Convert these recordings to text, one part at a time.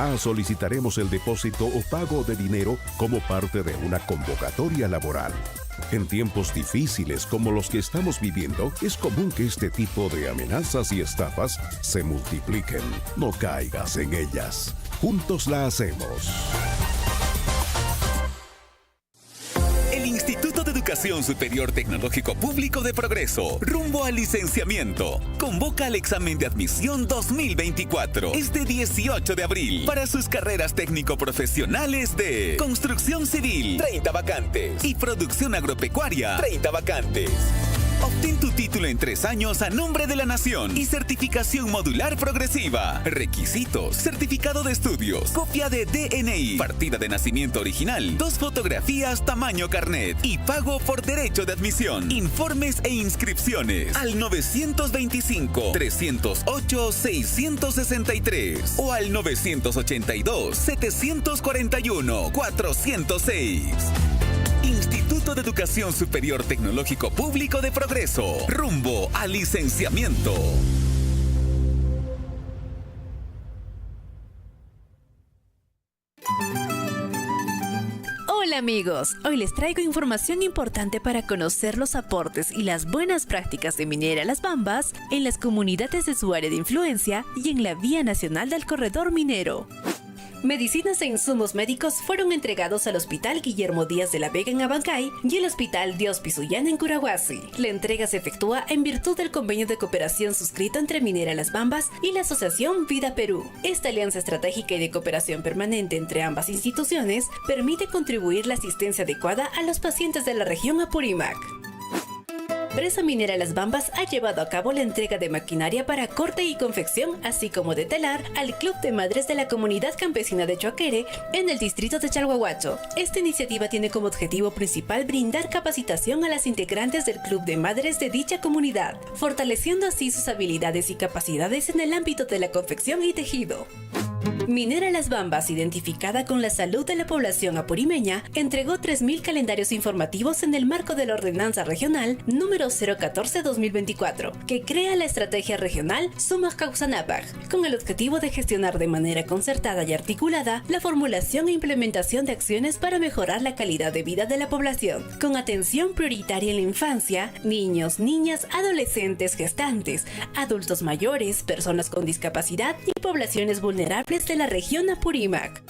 Jamás solicitaremos el depósito o pago de dinero como parte de una convocatoria laboral. En tiempos difíciles como los que estamos viviendo, es común que este tipo de amenazas y estafas se multipliquen. No caigas en ellas. Juntos la hacemos. El Instituto de Educación Superior Tecnológico Público de Progreso, rumbo al licenciamiento, convoca al examen de admisión 2024, este 18 de abril, para sus carreras técnico-profesionales de Construcción Civil, 30 vacantes, y Producción Agropecuaria, 30 vacantes. Obtén tu título en 3 años a nombre de la Nación y certificación modular progresiva. Requisitos: certificado de estudios, copia de DNI, partida de nacimiento original, 2 fotografías tamaño carnet y pago por derecho de admisión. Informes e inscripciones al 925-308-663 o al 982-741-406. Instituto de Educación Superior Tecnológico Público de Progreso, rumbo al licenciamiento. Hola amigos, hoy les traigo información importante para conocer los aportes y las buenas prácticas de Minera Las Bambas en las comunidades de su área de influencia y en la Vía Nacional del Corredor Minero. Medicinas e insumos médicos fueron entregados al Hospital Guillermo Díaz de la Vega en Abancay y el Hospital Dios Pisuyana en Curahuasi. La entrega se efectúa en virtud del convenio de cooperación suscrito entre Minera Las Bambas y la Asociación Vida Perú. Esta alianza estratégica y de cooperación permanente entre ambas instituciones permite contribuir la asistencia adecuada a los pacientes de la región Apurímac. Presa Minera Las Bambas ha llevado a cabo la entrega de maquinaria para corte y confección, así como de telar, al Club de Madres de la Comunidad Campesina de Choaquere, en el distrito de Chalhuahuacho. Esta iniciativa tiene como objetivo principal brindar capacitación a las integrantes del Club de Madres de dicha comunidad, fortaleciendo así sus habilidades y capacidades en el ámbito de la confección y tejido. Minera Las Bambas, identificada con la salud de la población apurimeña, entregó 3.000 calendarios informativos en el marco de la Ordenanza Regional número 014-2024, que crea la estrategia regional Sumaq Causanapaj, con el objetivo de gestionar de manera concertada y articulada la formulación e implementación de acciones para mejorar la calidad de vida de la población, con atención prioritaria en la infancia, niños, niñas, adolescentes, gestantes, adultos mayores, personas con discapacidad y poblaciones vulnerables de la región Apurímac.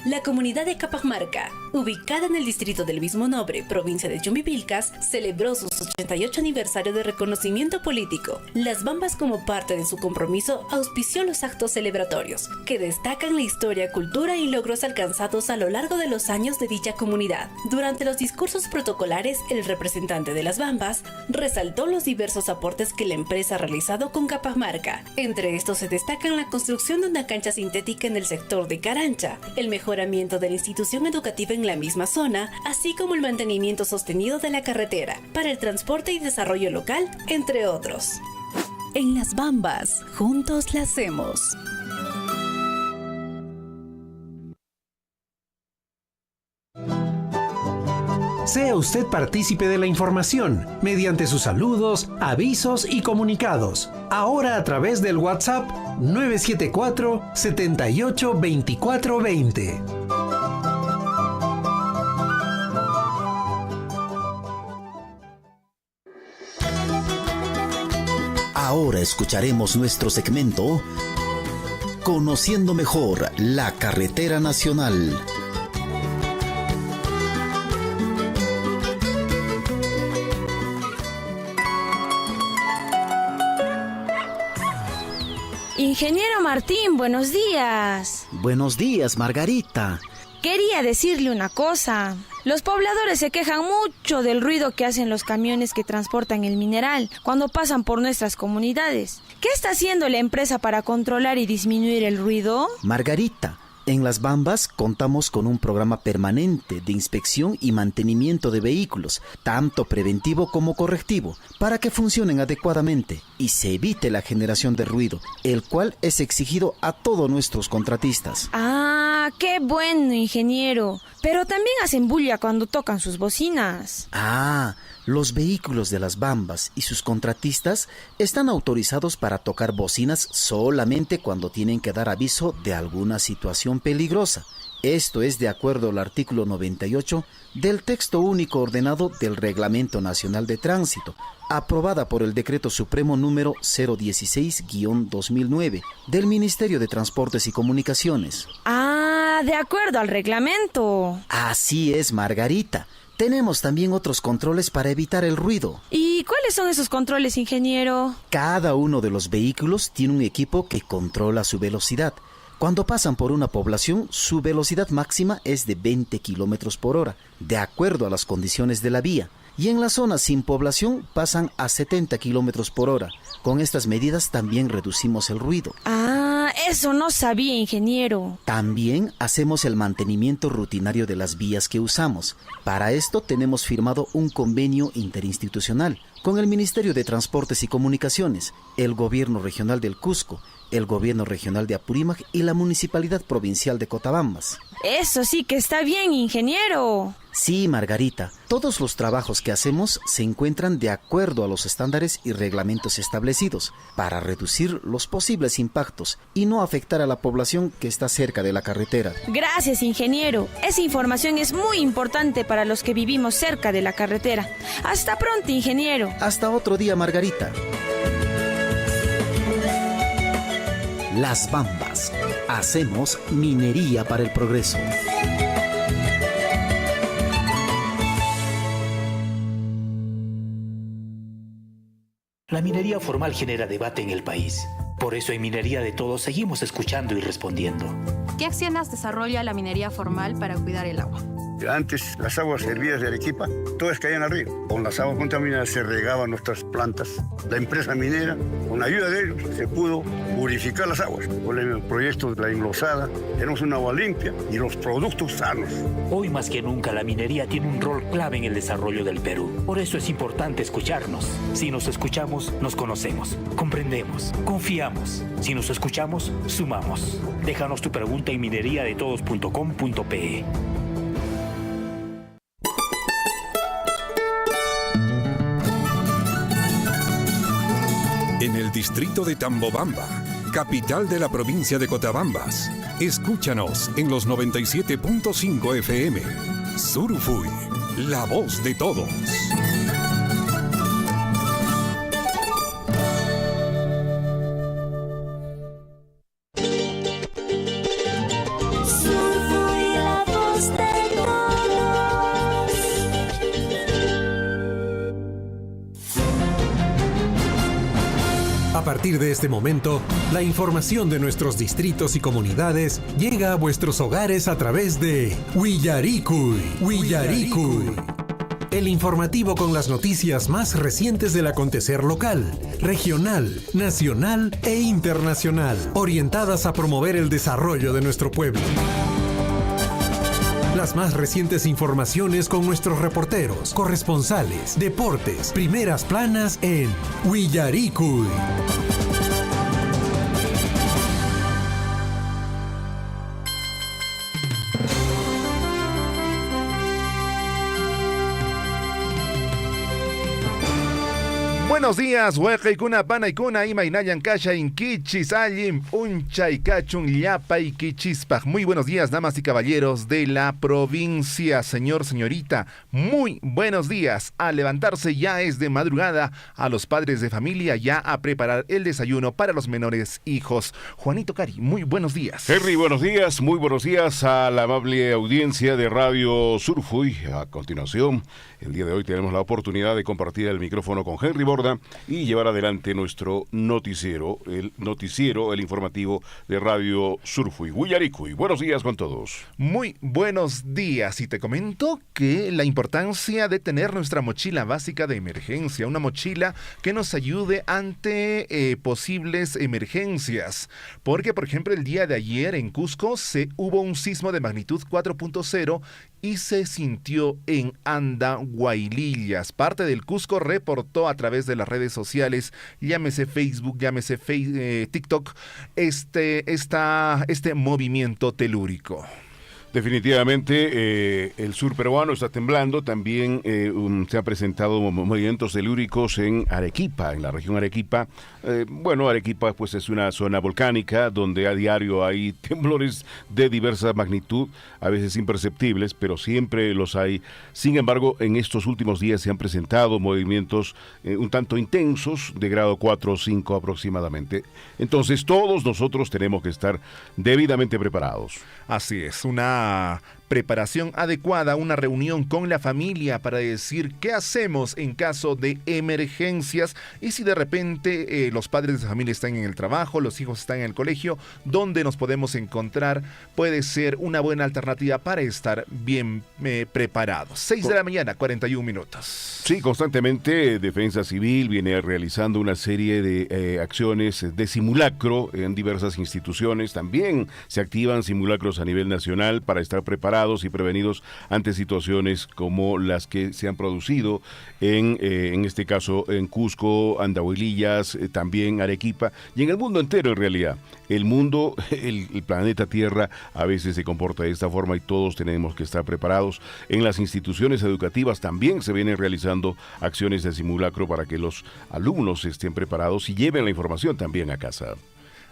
La comunidad de Capamarca, ubicada en el distrito del mismo nombre, provincia de Chumbivilcas, celebró su 88 aniversario de reconocimiento político. Las Bambas, como parte de su compromiso, auspició los actos celebratorios, que destacan la historia, cultura y logros alcanzados a lo largo de los años de dicha comunidad. Durante los discursos protocolares, el representante de Las Bambas resaltó los diversos aportes que la empresa ha realizado con Capamarca. Entre estos se destacan la construcción de una cancha sintética en el sector de Carancha, el mejoramiento de la institución educativa en la misma zona, así como el mantenimiento sostenido de la carretera para el transporte y desarrollo local, entre otros. En Las Bambas, juntos la hacemos. Sea usted partícipe de la información mediante sus saludos, avisos y comunicados. Ahora a través del WhatsApp 974 78 24 20. Ahora escucharemos nuestro segmento Conociendo mejor la carretera nacional. Ingeniero Martín, buenos días. Buenos días, Margarita. Quería decirle una cosa. Los pobladores se quejan mucho del ruido que hacen los camiones que transportan el mineral cuando pasan por nuestras comunidades. ¿Qué está haciendo la empresa para controlar y disminuir el ruido? Margarita, en Las Bambas contamos con un programa permanente de inspección y mantenimiento de vehículos, tanto preventivo como correctivo, para que funcionen adecuadamente y se evite la generación de ruido, el cual es exigido a todos nuestros contratistas. Ah, Ah, qué bueno, ingeniero. Pero también hacen bulla cuando tocan sus bocinas. Ah, los vehículos de las bambas y sus contratistas están autorizados para tocar bocinas solamente cuando tienen que dar aviso de alguna situación peligrosa. Esto es de acuerdo al artículo 98 del texto único ordenado del Reglamento Nacional de Tránsito, aprobada por el Decreto Supremo número 016-2009 del Ministerio de Transportes y Comunicaciones. Ah, de acuerdo al reglamento. Así es, Margarita. Tenemos también otros controles para evitar el ruido. ¿Y cuáles son esos controles, ingeniero? Cada uno de los vehículos tiene un equipo que controla su velocidad. Cuando pasan por una población, su velocidad máxima es de 20 kilómetros por hora, de acuerdo a las condiciones de la vía. Y en las zonas sin población pasan a 70 kilómetros por hora. Con estas medidas también reducimos el ruido. Ah, eso no sabía, ingeniero. También hacemos el mantenimiento rutinario de las vías que usamos. Para esto tenemos firmado un convenio interinstitucional con el Ministerio de Transportes y Comunicaciones, el Gobierno Regional del Cusco, el Gobierno Regional de Apurímac y la Municipalidad Provincial de Cotabambas. Eso sí que está bien, ingeniero. Sí, Margarita, todos los trabajos que hacemos se encuentran de acuerdo a los estándares y reglamentos establecidos para reducir los posibles impactos y no afectar a la población que está cerca de la carretera. Gracias, ingeniero. Esa información es muy importante para los que vivimos cerca de la carretera. Hasta pronto, ingeniero. Hasta otro día, Margarita. Las Bambas. Hacemos minería para el progreso. La minería formal genera debate en el país. Por eso en Minería de Todos seguimos escuchando y respondiendo. ¿Qué acciones desarrolla la minería formal para cuidar el agua? Antes las aguas hervidas de Arequipa, todas caían al río. Con las aguas contaminadas se regaban nuestras plantas. La empresa minera, con la ayuda de ellos, se pudo purificar las aguas. Con el proyecto de la enlosada, tenemos un agua limpia y los productos sanos. Hoy más que nunca la minería tiene un rol clave en el desarrollo del Perú. Por eso es importante escucharnos. Si nos escuchamos, nos conocemos, comprendemos, confiamos. Si nos escuchamos, sumamos. Déjanos tu pregunta en mineriadetodos.com.pe. En el distrito de Tambobamba, capital de la provincia de Cotabambas, escúchanos en los 97.5 FM. Surufui, la voz de todos. A partir de este momento, la información de nuestros distritos y comunidades llega a vuestros hogares a través de Willaricui. El informativo con las noticias más recientes del acontecer local, regional, nacional e internacional, orientadas a promover el desarrollo de nuestro pueblo. Las más recientes informaciones con nuestros reporteros, corresponsales, deportes, primeras planas en Willaricui. Buenos días, huecaykuna, panaykuna, imaynayan kasha inkichis, allim, unchaykachun, llapay kichispaj. Muy buenos días, damas y caballeros de la provincia, señor, señorita. Muy buenos días. A levantarse ya es de madrugada, a los padres de familia ya a preparar el desayuno para los menores hijos. Juanito Cari, muy buenos días. Henry, buenos días, muy buenos días a la amable audiencia de Radio Surfuy. A continuación, el día de hoy tenemos la oportunidad de compartir el micrófono con Henry Borda y llevar adelante nuestro noticiero, el informativo de Radio Surfuy. Willaricui, buenos días con todos. Muy buenos días, y te comento que la importancia de tener nuestra mochila básica de emergencia, una mochila que nos ayude ante posibles emergencias, porque por ejemplo el día de ayer en Cusco hubo un sismo de magnitud 4.0 y se sintió en Andahuaylillas. Parte del Cusco reportó a través de las redes sociales, llámese Facebook, llámese TikTok, este movimiento telúrico. Definitivamente el sur peruano está temblando. También se han presentado movimientos telúricos en Arequipa, en la región Arequipa. Arequipa pues es una zona volcánica donde a diario hay temblores de diversa magnitud, a veces imperceptibles, pero siempre los hay. Sin embargo, en estos últimos días se han presentado movimientos un tanto intensos, de grado 4 o 5 aproximadamente. Entonces todos nosotros tenemos que estar debidamente preparados. Así es, una preparación adecuada, una reunión con la familia para decir qué hacemos en caso de emergencias y si de repente los padres de familia están en el trabajo, los hijos están en el colegio, ¿dónde nos podemos encontrar? Puede ser una buena alternativa para estar bien preparados. 6 de la mañana, 41 minutos. Sí, constantemente Defensa Civil viene realizando una serie de acciones de simulacro en diversas instituciones. También se activan simulacros a nivel nacional para estar preparados y prevenidos ante situaciones como las que se han producido en este caso en Cusco, Andahuaylas, también Arequipa y en el mundo entero en realidad. El mundo, el planeta Tierra a veces se comporta de esta forma y todos tenemos que estar preparados. En las instituciones educativas también se vienen realizando acciones de simulacro para que los alumnos estén preparados y lleven la información también a casa.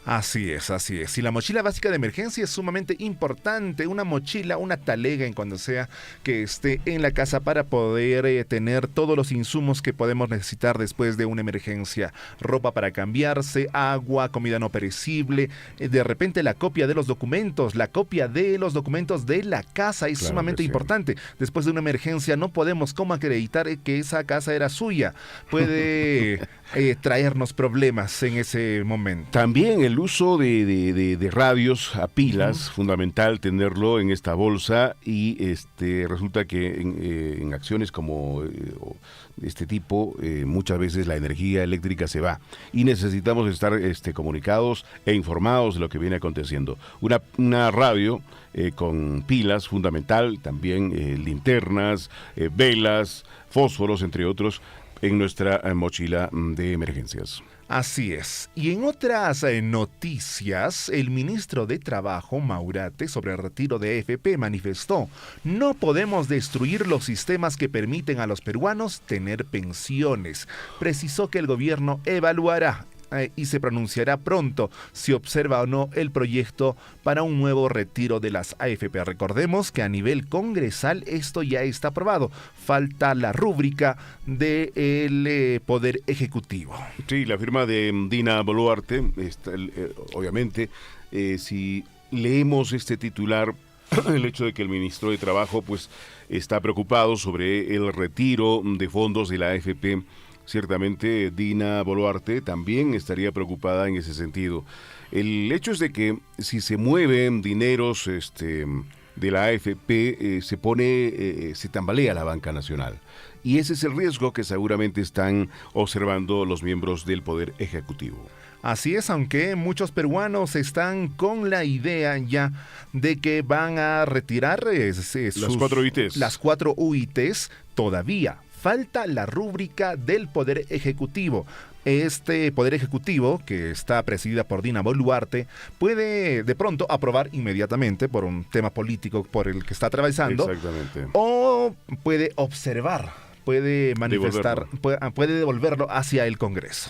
Así es, así es. Y la mochila básica de emergencia es sumamente importante. Una mochila, una talega en cuando sea que esté en la casa para poder tener todos los insumos que podemos necesitar después de una emergencia. Ropa para cambiarse, agua, comida no perecible. De repente la copia de los documentos de la casa es sumamente importante. Después de una emergencia no podemos cómo acreditar que esa casa era suya. Puede traernos problemas en ese momento. También el uso de radios a pilas, fundamental tenerlo en esta bolsa y resulta que en acciones como este tipo muchas veces la energía eléctrica se va y necesitamos estar comunicados e informados de lo que viene aconteciendo. Una radio con pilas, fundamental, también linternas, velas, fósforos, entre otros, en nuestra mochila de emergencias. Así es. Y en otras noticias, el ministro de Trabajo, Maurate, sobre el retiro de AFP, manifestó: no podemos destruir los sistemas que permiten a los peruanos tener pensiones. Precisó que el gobierno evaluará y se pronunciará pronto si observa o no el proyecto para un nuevo retiro de las AFP. Recordemos que a nivel congresal esto ya está aprobado. Falta la rúbrica del Poder Ejecutivo. Sí, la firma de Dina Boluarte, obviamente, si leemos este titular, el hecho de que el ministro de Trabajo pues está preocupado sobre el retiro de fondos de la AFP. Ciertamente Dina Boluarte también estaría preocupada en ese sentido. El hecho es de que si se mueven dineros de la AFP, se tambalea la banca nacional. Y ese es el riesgo que seguramente están observando los miembros del Poder Ejecutivo. Así es, aunque muchos peruanos están con la idea ya de que van a retirar las 4 UITs, todavía falta la rúbrica del Poder Ejecutivo. Este Poder Ejecutivo, que está presidida por Dina Boluarte, puede de pronto aprobar inmediatamente por un tema político por el que está atravesando. Exactamente. O puede observar, puede manifestar, puede devolverlo hacia el Congreso.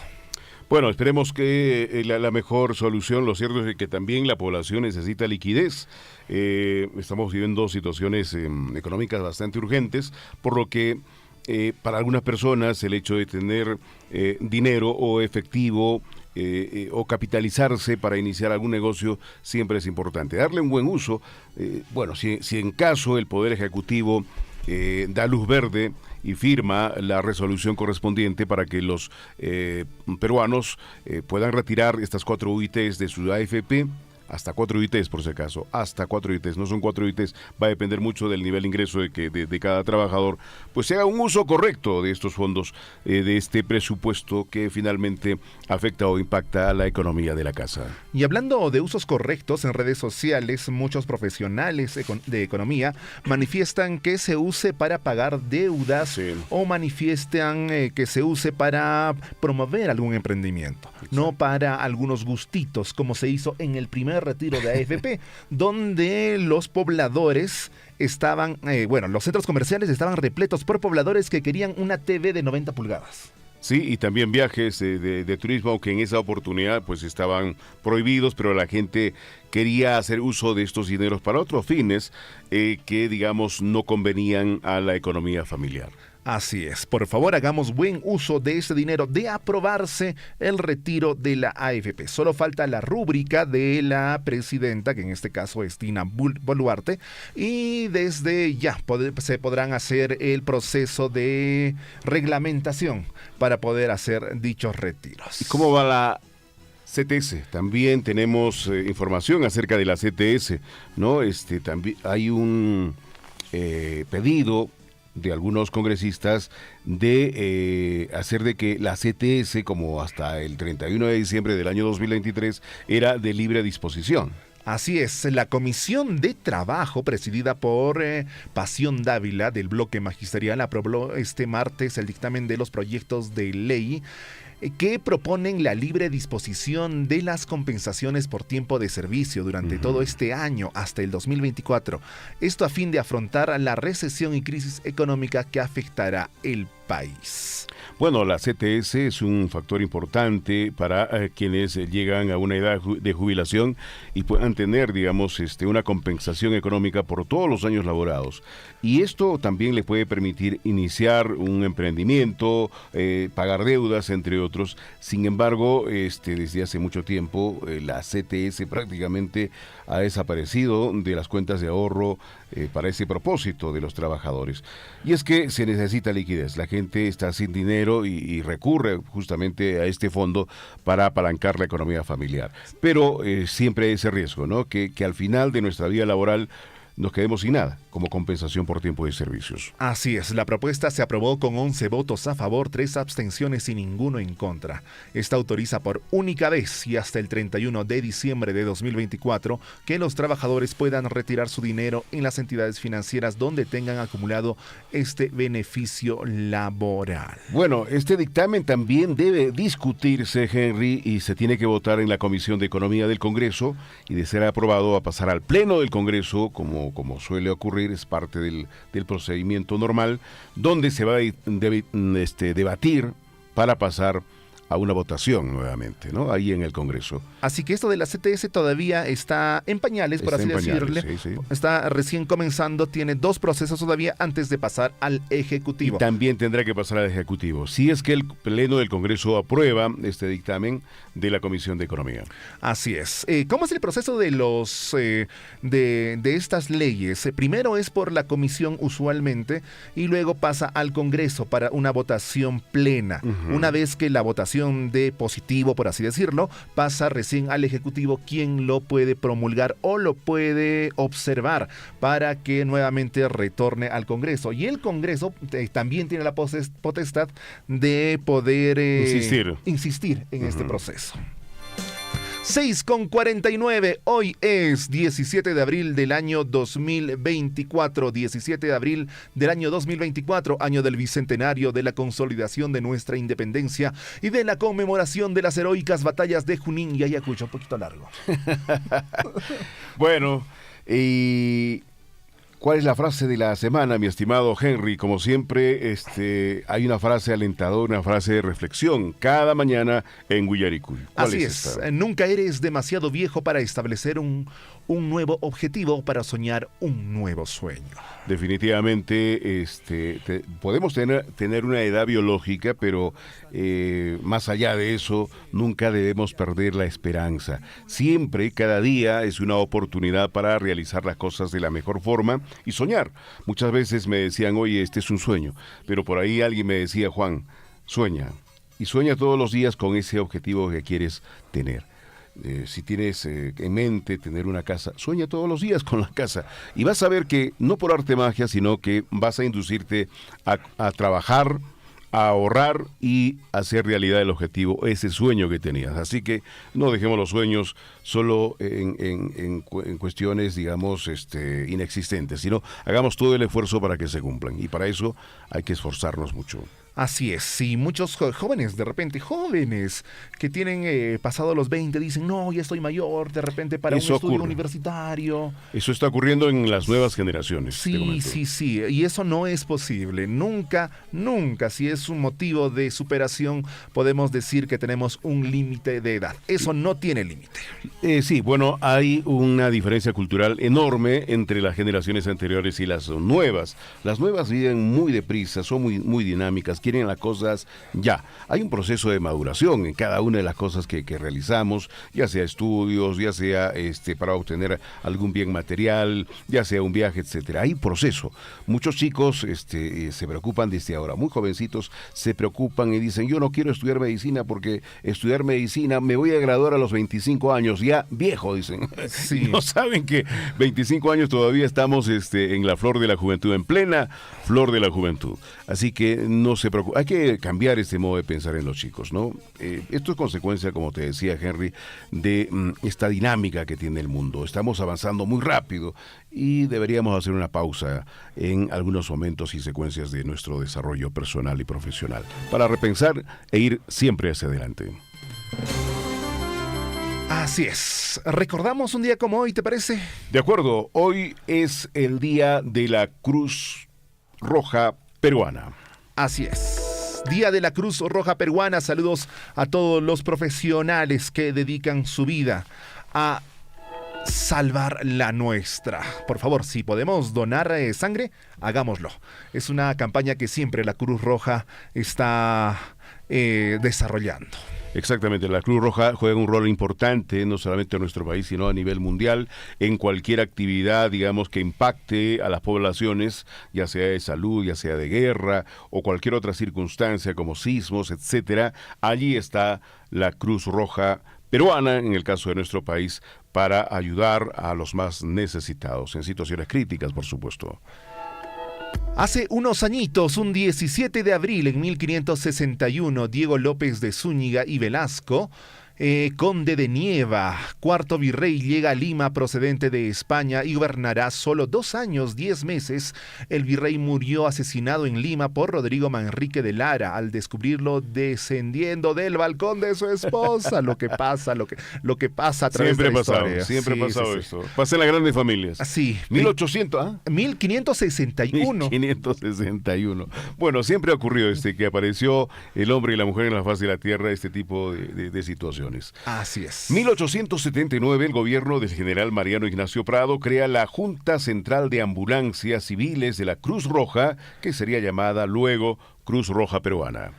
Bueno, esperemos que la mejor solución. Lo cierto es que también la población necesita liquidez. Estamos viviendo situaciones económicas bastante urgentes, por lo que para algunas personas el hecho de tener dinero o efectivo o capitalizarse para iniciar algún negocio siempre es importante. Darle un buen uso. Si en caso el Poder Ejecutivo da luz verde y firma la resolución correspondiente para que los peruanos puedan retirar estas 4 UITs de su AFP, hasta 4 UITs por si acaso, hasta 4 UITs, no son 4 UITs, va a depender mucho del nivel de ingreso de cada trabajador, pues se haga un uso correcto de estos fondos, de este presupuesto que finalmente afecta o impacta a la economía de la casa. Y hablando de usos correctos, en redes sociales muchos profesionales de economía manifiestan que se use para pagar deudas o manifiestan que se use para promover algún emprendimiento, no para algunos gustitos, como se hizo en el primer retiro de AFP, donde los pobladores estaban, los centros comerciales estaban repletos por pobladores que querían una TV de 90 pulgadas. Sí, y también viajes de turismo, aunque en esa oportunidad pues estaban prohibidos, pero la gente quería hacer uso de estos dineros para otros fines que, digamos, no convenían a la economía familiar. Así es, por favor hagamos buen uso de ese dinero de aprobarse el retiro de la AFP. Solo falta la rúbrica de la presidenta, que en este caso es Dina Boluarte, y desde ya se podrán hacer el proceso de reglamentación para poder hacer dichos retiros. ¿Y cómo va la CTS? También tenemos información acerca de la CTS, ¿no? También hay un pedido de algunos congresistas de hacer de que la CTS, como hasta el 31 de diciembre del año 2023, era de libre disposición. Así es, la Comisión de Trabajo, presidida por Pasión Dávila, del bloque magisterial, aprobó este martes el dictamen de los proyectos de ley que proponen la libre disposición de las compensaciones por tiempo de servicio durante todo este año hasta el 2024. Esto a fin de afrontar la recesión y crisis económica que afectará el país. Bueno, la CTS es un factor importante para quienes llegan a una edad de jubilación y puedan tener, digamos, una compensación económica por todos los años laborados. Y esto también le puede permitir iniciar un emprendimiento, pagar deudas, entre otros. Sin embargo, desde hace mucho tiempo, la CTS prácticamente ha desaparecido de las cuentas de ahorro para ese propósito de los trabajadores. Y es que se necesita liquidez. La gente está sin dinero y recurre justamente a este fondo para apalancar la economía familiar. Pero siempre hay ese riesgo, ¿no? Que al final de nuestra vida laboral nos quedemos sin nada como compensación por tiempo de servicios. Así es, la propuesta se aprobó con 11 votos a favor, 3 abstenciones y ninguno en contra. Esta autoriza por única vez y hasta el 31 de diciembre de 2024 que los trabajadores puedan retirar su dinero en las entidades financieras donde tengan acumulado este beneficio laboral. Bueno, este dictamen también debe discutirse, Henry, y se tiene que votar en la Comisión de Economía del Congreso, y de ser aprobado va a pasar al Pleno del Congreso, como suele ocurrir, es parte del procedimiento normal, donde se va a debatir para pasar a una votación nuevamente, ¿no? Ahí en el Congreso. Así que esto de la CTS todavía está en pañales, por así decirle. Sí. Está recién comenzando, tiene 2 procesos todavía antes de pasar al Ejecutivo. Y también tendrá que pasar al Ejecutivo, si es que el Pleno del Congreso aprueba este dictamen de la Comisión de Economía. Así es. ¿Cómo es el proceso de de estas leyes? Primero es por la Comisión usualmente y luego pasa al Congreso para una votación plena. Una vez que la votación de positivo, por así decirlo, pasa recién al Ejecutivo, quien lo puede promulgar o lo puede observar para que nuevamente retorne al Congreso. Y el Congreso también tiene la potestad de poder insistir en este proceso. 6:49, hoy es 17 de abril del año 2024, 17 de abril del año 2024, año del bicentenario de la consolidación de nuestra independencia y de la conmemoración de las heroicas batallas de Junín y Ayacucho. Un poquito largo. Bueno, y ¿cuál es la frase de la semana, mi estimado Henry? Como siempre, hay una frase alentadora, una frase de reflexión cada mañana en Guillaricuy. Así es, nunca eres demasiado viejo para establecer un nuevo objetivo, para soñar un nuevo sueño. Definitivamente, podemos tener una edad biológica, pero más allá de eso, nunca debemos perder la esperanza. Siempre, cada día, es una oportunidad para realizar las cosas de la mejor forma y soñar. Muchas veces me decían, oye, este es un sueño, pero por ahí alguien me decía, Juan, sueña, y sueña todos los días con ese objetivo que quieres tener. Si tienes en mente tener una casa, sueña todos los días con la casa y vas a ver que no por arte magia, sino que vas a inducirte a trabajar, a ahorrar y hacer realidad el objetivo, ese sueño que tenías. Así que no dejemos los sueños solo en cuestiones, digamos, inexistentes, sino hagamos todo el esfuerzo para que se cumplan. Y para eso hay que esforzarnos mucho. Así es, sí, muchos jóvenes, de repente, jóvenes que tienen pasado los 20, dicen, no, ya estoy mayor, de repente para Eso un estudio ocurre. universitario. Eso está ocurriendo en las nuevas generaciones. te Sí, comento. sí, y eso no es posible. Nunca, si es un motivo de superación, podemos decir que tenemos un límite de edad. Eso no tiene límite. Sí, bueno, hay una diferencia cultural enorme entre las generaciones anteriores y las nuevas. Las nuevas viven muy deprisa, son muy dinámicas, quieren las cosas ya. Hay un proceso de maduración en cada una de las cosas que realizamos, ya sea estudios, ya sea para obtener algún bien material, ya sea un viaje, etcétera. Hay proceso. Muchos chicos se preocupan desde ahora, muy jovencitos se preocupan y dicen, yo no quiero estudiar medicina porque estudiar medicina me voy a graduar a los 25 años, ya viejo, dicen. Sí. No saben que 25 años todavía estamos en la flor de la juventud, en plena flor de la juventud. Así que no se preocupen. Hay que cambiar este modo de pensar en los chicos, ¿no? Esto es consecuencia, como te decía Henry, de esta dinámica que tiene el mundo. Estamos avanzando muy rápido y deberíamos hacer una pausa en algunos momentos y secuencias de nuestro desarrollo personal y profesional para repensar e ir siempre hacia adelante. Así es. Recordamos un día como hoy, ¿te parece? De acuerdo, hoy es el día de la Cruz Roja Peruana. Así es. Día de la Cruz Roja Peruana. Saludos a todos los profesionales que dedican su vida a salvar la nuestra. Por favor, si podemos donar sangre, hagámoslo. Es una campaña que siempre la Cruz Roja está desarrollando. Exactamente, la Cruz Roja juega un rol importante, no solamente en nuestro país, sino a nivel mundial, en cualquier actividad, digamos, que impacte a las poblaciones, ya sea de salud, ya sea de guerra, o cualquier otra circunstancia como sismos, etcétera. Allí está la Cruz Roja peruana, en el caso de nuestro país, para ayudar a los más necesitados, en situaciones críticas, por supuesto. Hace unos añitos, un 17 de abril en 1561, Diego López de Zúñiga y Velasco, conde de Nieva, cuarto virrey, llega a Lima procedente de España y gobernará solo 2 años, 10 meses. El virrey murió asesinado en Lima por Rodrigo Manrique de Lara al descubrirlo descendiendo del balcón de su esposa. Lo que pasa a través de la historia. Siempre ha pasado Sí. esto. Pasa en las grandes familias. Sí. 1561. 1561. Bueno, siempre ha ocurrido que apareció el hombre y la mujer en la faz de la tierra, este tipo de situaciones. Así es. 1879, el gobierno del general Mariano Ignacio Prado crea la Junta Central de Ambulancias Civiles de la Cruz Roja, que sería llamada luego Cruz Roja Peruana.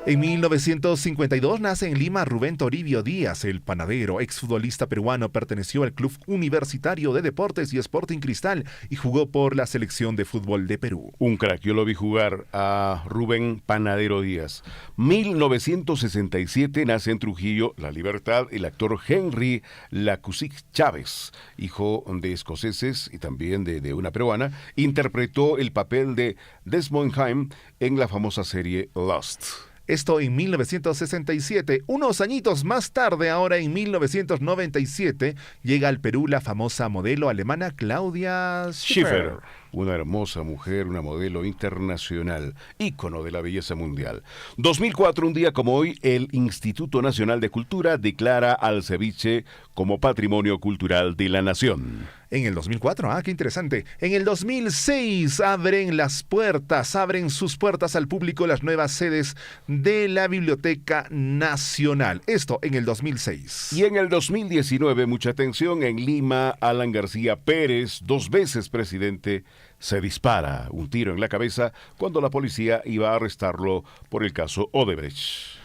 En 1952 nace en Lima Rubén Toribio Díaz, el panadero, exfutbolista peruano, perteneció al Club Universitario de Deportes y Sporting Cristal y jugó por la selección de fútbol de Perú. Un crack, yo lo vi jugar a Rubén Panadero Díaz. 1967 nace en Trujillo, La Libertad, el actor Henry Lacusic Chávez, hijo de escoceses y también de una peruana, interpretó el papel de Desmond Hayne en la famosa serie Lost. Esto en 1967. Unos añitos más tarde, ahora en 1997, llega al Perú la famosa modelo alemana Claudia Schiffer. Una hermosa mujer, una modelo internacional, ícono de la belleza mundial. 2004, un día como hoy, el Instituto Nacional de Cultura declara al ceviche como Patrimonio Cultural de la Nación. En el 2004, qué interesante. En el 2006 abren sus puertas al público las nuevas sedes de la Biblioteca Nacional. Esto en el 2006. Y en el 2019, mucha atención, en Lima, Alan García Pérez, 2 veces presidente, se dispara un tiro en la cabeza cuando la policía iba a arrestarlo por el caso Odebrecht.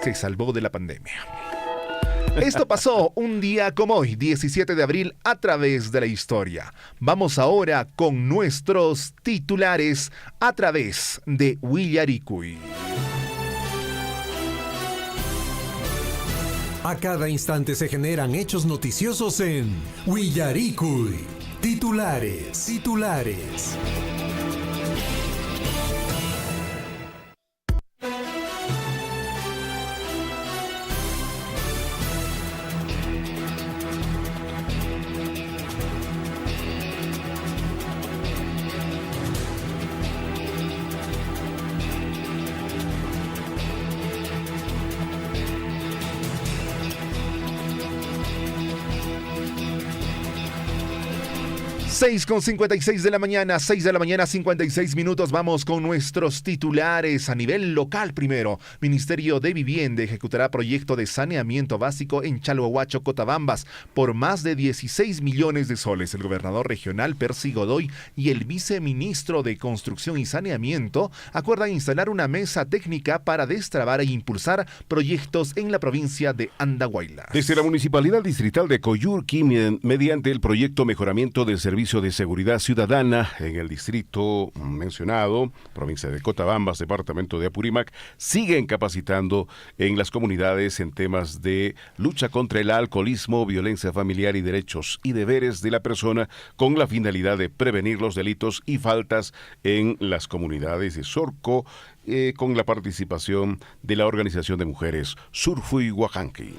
Se salvó de la pandemia. Esto pasó un día como hoy, 17 de abril, a través de la historia. Vamos ahora con nuestros titulares a través de Willaricuy. A cada instante se generan hechos noticiosos en Willaricui. Titulares. 6:56 de la mañana, 6 de la mañana, 56 minutos. Vamos con nuestros titulares a nivel local primero. Ministerio de Vivienda ejecutará proyecto de saneamiento básico en Chalhuahuacho, Cotabambas, por más de 16 millones de soles. El gobernador regional Percy Godoy y el viceministro de Construcción y Saneamiento acuerdan instalar una mesa técnica para destrabar e impulsar proyectos en la provincia de Andahuaylas. Desde la Municipalidad Distrital de Coyurqui, mediante el proyecto Mejoramiento del Servicio de Seguridad Ciudadana en el distrito mencionado, provincia de Cotabambas, departamento de Apurímac, siguen capacitando en las comunidades en temas de lucha contra el alcoholismo, violencia familiar y derechos y deberes de la persona, con la finalidad de prevenir los delitos y faltas en las comunidades de Sorco, con la participación de la Organización de Mujeres Surfuy Huajanqui.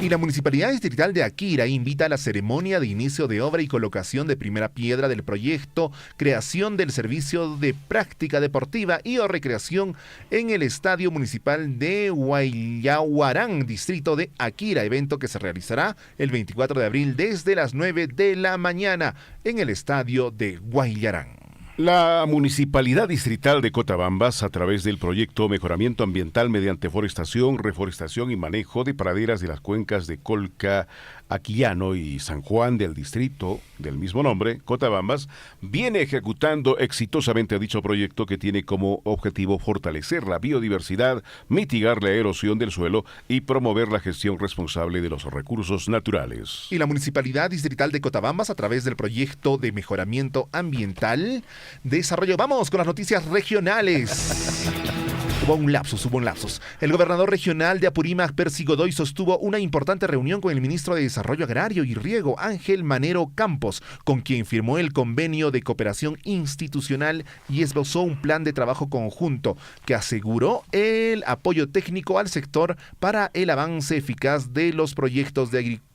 Y la Municipalidad Distrital de Akira invita a la ceremonia de inicio de obra y colocación de primera piedra del proyecto Creación del Servicio de Práctica Deportiva y o Recreación en el Estadio Municipal de Huayahuarán, distrito de Akira, evento que se realizará el 24 de abril desde las 9 de la mañana en el Estadio de Huayarán. La Municipalidad Distrital de Cotabambas, a través del proyecto Mejoramiento Ambiental mediante forestación, reforestación y manejo de praderas de las cuencas de Colca, Aquillano y San Juan del distrito del mismo nombre, Cotabambas, viene ejecutando exitosamente dicho proyecto que tiene como objetivo fortalecer la biodiversidad, mitigar la erosión del suelo y promover la gestión responsable de los recursos naturales. Y la Municipalidad Distrital de Cotabambas, a través del proyecto de Mejoramiento Ambiental, desarrollo. Vamos con las noticias regionales. Hubo un lapsus. El gobernador regional de Apurímac, Percy Godoy, sostuvo una importante reunión con el ministro de Desarrollo Agrario y Riego, Ángel Manero Campos, con quien firmó el convenio de cooperación institucional y esbozó un plan de trabajo conjunto que aseguró el apoyo técnico al sector para el avance eficaz de los proyectos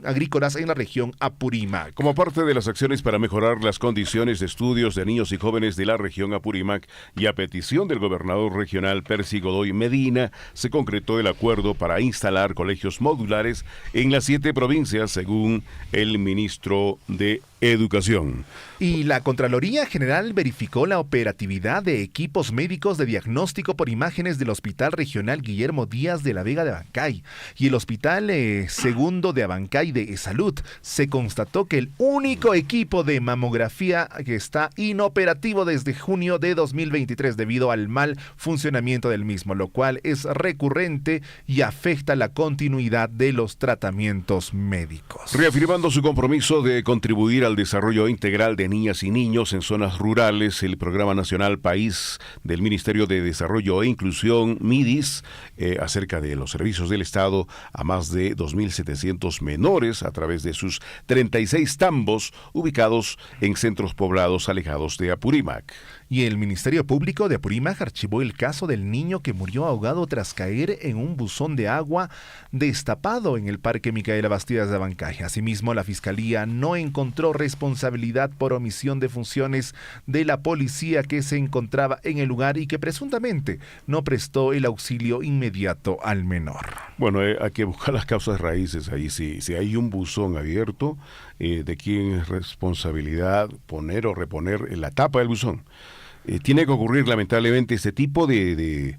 agrícolas en la región Apurímac. Como parte de las acciones para mejorar las condiciones de estudios de niños y jóvenes de la región Apurímac y a petición del gobernador regional Percy Godoy Medina, se concretó el acuerdo para instalar colegios modulares en las 7 provincias, según el ministro de Educación. Y la Contraloría General verificó la operatividad de equipos médicos de diagnóstico por imágenes del Hospital Regional Guillermo Díaz de la Vega de Abancay y el Hospital Segundo de Abancay de Salud. Se constató que el único equipo de mamografía que está inoperativo desde junio de 2023 debido al mal funcionamiento del mismo, lo cual es recurrente y afecta la continuidad de los tratamientos médicos. Reafirmando su compromiso de contribuir al desarrollo integral de niñas y niños en zonas rurales, el Programa Nacional País del Ministerio de Desarrollo e Inclusión, MIDIS, acerca de los servicios del Estado a más de 2.700 menores a través de sus 36 tambos ubicados en centros poblados alejados de Apurímac. Y el Ministerio Público de Apurímac archivó el caso del niño que murió ahogado tras caer en un buzón de agua destapado en el Parque Micaela Bastidas de Abancay. Asimismo, la Fiscalía no encontró responsabilidad por omisión de funciones de la policía que se encontraba en el lugar y que presuntamente no prestó el auxilio inmediato al menor. Bueno, hay que buscar las causas raíces ahí. Si hay un buzón abierto, ¿de quién es responsabilidad poner o reponer la tapa del buzón? Tiene que ocurrir lamentablemente este tipo de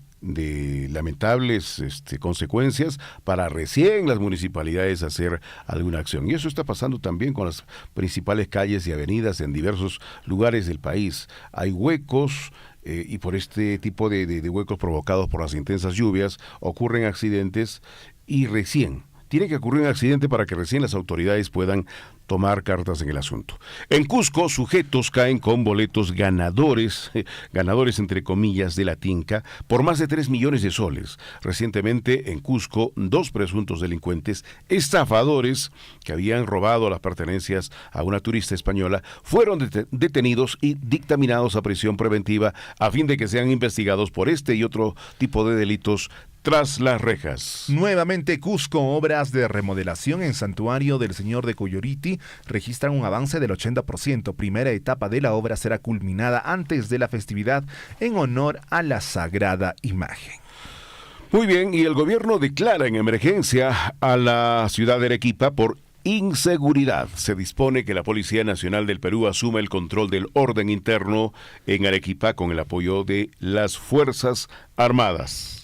lamentables consecuencias para recién las municipalidades hacer alguna acción. Y eso está pasando también con las principales calles y avenidas en diversos lugares del país. Hay huecos y por este tipo de huecos provocados por las intensas lluvias ocurren accidentes y recién. Tiene que ocurrir un accidente para que recién las autoridades puedan tomar cartas en el asunto. En Cusco, sujetos caen con boletos ganadores entre comillas, de la Tinca, por más de 3 millones de soles. Recientemente, en Cusco, 2 presuntos delincuentes, estafadores que habían robado las pertenencias a una turista española, fueron detenidos y dictaminados a prisión preventiva a fin de que sean investigados por este y otro tipo de delitos tras las rejas. Nuevamente Cusco, obras de remodelación en Santuario del Señor de Coyoriti registran un avance del 80%. Primera etapa de la obra será culminada antes de la festividad en honor a la Sagrada Imagen. Muy bien, y el gobierno declara en emergencia a la ciudad de Arequipa por inseguridad. Se dispone que la Policía Nacional del Perú asuma el control del orden interno en Arequipa con el apoyo de las Fuerzas Armadas.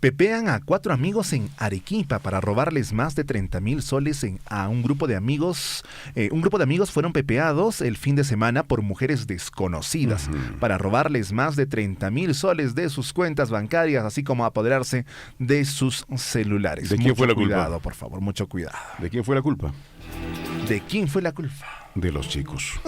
Pepean a 4 amigos en Arequipa para robarles más de 30,000 soles a un grupo de amigos. Un grupo de amigos fueron pepeados el fin de semana por mujeres desconocidas para robarles más de 30,000 soles de sus cuentas bancarias, así como apoderarse de sus celulares. ¿De quién fue la culpa? Cuidado, por favor, mucho cuidado. ¿De quién fue la culpa? ¿De quién fue la culpa? De los chicos.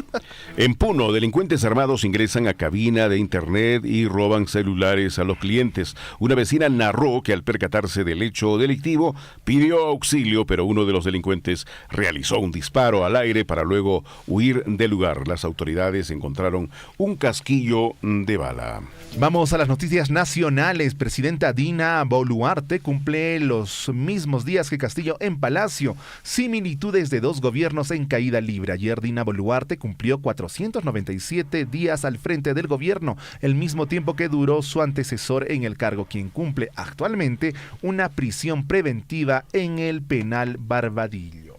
En Puno, delincuentes armados ingresan a cabina de internet y roban celulares a los clientes. Una vecina narró que al percatarse del hecho delictivo pidió auxilio, pero uno de los delincuentes realizó un disparo al aire para luego huir del lugar. Las autoridades encontraron un casquillo de bala. Vamos a las noticias nacionales. Presidenta Dina Boluarte cumple los mismos días que Castillo en Palacio. Similitudes de 2 gobiernos en caída libre. Ayer Dina Boluarte cumplió 497 días al frente del gobierno, el mismo tiempo que duró su antecesor en el cargo, quien cumple actualmente una prisión preventiva en el penal Barbadillo.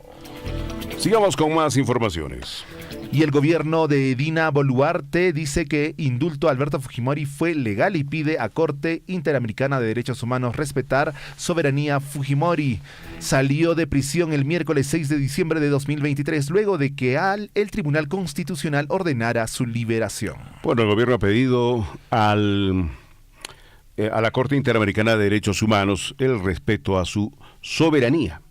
Sigamos con más informaciones. Y el gobierno de Dina Boluarte dice que indulto a Alberto Fujimori fue legal y pide a Corte Interamericana de Derechos Humanos respetar soberanía. Fujimori salió de prisión el miércoles 6 de diciembre de 2023 luego de que el Tribunal Constitucional ordenara su liberación. Bueno, el gobierno ha pedido a la Corte Interamericana de Derechos Humanos el respeto a su soberanía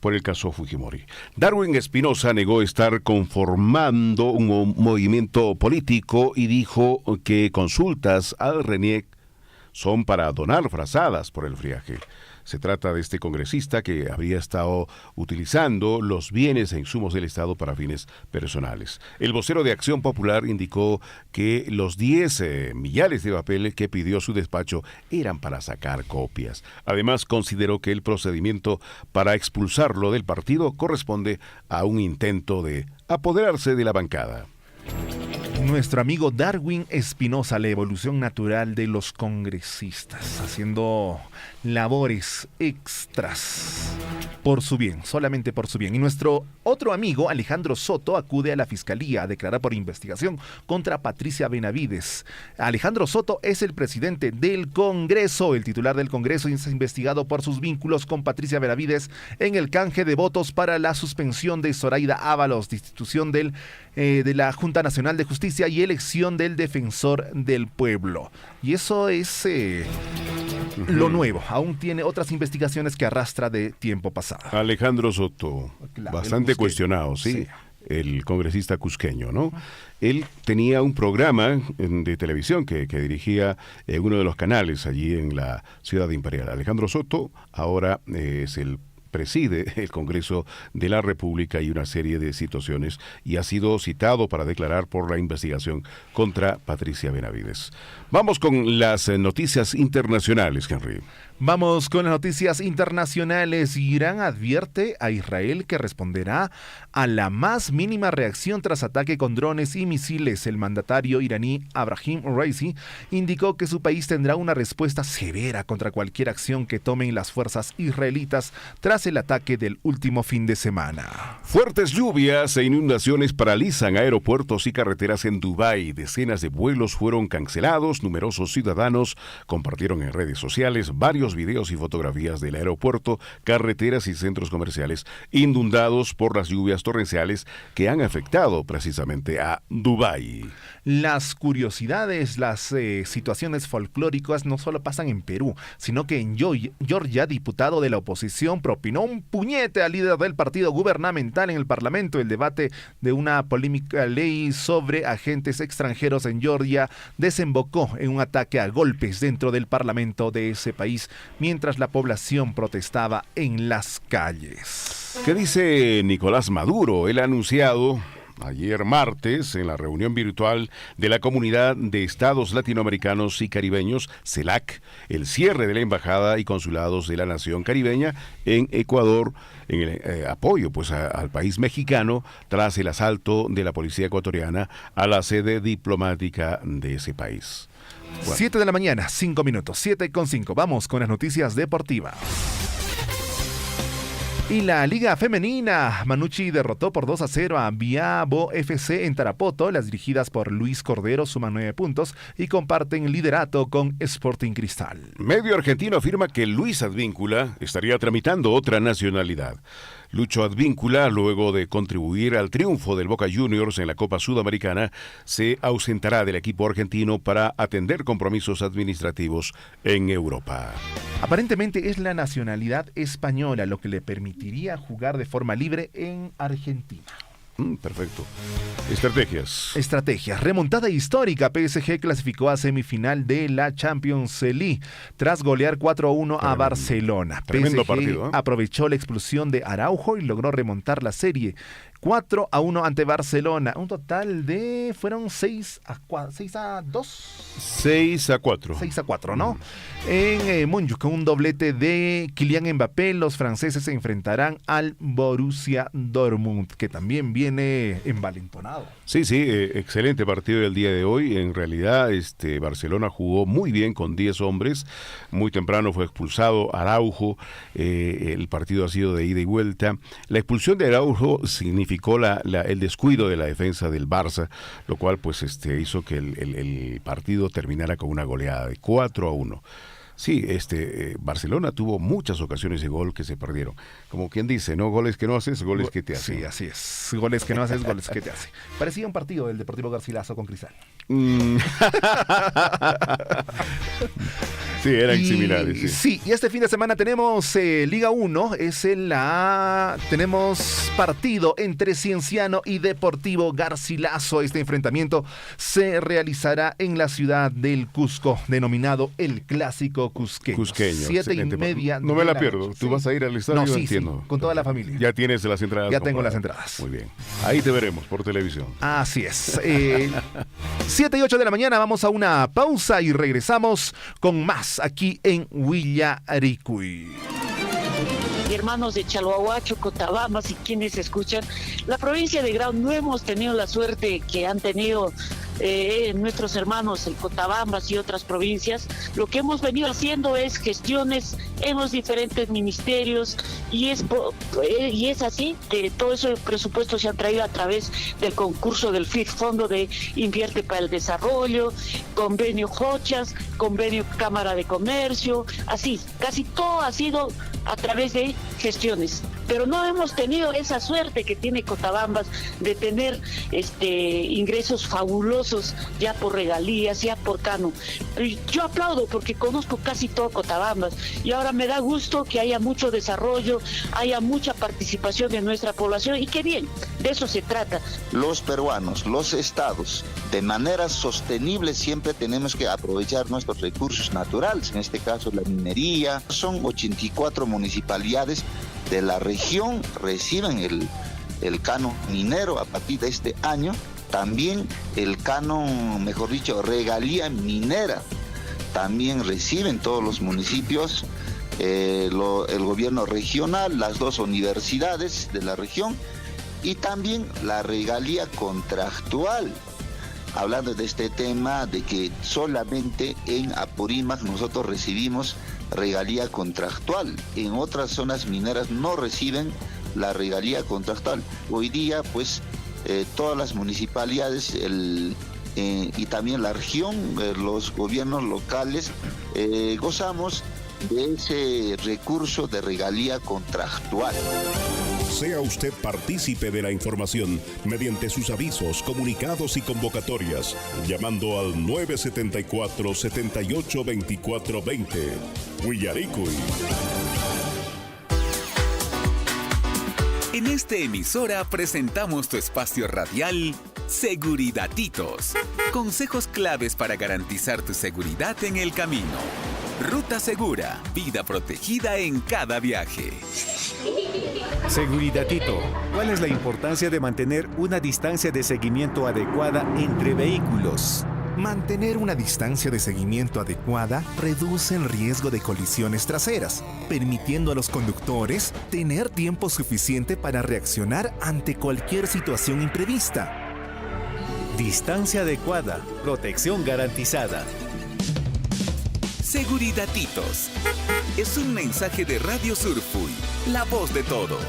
por el caso Fujimori. Darwin Espinosa negó estar conformando un movimiento político y dijo que consultas al RENIEC son para donar frazadas por el friaje. Se trata de este congresista que habría estado utilizando los bienes e insumos del Estado para fines personales. El vocero de Acción Popular indicó que los 10 millares de papeles que pidió su despacho eran para sacar copias. Además, consideró que el procedimiento para expulsarlo del partido corresponde a un intento de apoderarse de la bancada. Nuestro amigo Darwin Espinosa, la evolución natural de los congresistas, haciendo labores extras por su bien, solamente por su bien. Y nuestro otro amigo, Alejandro Soto, acude a la Fiscalía a declarar por investigación contra Patricia Benavides. Alejandro Soto es el presidente del Congreso, el titular del Congreso, y es investigado por sus vínculos con Patricia Benavides en el canje de votos para la suspensión de Zoraida Ábalos, destitución de la Junta Nacional de Justicia y elección del Defensor del Pueblo. Y eso es lo nuevo. Aún tiene otras investigaciones que arrastra de tiempo pasado. Alejandro Soto, claro, bastante cuestionado, ¿sí? El congresista cusqueño, ¿no? Él tenía un programa de televisión que dirigía uno de los canales allí en la ciudad imperial. Alejandro Soto ahora preside el Congreso de la República y una serie de situaciones y ha sido citado para declarar por la investigación contra Patricia Benavides. Vamos con las noticias internacionales, Henry. Vamos con las noticias internacionales. Irán advierte a Israel que responderá a la más mínima reacción tras ataque con drones y misiles. El mandatario iraní Abraham Raisi indicó que su país tendrá una respuesta severa contra cualquier acción que tomen las fuerzas israelitas tras el ataque del último fin de semana. Fuertes lluvias e inundaciones paralizan aeropuertos y carreteras en Dubái. Decenas de vuelos fueron cancelados. Numerosos ciudadanos compartieron en redes sociales varios audios, videos y fotografías del aeropuerto, carreteras y centros comerciales inundados por las lluvias torrenciales que han afectado precisamente a Dubái. Las curiosidades, las situaciones folclóricas no solo pasan en Perú, sino que en Georgia, diputado de la oposición propinó un puñete al líder del partido gubernamental en el Parlamento. El debate de una polémica ley sobre agentes extranjeros en Georgia desembocó en un ataque a golpes dentro del Parlamento de ese país, mientras la población protestaba en las calles. ¿Qué dice Nicolás Maduro? Él ha anunciado ayer martes, en la reunión virtual de la Comunidad de Estados Latinoamericanos y Caribeños, CELAC, el cierre de la embajada y consulados de la nación caribeña en Ecuador, en el apoyo al país mexicano tras el asalto de la policía ecuatoriana a la sede diplomática de ese país. 7 de la mañana, 5 minutos, 7:05. Vamos con las noticias deportivas. Y la Liga Femenina, Manucci derrotó por 2-0 a Viabo FC en Tarapoto. Las dirigidas por Luis Cordero suman 9 puntos y comparten liderato con Sporting Cristal. Medio argentino afirma que Luis Advíncula estaría tramitando otra nacionalidad. Lucho Advíncula, luego de contribuir al triunfo del Boca Juniors en la Copa Sudamericana, se ausentará del equipo argentino para atender compromisos administrativos en Europa. Aparentemente es la nacionalidad española lo que le permitiría jugar de forma libre en Argentina. Perfecto. Estrategias. Remontada histórica. PSG clasificó a semifinal de la Champions League tras golear 4-1 a Barcelona. Tremendo PSG partido, ¿eh? Aprovechó la expulsión de Araujo y logró remontar la serie 4-1 ante Barcelona. Un total de... fueron 6-2. 6-4. 6-4, ¿no? En Montjuic, con un doblete de Kylian Mbappé, los franceses se enfrentarán al Borussia Dortmund, que también viene envalentonado. Sí, excelente partido del día de hoy. En realidad, Barcelona jugó muy bien con 10 hombres. Muy temprano fue expulsado Araujo. El partido ha sido de ida y vuelta. La expulsión de Araujo significó el descuido de la defensa del Barça, lo cual pues hizo que el partido terminara con una goleada de 4-1. Sí, Barcelona tuvo muchas ocasiones de gol que se perdieron. Como quien dice, ¿no? Goles que no haces, goles que te hacen. Sí, así es. Goles que no haces, goles que te hacen. Parecía un partido del Deportivo Garcilaso con Cristal. Sí, eran similares. Sí, y este fin de semana tenemos Liga 1, tenemos partido entre Cienciano y Deportivo Garcilaso. Este enfrentamiento se realizará en la ciudad del Cusco, denominado el Clásico Cusqueño. 7:30. No me la pierdo. ¿Tú vas a ir al estadio? No, sí, entiendo. Sí, con toda la familia. ¿Ya tienes las entradas? Ya tengo las entradas. Muy bien. Ahí te veremos por televisión. Así es. 7 y 8 de la mañana, vamos a una pausa y regresamos con más aquí en Willaricuy. Hermanos de Chalhuahuacho, Cotabamba, si quienes escuchan, la provincia de Grau no hemos tenido la suerte que han tenido nuestros hermanos en Cotabambas y otras provincias. Lo que hemos venido haciendo es gestiones en los diferentes ministerios y es así que todo ese presupuesto se ha traído a través del concurso del FID, Fondo de Invierte para el Desarrollo, convenio Jochas, convenio Cámara de Comercio, así, casi todo ha sido a través de gestiones, pero no hemos tenido esa suerte que tiene Cotabambas de tener ingresos fabulosos ya por regalías, ya por cano. Yo aplaudo porque conozco casi todo Cotabambas y ahora me da gusto que haya mucho desarrollo, haya mucha participación de nuestra población y qué bien, de eso se trata. Los peruanos, los estados, de manera sostenible siempre tenemos que aprovechar nuestros recursos naturales, en este caso la minería. Son 84 municipalidades de la región reciben el canon minero a partir de este año, también el canon, mejor dicho, regalía minera, también reciben todos los municipios, el gobierno regional, las 2 universidades de la región y también la regalía contractual. Hablando de este tema de que solamente en Apurímac nosotros recibimos regalía contractual, en otras zonas mineras no reciben la regalía contractual. Hoy día pues todas las municipalidades y también la región, los gobiernos locales gozamos de ese recurso de regalía contractual. Sea usted partícipe de la información mediante sus avisos, comunicados y convocatorias, llamando al 974-782420. Huillaricuy. En esta emisora presentamos tu espacio radial Seguridatitos. Consejos claves para garantizar tu seguridad en el camino. Ruta segura, vida protegida en cada viaje. Seguridatito, ¿cuál es la importancia de mantener una distancia de seguimiento adecuada entre vehículos? Mantener una distancia de seguimiento adecuada reduce el riesgo de colisiones traseras, permitiendo a los conductores tener tiempo suficiente para reaccionar ante cualquier situación imprevista. Distancia adecuada, protección garantizada. Seguridatitos. Es un mensaje de Radio Surfuy, la voz de todos.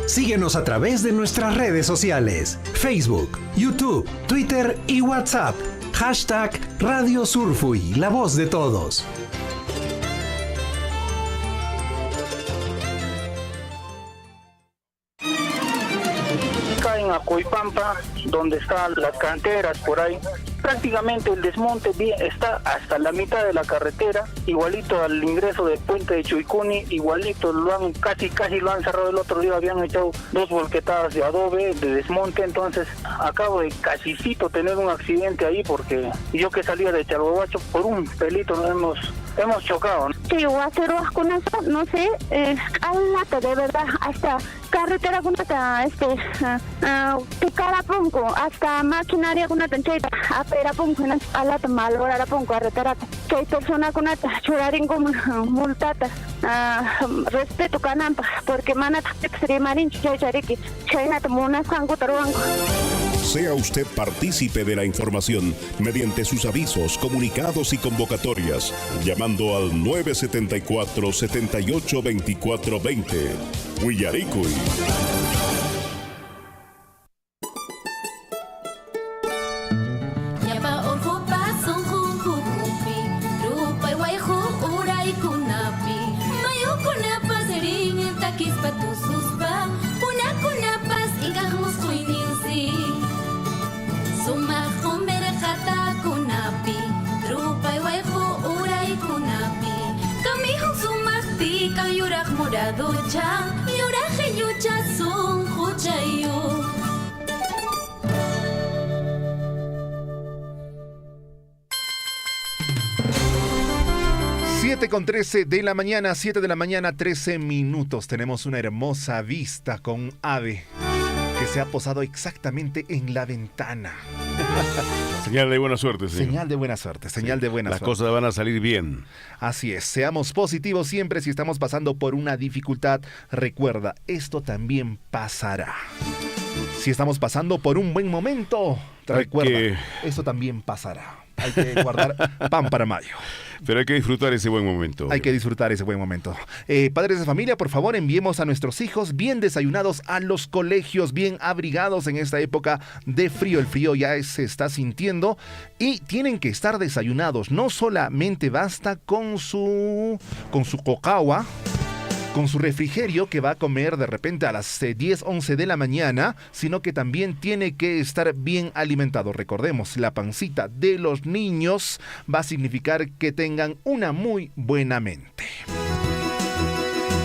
Síguenos a través de nuestras redes sociales, Facebook, YouTube, Twitter y WhatsApp. Hashtag Radio Surfuy, la voz de todos. En Acoipampa, donde están las canteras por ahí, prácticamente el desmonte está hasta la mitad de la carretera, igualito al ingreso del puente de Chuicuni, igualito lo han casi lo han cerrado. El otro día habían echado 2 volquetadas de adobe de desmonte, entonces acabo de casicito tener un accidente ahí, porque yo que salía de Chalhuahuacho por un pelito nos hemos chocado. Sí, voy a hacer con eso, no sé, alata de verdad, hasta carretera con Tucarapunco, hasta maquinaria con tancheta, aperapunco, alata malorarapunco, carreterata, que hay persona con churarín como multata, respeto canampa, porque manata extremarín chayariki, chaynata mona sango taruango. Sea usted partícipe de la información mediante sus avisos, comunicados y convocatorias, llamando al 974-782420. Huillaricuy. Con 13 de la mañana, 7 de la mañana, 13 minutos. Tenemos una hermosa vista con un ave que se ha posado exactamente en la ventana. Señal de buena suerte, señor. Señal de buena suerte, señal de buena suerte. Las cosas van a salir bien. Así es, seamos positivos siempre si estamos pasando por una dificultad. Recuerda, esto también pasará. Si estamos pasando por un buen momento, recuerda, esto también pasará. Hay que guardar pan para mayo. Pero hay que disfrutar ese buen momento. Hay que disfrutar ese buen momento. Padres de familia, por favor, enviemos a nuestros hijos bien desayunados a los colegios, bien abrigados en esta época de frío. El frío ya se está sintiendo y tienen que estar desayunados. No solamente basta con su cocagua, con su refrigerio que va a comer de repente a las 10, 11 de la mañana, sino que también tiene que estar bien alimentado. Recordemos, la pancita de los niños va a significar que tengan una muy buena mente.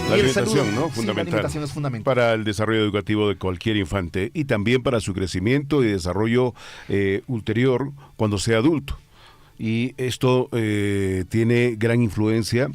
La alimentación, ¿no? Fundamental. Sí, la alimentación es fundamental. Para el desarrollo educativo de cualquier infante y también para su crecimiento y desarrollo ulterior cuando sea adulto. Y esto tiene gran influencia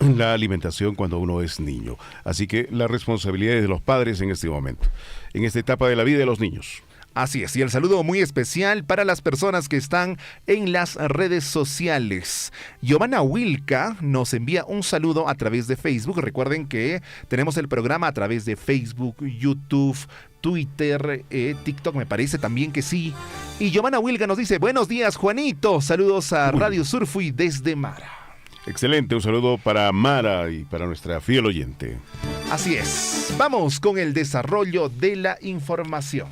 la alimentación cuando uno es niño. Así que la responsabilidad es de los padres en este momento, en esta etapa de la vida de los niños. Así es, y el saludo muy especial para las personas que están en las redes sociales. Giovanna Wilka nos envía un saludo a través de Facebook. Recuerden que tenemos el programa a través de Facebook, YouTube, Twitter, TikTok, me parece también que sí. Y Giovanna Wilka nos dice, buenos días, Juanito. Saludos a Radio Surfuy desde Mara. Excelente, un saludo para Mara y para nuestra fiel oyente. Así es, vamos con el desarrollo de la información.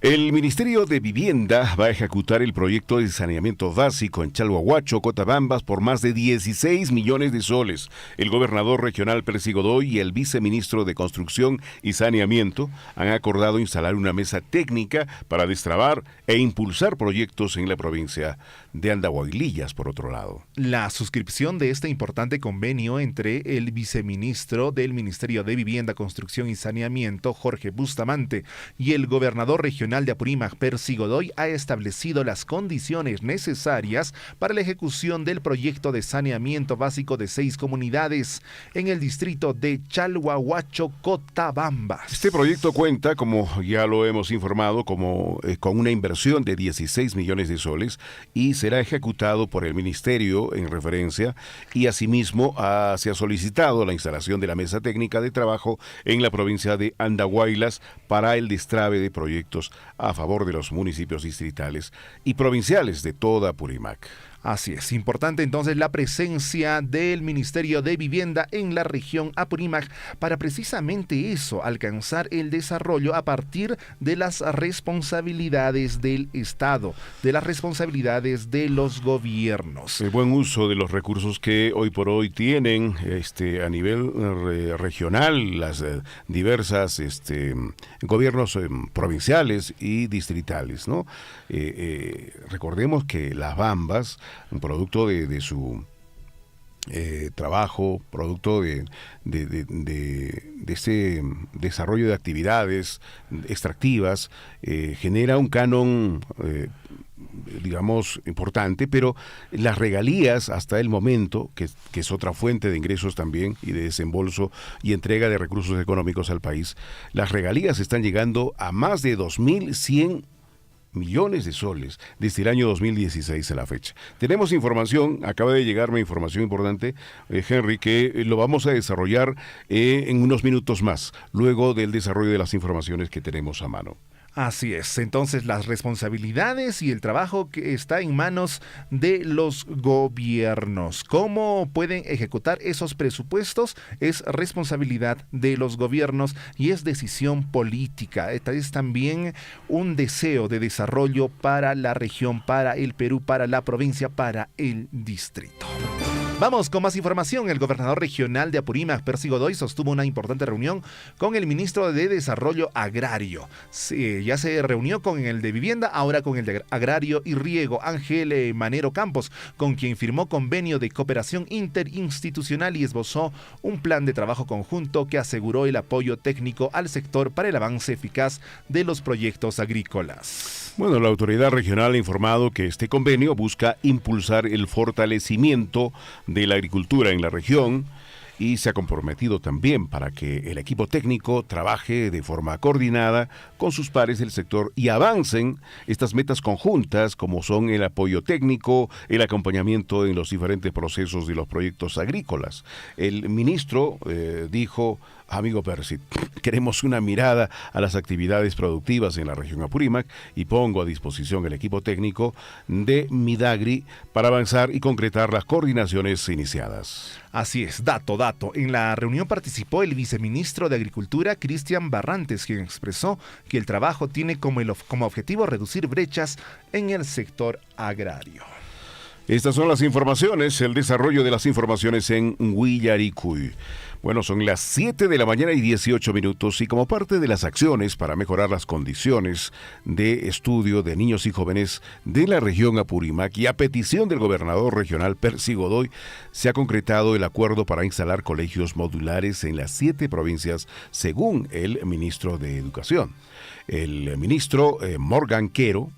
El Ministerio de Vivienda va a ejecutar el proyecto de saneamiento básico en Chalhuahuacho, Cotabambas, por más de 16 millones de soles. El gobernador regional Percy Godoy y el viceministro de Construcción y Saneamiento han acordado instalar una mesa técnica para destrabar e impulsar proyectos en la provincia de Andahuaylillas, por otro lado. La suscripción de este importante convenio entre el viceministro del Ministerio de Vivienda, Construcción y Saneamiento, Jorge Bustamante, y el gobernador regional de Apurímac, Percy Godoy, ha establecido las condiciones necesarias para la ejecución del proyecto de saneamiento básico de 6 comunidades en el distrito de Chalhuahuacho, Cotabambas. Este proyecto cuenta, como ya lo hemos informado, con una inversión de 16 millones de soles y será ejecutado por el ministerio en referencia, y asimismo se ha solicitado la instalación de la mesa técnica de trabajo en la provincia de Andahuaylas para el destrabe de proyectos a favor de los municipios distritales y provinciales de toda Apurímac. Así es, importante entonces la presencia del Ministerio de Vivienda en la región Apurímac para precisamente eso, alcanzar el desarrollo a partir de las responsabilidades del Estado, de las responsabilidades de los gobiernos. El buen uso de los recursos que hoy por hoy tienen a nivel regional las diversas gobiernos provinciales y distritales, ¿no? Recordemos que las Bambas, un producto de su trabajo, producto de este desarrollo de actividades extractivas, genera un canon digamos importante, pero las regalías hasta el momento, que es otra fuente de ingresos también y de desembolso y entrega de recursos económicos al país, las regalías están llegando a más de 2.100 millones de soles desde el año 2016 a la fecha. Tenemos información, acaba de llegarme información importante, Henry, que lo vamos a desarrollar en unos minutos más, luego del desarrollo de las informaciones que tenemos a mano. Así es, entonces las responsabilidades y el trabajo que está en manos de los gobiernos. ¿Cómo pueden ejecutar esos presupuestos? Es responsabilidad de los gobiernos y es decisión política. Esta es también un deseo de desarrollo para la región, para el Perú, para la provincia, para el distrito. Vamos con más información. El gobernador regional de Apurímac, Percy Godoy, sostuvo una importante reunión con el ministro de Desarrollo Agrario. Ya se reunió con el de Vivienda, ahora con el de Agrario y Riego, Ángel Manero Campos, con quien firmó convenio de cooperación interinstitucional y esbozó un plan de trabajo conjunto que aseguró el apoyo técnico al sector para el avance eficaz de los proyectos agrícolas. Bueno, la autoridad regional ha informado que este convenio busca impulsar el fortalecimiento de la agricultura en la región y se ha comprometido también para que el equipo técnico trabaje de forma coordinada con sus pares del sector y avancen estas metas conjuntas como son el apoyo técnico, el acompañamiento en los diferentes procesos de los proyectos agrícolas. El ministro dijo: amigo Percy, queremos una mirada a las actividades productivas en la región Apurímac y pongo a disposición el equipo técnico de Midagri para avanzar y concretar las coordinaciones iniciadas. Así es, dato. En la reunión participó el viceministro de Agricultura, Cristian Barrantes, quien expresó que el trabajo tiene como objetivo reducir brechas en el sector agrario. Estas son las informaciones, el desarrollo de las informaciones en Huillaricuy. Bueno, son las 7 de la mañana y 18 minutos y como parte de las acciones para mejorar las condiciones de estudio de niños y jóvenes de la región Apurímac y a petición del gobernador regional Percy Godoy, se ha concretado el acuerdo para instalar colegios modulares en las 7 provincias según el ministro de Educación. El ministro Morgan Quero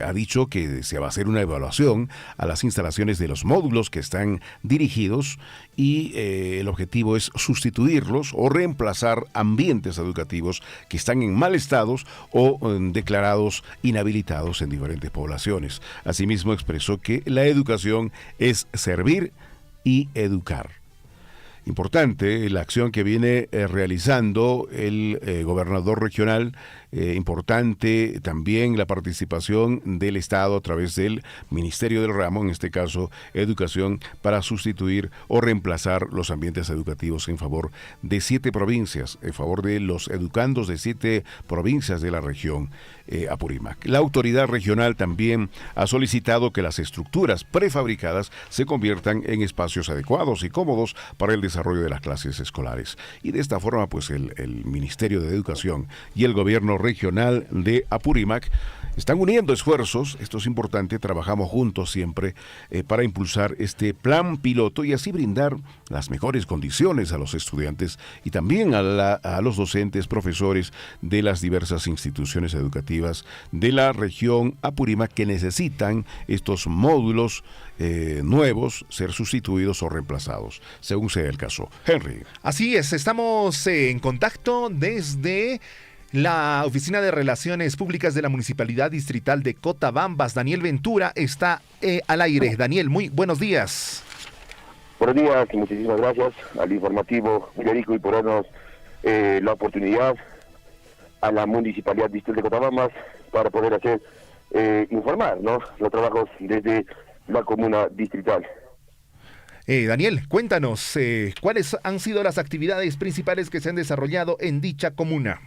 ha dicho que se va a hacer una evaluación a las instalaciones de los módulos que están dirigidos y el objetivo es sustituirlos o reemplazar ambientes educativos que están en mal estado o declarados inhabilitados en diferentes poblaciones. Asimismo expresó que la educación es servir y educar. Importante la acción que viene realizando el gobernador regional importante también la participación del Estado a través del Ministerio del Ramo, en este caso Educación, para sustituir o reemplazar los ambientes educativos en favor de 7 provincias, en favor de los educandos de 7 provincias de la región Apurímac. La autoridad regional también ha solicitado que las estructuras prefabricadas se conviertan en espacios adecuados y cómodos para el desarrollo de las clases escolares. Y de esta forma, pues el Ministerio de Educación y el Gobierno Regional de Apurímac están uniendo esfuerzos, esto es importante, trabajamos juntos siempre para impulsar este plan piloto y así brindar las mejores condiciones a los estudiantes y también a los docentes, profesores de las diversas instituciones educativas de la región Apurímac que necesitan estos módulos nuevos ser sustituidos o reemplazados, según sea el caso. Henry. Así es, estamos en contacto desde la Oficina de Relaciones Públicas de la Municipalidad Distrital de Cotabambas. Daniel Ventura está al aire. Daniel, muy buenos días. Buenos días, muchísimas gracias al informativo Federico y por darnos la oportunidad a la Municipalidad Distrital de Cotabambas para poder hacer informar, ¿no?, los trabajos desde la comuna distrital. Daniel, cuéntanos, ¿cuáles han sido las actividades principales que se han desarrollado en dicha comuna?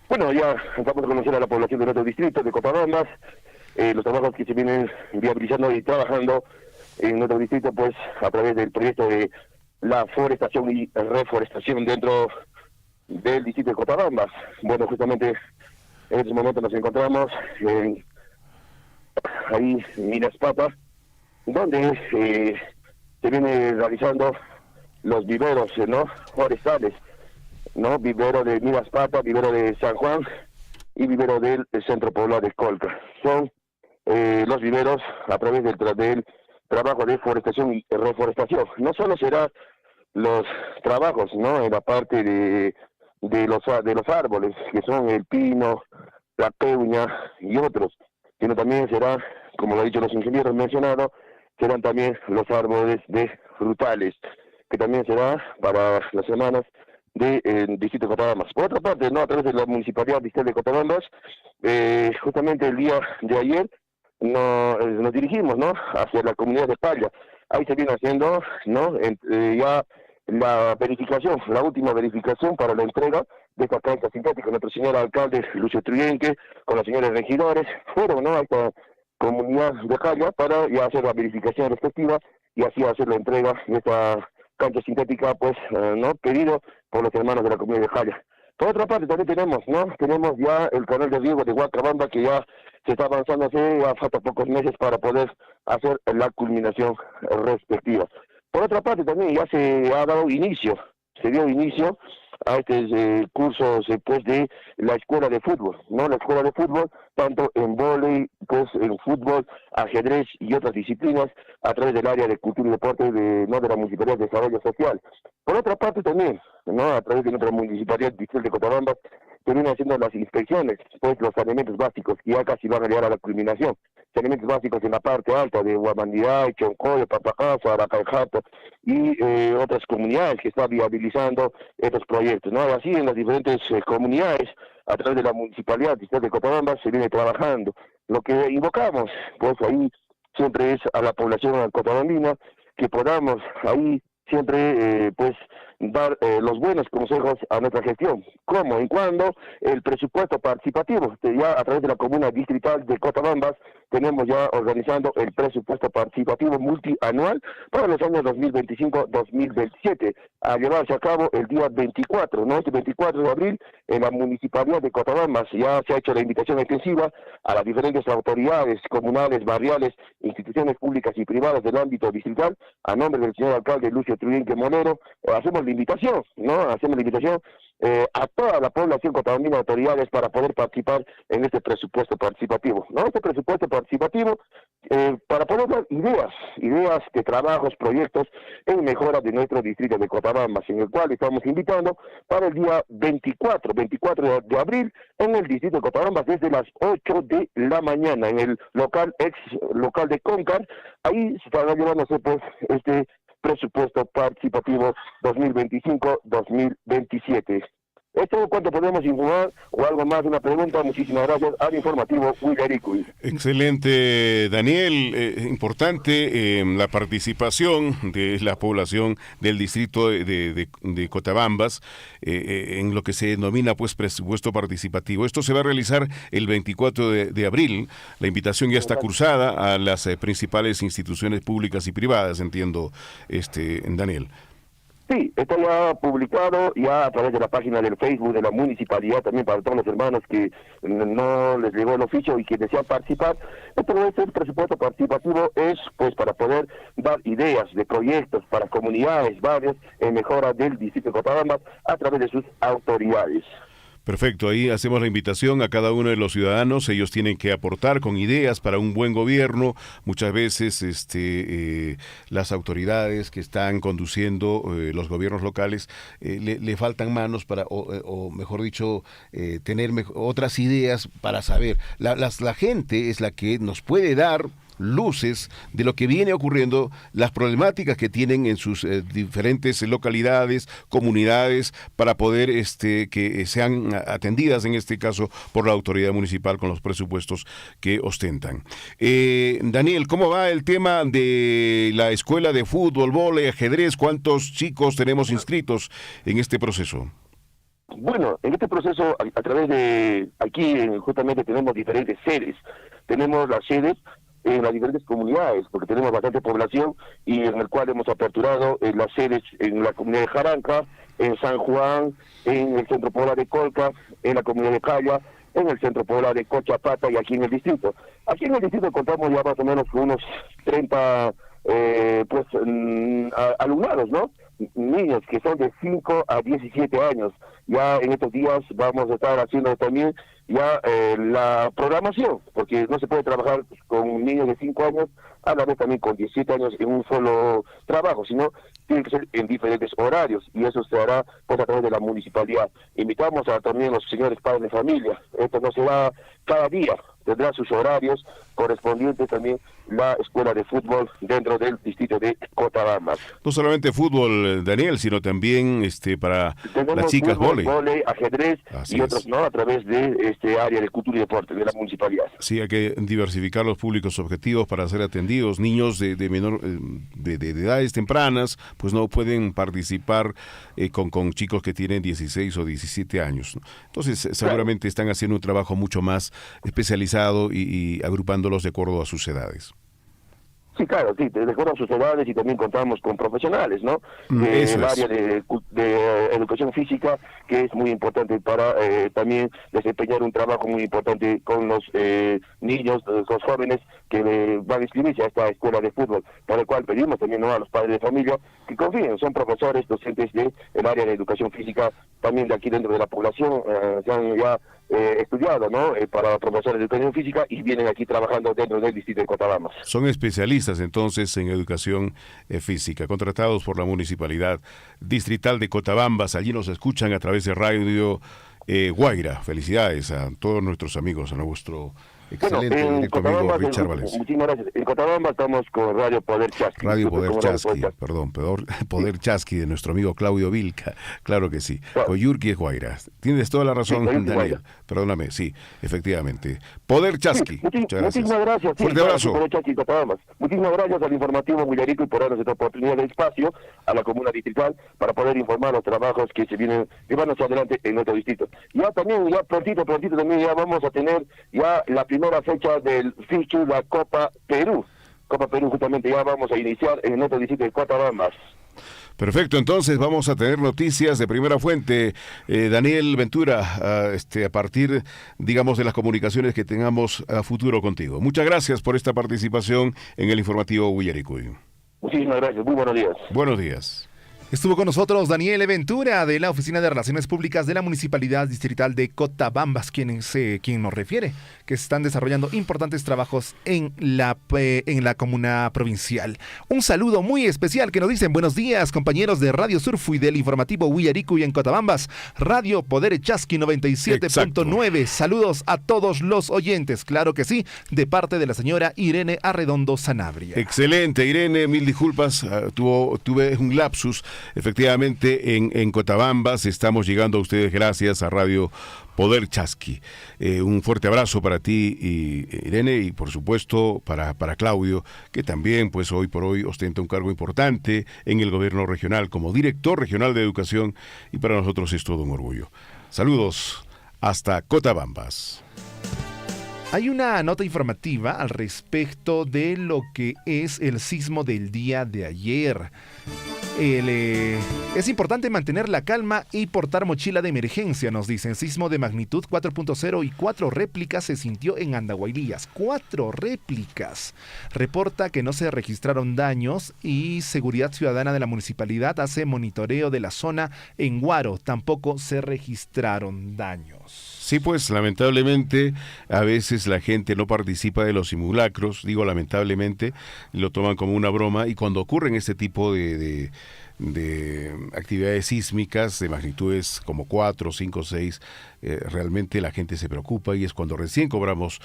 Bueno, ya acabamos de conocer a la población de nuestro distrito de Cotabambas, los trabajos que se vienen viabilizando y trabajando en nuestro distrito, pues a través del proyecto de la forestación y reforestación dentro del distrito de Cotabambas. Bueno, justamente en este momento nos encontramos ahí en Minas Papa, donde se viene realizando los viveros, ¿no?, forestales, ¿no?, vivero de Minas Papa, vivero de San Juan y vivero del Centro Poblado de Colca. Son los viveros a través del trabajo de forestación y reforestación. No solo será los trabajos, ¿no?, en la parte de los árboles, que son el pino, la peña y otros, sino también será, como lo han dicho los ingenieros mencionados, serán también los árboles de frutales, que también será para las semanas del distrito de Cotabambas. Por otra parte, no, a través de la Municipalidad Distrital de Cotabambas, justamente el día de ayer nos dirigimos, ¿no?, hacia la comunidad de Palla. Ahí se viene haciendo, ¿no?, ya la verificación, la última verificación para la entrega de esta cancha sintética. Nuestro señor alcalde Lucio Truyenque, con los señores regidores, fueron, ¿no?, a esta comunidad de Palla para ya hacer la verificación respectiva y así hacer la entrega de esta cancha sintética, pues, ¿no?, pedido por los hermanos de la comunidad de Jaya. Por otra parte, también tenemos ya el canal de riego de Huacabamba, que ya se está avanzando, ya falta pocos meses para poder hacer la culminación respectiva. Por otra parte, también ya se dio inicio a estos cursos pues de la escuela de fútbol, ¿no? La escuela de fútbol, tanto en vóley, pues en fútbol, ajedrez y otras disciplinas, a través del área de cultura y deporte de la Municipalidad de Desarrollo Social. Por otra parte también, ¿no?, a través de nuestra Municipalidad Distrital de Cotabambas, se vienen haciendo las inspecciones, pues los alimentos básicos, que ya casi van a llegar a la culminación. Alimentos básicos en la parte alta de Huamandiyay, Choncoyo, Papacasa, Aracaljato y otras comunidades que están viabilizando estos proyectos, ¿no? Así en las diferentes comunidades, a través de la Municipalidad Distrital de Cotabambas, se viene trabajando. Lo que invocamos, pues ahí siempre es a la población cotabambina, que podamos ahí siempre pues dar los buenos consejos a nuestra gestión. ¿Cómo? En cuando el presupuesto participativo, ya a través de la comuna distrital de Cotabambas, tenemos ya organizando el presupuesto participativo multianual para los años 2025-2027, a llevarse a cabo el día 24, ¿no? Este 24 de abril, en la Municipalidad de Cotabambas. Ya se ha hecho la invitación extensiva a las diferentes autoridades comunales, barriales, instituciones públicas y privadas del ámbito distrital, a nombre del señor alcalde Lucio Truyenque Monero. Hacemos la invitación, ¿no? Hacemos la invitación a toda la población cotabambina, autoridades, para poder participar en este presupuesto participativo, ¿no? Este presupuesto participativo para poder dar ideas de trabajos, proyectos en mejora de nuestro distrito de Cotabambas, en el cual estamos invitando para el día 24 de abril en el distrito de Cotabambas, desde las 8 de la mañana, en el local de Concar. Ahí se estará llevándose pues este presupuesto participativo 2025-2027. ¿Es todo cuanto podemos informar o algo más? Una pregunta. Muchísimas gracias al informativo Huillaricuy. Excelente, Daniel. Importante la participación de la población del distrito de Cotabambas en lo que se denomina pues presupuesto participativo. Esto se va a realizar el 24 de abril. La invitación ya está cursada a las principales instituciones públicas y privadas, entiendo, Daniel. Sí, está ya publicado, ya a través de la página del Facebook de la municipalidad, también para todos los hermanos que no les llegó el oficio y que desean participar. Pero este presupuesto participativo es pues para poder dar ideas de proyectos para comunidades, barrios, en mejora del distrito de Cotabambas a través de sus autoridades. Perfecto, ahí hacemos la invitación a cada uno de los ciudadanos. Ellos tienen que aportar con ideas para un buen gobierno. Muchas veces las autoridades que están conduciendo los gobiernos locales le faltan manos para, o mejor dicho, tener otras ideas para saber. La gente es la que nos puede dar luces de lo que viene ocurriendo, las problemáticas que tienen en sus diferentes localidades, comunidades, para poder que sean atendidas en este caso por la autoridad municipal con los presupuestos que ostentan. Daniel, ¿cómo va el tema de la escuela de fútbol, vóley, ajedrez? ¿Cuántos chicos tenemos inscritos en este proceso? Bueno, en este proceso, a través de aquí justamente tenemos diferentes sedes. Tenemos las sedes en las diferentes comunidades, porque tenemos bastante población, y en el cual hemos aperturado las sedes en la comunidad de Jaranca, en San Juan, en el centro poblado de Colca, en la comunidad de Calla, en el centro poblado de Cochapata y aquí en el distrito. Aquí en el distrito contamos ya más o menos con unos 30 alumnados, ¿no? Niños que son de 5 a 17 años. Ya en estos días vamos a estar haciendo también ya la programación, porque no se puede trabajar con niños de 5 años a la vez también con 17 años en un solo trabajo, sino tiene que ser en diferentes horarios, y eso se hará pues a través de la municipalidad. Invitamos a también los señores padres de familia. Esto no se va cada día, tendrá sus horarios correspondientes también la escuela de fútbol dentro del distrito de Cotabambas. No solamente fútbol, Daniel, sino también para las chicas vóley, ajedrez y otros, ¿no? A través de este área de cultura y deporte de la municipalidad. Sí, hay que diversificar los públicos objetivos para ser atendidos. Niños de edades tempranas, pues no pueden participar con chicos que tienen 16 o 17 años, ¿no? Entonces, seguramente están haciendo un trabajo mucho más especializado y agrupándolos de acuerdo a sus edades. Sí, claro, sí, de acuerdo a sus edades, y también contamos con profesionales, ¿no? El área de educación física, que es muy importante para también desempeñar un trabajo muy importante con los niños, los jóvenes que van a inscribirse a esta escuela de fútbol, para el cual pedimos también, ¿no?, a los padres de familia que confíen. Son profesores, docentes del área de educación física, también de aquí dentro de la población, se han ya estudiado, ¿no?, para profesores de educación física, y vienen aquí trabajando dentro del distrito de Cotabambas. Son especialistas entonces en educación física, contratados por la Municipalidad Distrital de Cotabambas. Allí nos escuchan a través de Radio Guaira. Felicidades a todos nuestros amigos, a nuestro excelente directo amigo Richard Valencia. Muchísimas gracias. En Cotabambas estamos con Radio Poder Chasqui. Poder Chasqui de nuestro amigo Claudio Vilca. Claro que sí. Claro. Coyurqui es Guaira. Tienes toda la razón, sí, Daniel. Perdóname, sí, efectivamente. Poder Chasqui. Sí, muchísimas gracias. Fuerte abrazo. Poder Chasqui, Cotabambas. Muchísimas gracias al informativo Huillaricuy por darnos esta oportunidad de espacio a la comuna distrital para poder informar los trabajos que se vienen, que van hacia adelante en nuestro distrito. Ya también, ya prontito también ya vamos a tener ya la primera fecha del FICHU, la Copa Perú. Copa Perú, justamente ya vamos a iniciar en nuestro distrito de Cotabambas. Perfecto, entonces vamos a tener noticias de primera fuente, Daniel Ventura, a partir, digamos, de las comunicaciones que tengamos a futuro contigo. Muchas gracias por esta participación en el informativo Huillaricuy. Muchísimas gracias, muy buenos días. Buenos días. Estuvo con nosotros Daniel Ventura de la Oficina de Relaciones Públicas de la Municipalidad Distrital de Cotabambas, quien nos refiere que se están desarrollando importantes trabajos en la comuna provincial. Un saludo muy especial que nos dicen: buenos días, compañeros de Radio Surfui del informativo Huillaricuy en Cotabambas, Radio Poder Chasqui 97.9. Saludos a todos los oyentes, claro que sí, de parte de la señora Irene Arredondo Sanabria. Excelente, Irene, mil disculpas, tuve un lapsus. Efectivamente, en Cotabambas estamos llegando a ustedes gracias a Radio Poder Chasqui. Un fuerte abrazo para ti, Irene, y por supuesto para Claudio, que también pues hoy por hoy ostenta un cargo importante en el gobierno regional como director regional de educación, y para nosotros es todo un orgullo. Saludos hasta Cotabambas. Hay una nota informativa al respecto de lo que es el sismo del día de ayer. Es importante mantener la calma y portar mochila de emergencia, nos dicen. Sismo de magnitud 4.0 y 4 réplicas se sintió en Andahuaylillas. 4 réplicas. Reporta que no se registraron daños y Seguridad Ciudadana de la municipalidad hace monitoreo de la zona en Guaro. Tampoco se registraron daños. Sí, pues lamentablemente a veces la gente no participa de los simulacros, digo lamentablemente, lo toman como una broma, y cuando ocurren este tipo de actividades sísmicas de magnitudes como 4, 5, 6, realmente la gente se preocupa, y es cuando recién cobramos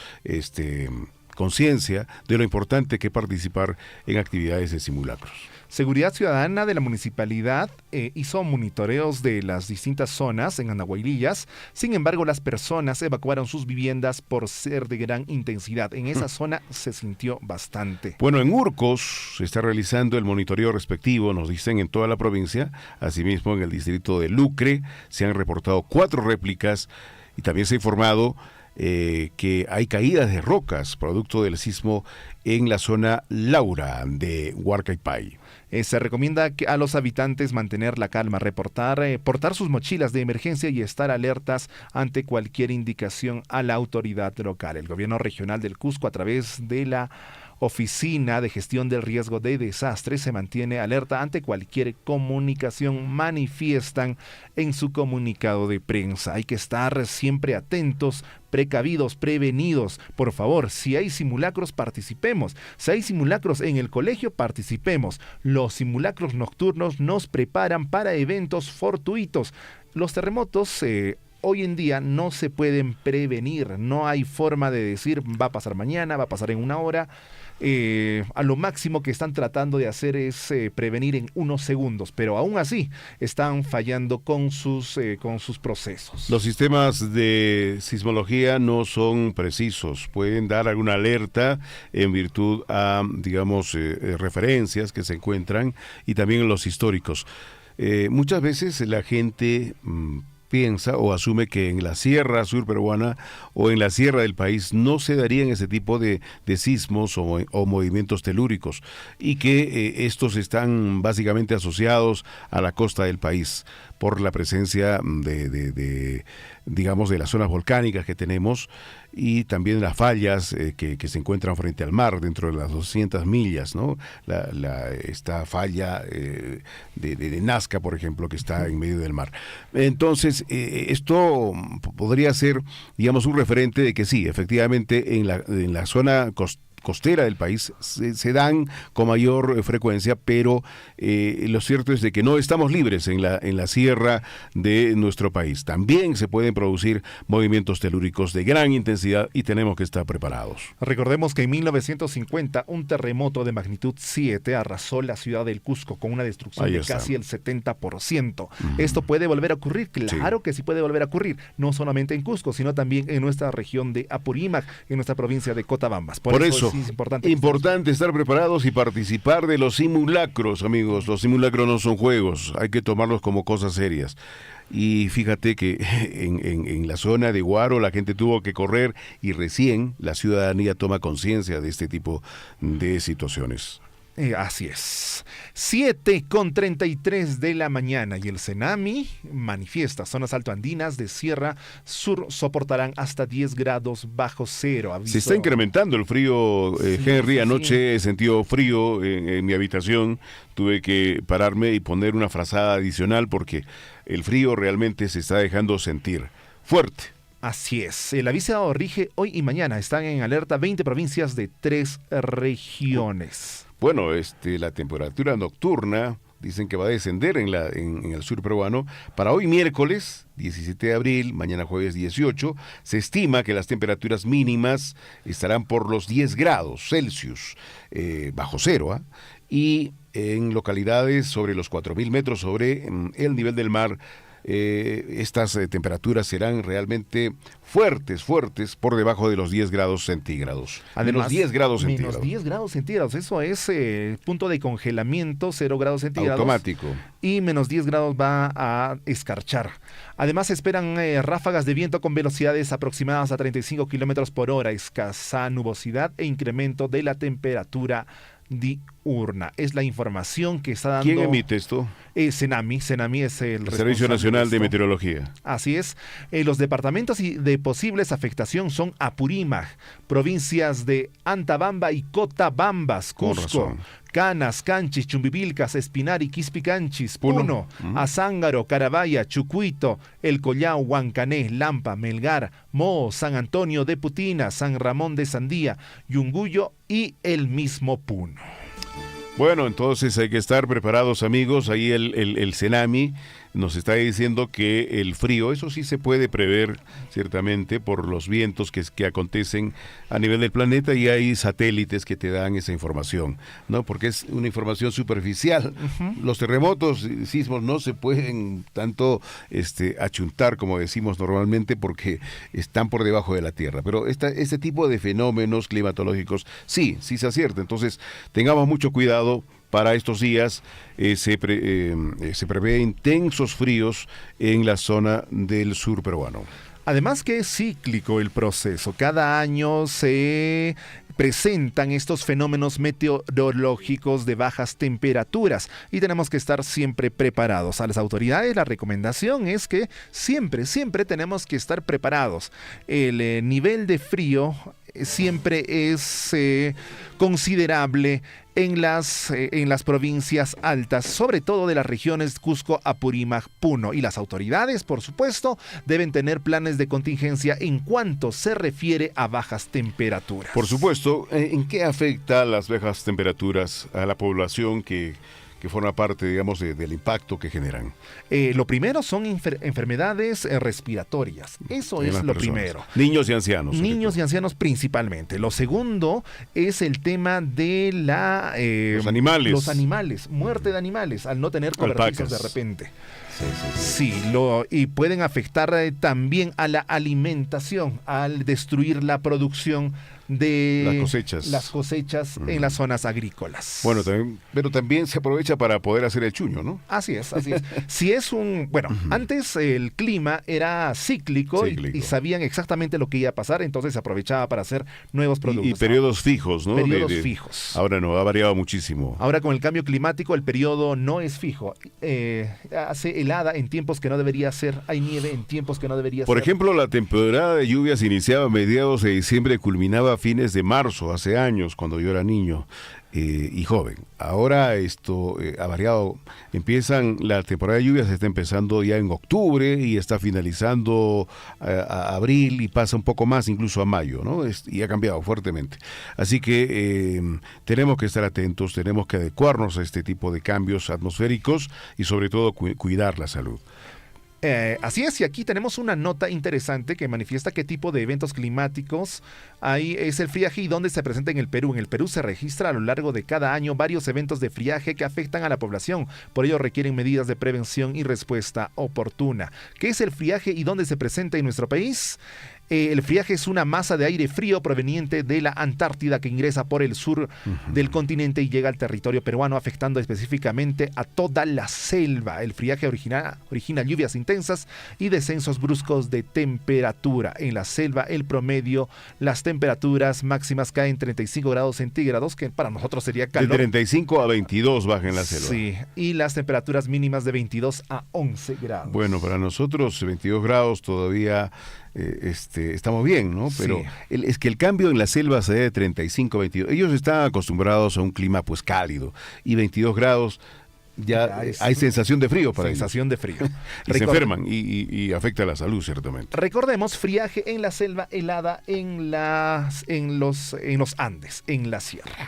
conciencia de lo importante que es participar en actividades de simulacros. Seguridad Ciudadana de la municipalidad hizo monitoreos de las distintas zonas en Andahuaylillas. Sin embargo, las personas evacuaron sus viviendas por ser de gran intensidad. En esa zona se sintió bastante. Bueno, en Urcos se está realizando el monitoreo respectivo, nos dicen, en toda la provincia. Asimismo, en el distrito de Lucre se han reportado 4 réplicas, y también se ha informado que hay caídas de rocas producto del sismo en la zona Laura de Huarcaipay. Se recomienda a los habitantes mantener la calma, portar sus mochilas de emergencia y estar alertas ante cualquier indicación a la autoridad local. El gobierno regional del Cusco, a través de la Oficina de Gestión del Riesgo de Desastres, se mantiene alerta ante cualquier comunicación, manifiestan en su comunicado de prensa. Hay que estar siempre atentos, precavidos, prevenidos. Por favor, si hay simulacros, participemos. Si hay simulacros en el colegio, participemos. Los simulacros nocturnos nos preparan para eventos fortuitos. Los terremotos hoy en día no se pueden prevenir. No hay forma de decir va a pasar mañana, va a pasar en una hora. A lo máximo que están tratando de hacer es prevenir en unos segundos, pero aún así están fallando con sus procesos. Los sistemas de sismología no son precisos, pueden dar alguna alerta en virtud a, digamos, referencias que se encuentran, y también los históricos. Muchas veces la gente piensa o asume que en la sierra sur peruana o en la sierra del país no se darían ese tipo de sismos o movimientos telúricos, y que estos están básicamente asociados a la costa del país por la presencia digamos, de las zonas volcánicas que tenemos, y también las fallas que se encuentran frente al mar dentro de las 200 millas, ¿no? Esta falla de Nazca, por ejemplo, que está en medio del mar. Entonces, esto podría ser, digamos, un referente de que sí, efectivamente, en la zona costera del país se dan con mayor frecuencia, pero lo cierto es de que no estamos libres en la sierra de nuestro país. También se pueden producir movimientos telúricos de gran intensidad y tenemos que estar preparados. Recordemos que en 1950 un terremoto de magnitud 7 arrasó la ciudad del Cusco con una destrucción de casi el 70%. ¿Esto puede volver a ocurrir? Claro que sí puede volver a ocurrir, no solamente en Cusco, sino también en nuestra región de Apurímac, en nuestra provincia de Cotabambas. Por eso es importante estar preparados y participar de los simulacros, amigos. Los simulacros no son juegos, hay que tomarlos como cosas serias. Y fíjate que en la zona de Guaro la gente tuvo que correr, y recién la ciudadanía toma conciencia de este tipo de situaciones. Así es. 7:33 de la mañana, y el Cenami manifiesta: zonas altoandinas de Sierra Sur soportarán hasta 10 grados bajo cero. Aviso. Se está incrementando el frío, Henry. Anoche he sentido frío en mi habitación. Tuve que pararme y poner una frazada adicional porque el frío realmente se está dejando sentir fuerte. Así es. El aviso rige hoy y mañana. Están en alerta 20 provincias de 3 regiones. Bueno, la temperatura nocturna dicen que va a descender en el sur peruano. Para hoy miércoles 17 de abril, mañana jueves 18, se estima que las temperaturas mínimas estarán por los 10 grados Celsius, bajo cero, y en localidades sobre los 4.000 metros sobre el nivel del mar, estas temperaturas serán realmente fuertes por debajo de los 10 grados centígrados. Además, menos 10 grados centígrados. Menos 10 grados centígrados, eso es punto de congelamiento, 0 grados centígrados. Automático. Y menos 10 grados va a escarchar. Además, se esperan ráfagas de viento con velocidades aproximadas a 35 kilómetros por hora, escasa nubosidad e incremento de la temperatura diurna. Es la información que está dando... ¿Quién emite esto? Senami es el Servicio Nacional de Meteorología. Así es. Los departamentos de posibles afectación son Apurímac, provincias de Antabamba y Cotabambas, Cusco, Canas, Canchis, Chumbivilcas, Espinari, Quispicanchis, Puno, Azángaro, Carabaya, Chucuito, El Collao, Huancané, Lampa, Melgar, Moo, San Antonio de Putina, San Ramón de Sandía, Yunguyo y el mismo Puno. Bueno, entonces hay que estar preparados, amigos. Ahí el Senami nos está diciendo que el frío, eso sí se puede prever ciertamente por los vientos que acontecen a nivel del planeta, y hay satélites que te dan esa información, ¿no? Porque es una información superficial. Los terremotos, sismos no se pueden tanto achuntar como decimos normalmente, porque están por debajo de la tierra. Pero este tipo de fenómenos climatológicos sí se acierta. Entonces tengamos mucho cuidado. Para estos días se prevé intensos fríos en la zona del sur peruano. Además que es cíclico el proceso. Cada año se presentan estos fenómenos meteorológicos de bajas temperaturas y tenemos que estar siempre preparados. A las autoridades la recomendación es que siempre tenemos que estar preparados. El nivel de frío siempre es considerable en las provincias altas, sobre todo de las regiones Cusco, Apurímac, Puno. Y las autoridades, por supuesto, deben tener planes de contingencia en cuanto se refiere a bajas temperaturas. Por supuesto, ¿en qué afecta las bajas temperaturas a la población que forma parte, digamos, del impacto que generan? Lo primero son enfermedades respiratorias. Eso es lo primero. Niños y ancianos. Niños y ancianos principalmente. Lo segundo es el tema de los animales. Los animales. Muerte de animales al no tener cobertizos de repente. Sí, y pueden afectar también a la alimentación al destruir la producción de las cosechas en las zonas agrícolas. Bueno, pero también se aprovecha para poder hacer el chuño, ¿no? Así es. Si es antes el clima era cíclico. Y sabían exactamente lo que iba a pasar, entonces se aprovechaba para hacer nuevos productos. Y periodos fijos, ¿no? Periodos fijos. Ahora no, ha variado muchísimo. Ahora con el cambio climático el periodo no es fijo. Hace helada en tiempos que no debería ser, hay nieve en tiempos que no debería ser. Por ejemplo, la temporada de lluvias iniciaba a mediados de diciembre y culminaba a fines de marzo, hace años, cuando yo era niño y joven. Ahora esto ha variado. La temporada de lluvias está empezando ya en octubre y está finalizando a abril y pasa un poco más, incluso a mayo, ¿no? Y ha cambiado fuertemente. Así que tenemos que estar atentos, tenemos que adecuarnos a este tipo de cambios atmosféricos y sobre todo cuidar la salud. Así es, y aquí tenemos una nota interesante que manifiesta qué tipo de eventos climáticos hay. Es el friaje y dónde se presenta en el Perú. En el Perú se registra a lo largo de cada año varios eventos de friaje que afectan a la población. Por ello requieren medidas de prevención y respuesta oportuna. ¿Qué es el friaje y dónde se presenta en nuestro país? El friaje es una masa de aire frío proveniente de la Antártida que ingresa por el sur del continente y llega al territorio peruano, afectando específicamente a toda la selva. El friaje origina lluvias intensas y descensos bruscos de temperatura. En la selva, el promedio, las temperaturas máximas caen 35 grados centígrados, que para nosotros sería calor. De 35 a 22 baja en la selva. Sí, y las temperaturas mínimas de 22 a 11 grados. Bueno, para nosotros 22 grados todavía... estamos bien, ¿no? Pero sí. Es que el cambio en la selva se da de 35 a 22. Ellos están acostumbrados a un clima pues cálido y 22 grados ya hay sensación de frío para ellos. Sensación de frío. Y se enferman y afecta la salud ciertamente. Recordemos, friaje en la selva, helada en los Andes, en la sierra.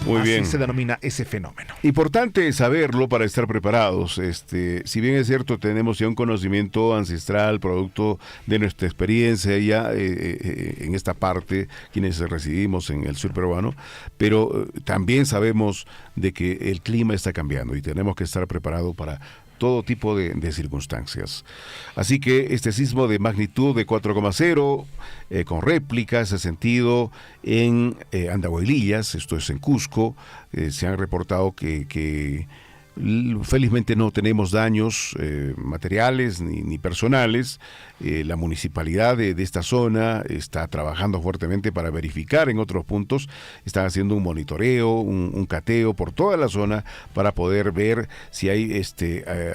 Muy Así bien. se denomina ese fenómeno. Importante saberlo para estar preparados. Si bien es cierto, tenemos ya un conocimiento ancestral, producto de nuestra experiencia ya en esta parte, quienes residimos en el sur peruano, pero también sabemos de que el clima está cambiando y tenemos que estar preparados para todo tipo de circunstancias. Así que este sismo de magnitud de 4,0 con réplica, ese sentido en Andahuaylillas, esto es en Cusco, se han reportado que felizmente no tenemos daños materiales ni personales. La municipalidad de esta zona está trabajando fuertemente para verificar en otros puntos, están haciendo un monitoreo, un cateo por toda la zona para poder ver si hay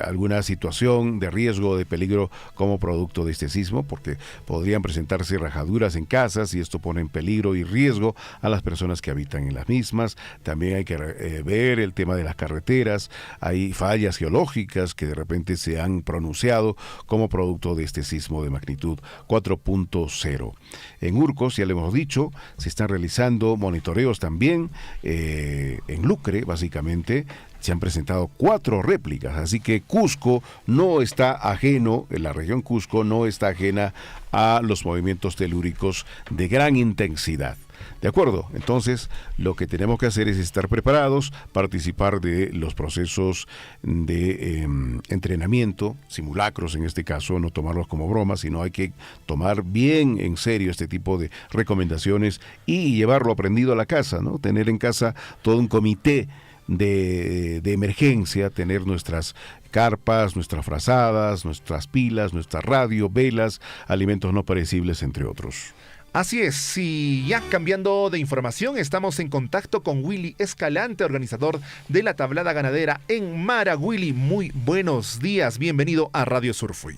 alguna situación de riesgo, de peligro como producto de este sismo, porque podrían presentarse rajaduras en casas y esto pone en peligro y riesgo a las personas que habitan en las mismas. También hay que ver el tema de las carreteras. Hay fallas geológicas que de repente se han pronunciado como producto de este sismo de magnitud 4.0. En Urcos, ya le hemos dicho, se están realizando monitoreos también en Lucre, básicamente. Se han presentado 4 réplicas, así que Cusco no está ajeno, la región Cusco no está ajena a los movimientos telúricos de gran intensidad. ¿De acuerdo? Entonces, lo que tenemos que hacer es estar preparados, participar de los procesos de entrenamiento, simulacros en este caso, no tomarlos como broma, sino hay que tomar bien en serio este tipo de recomendaciones y llevarlo aprendido a la casa, ¿no? Tener en casa todo un comité de emergencia, tener nuestras carpas, nuestras frazadas, nuestras pilas, nuestra radio, velas, alimentos no perecibles, entre otros. Así es, y ya cambiando de información, estamos en contacto con Willy Escalante, organizador de la tablada ganadera en Mara. Willy, muy buenos días, bienvenido a Radio Surfuy.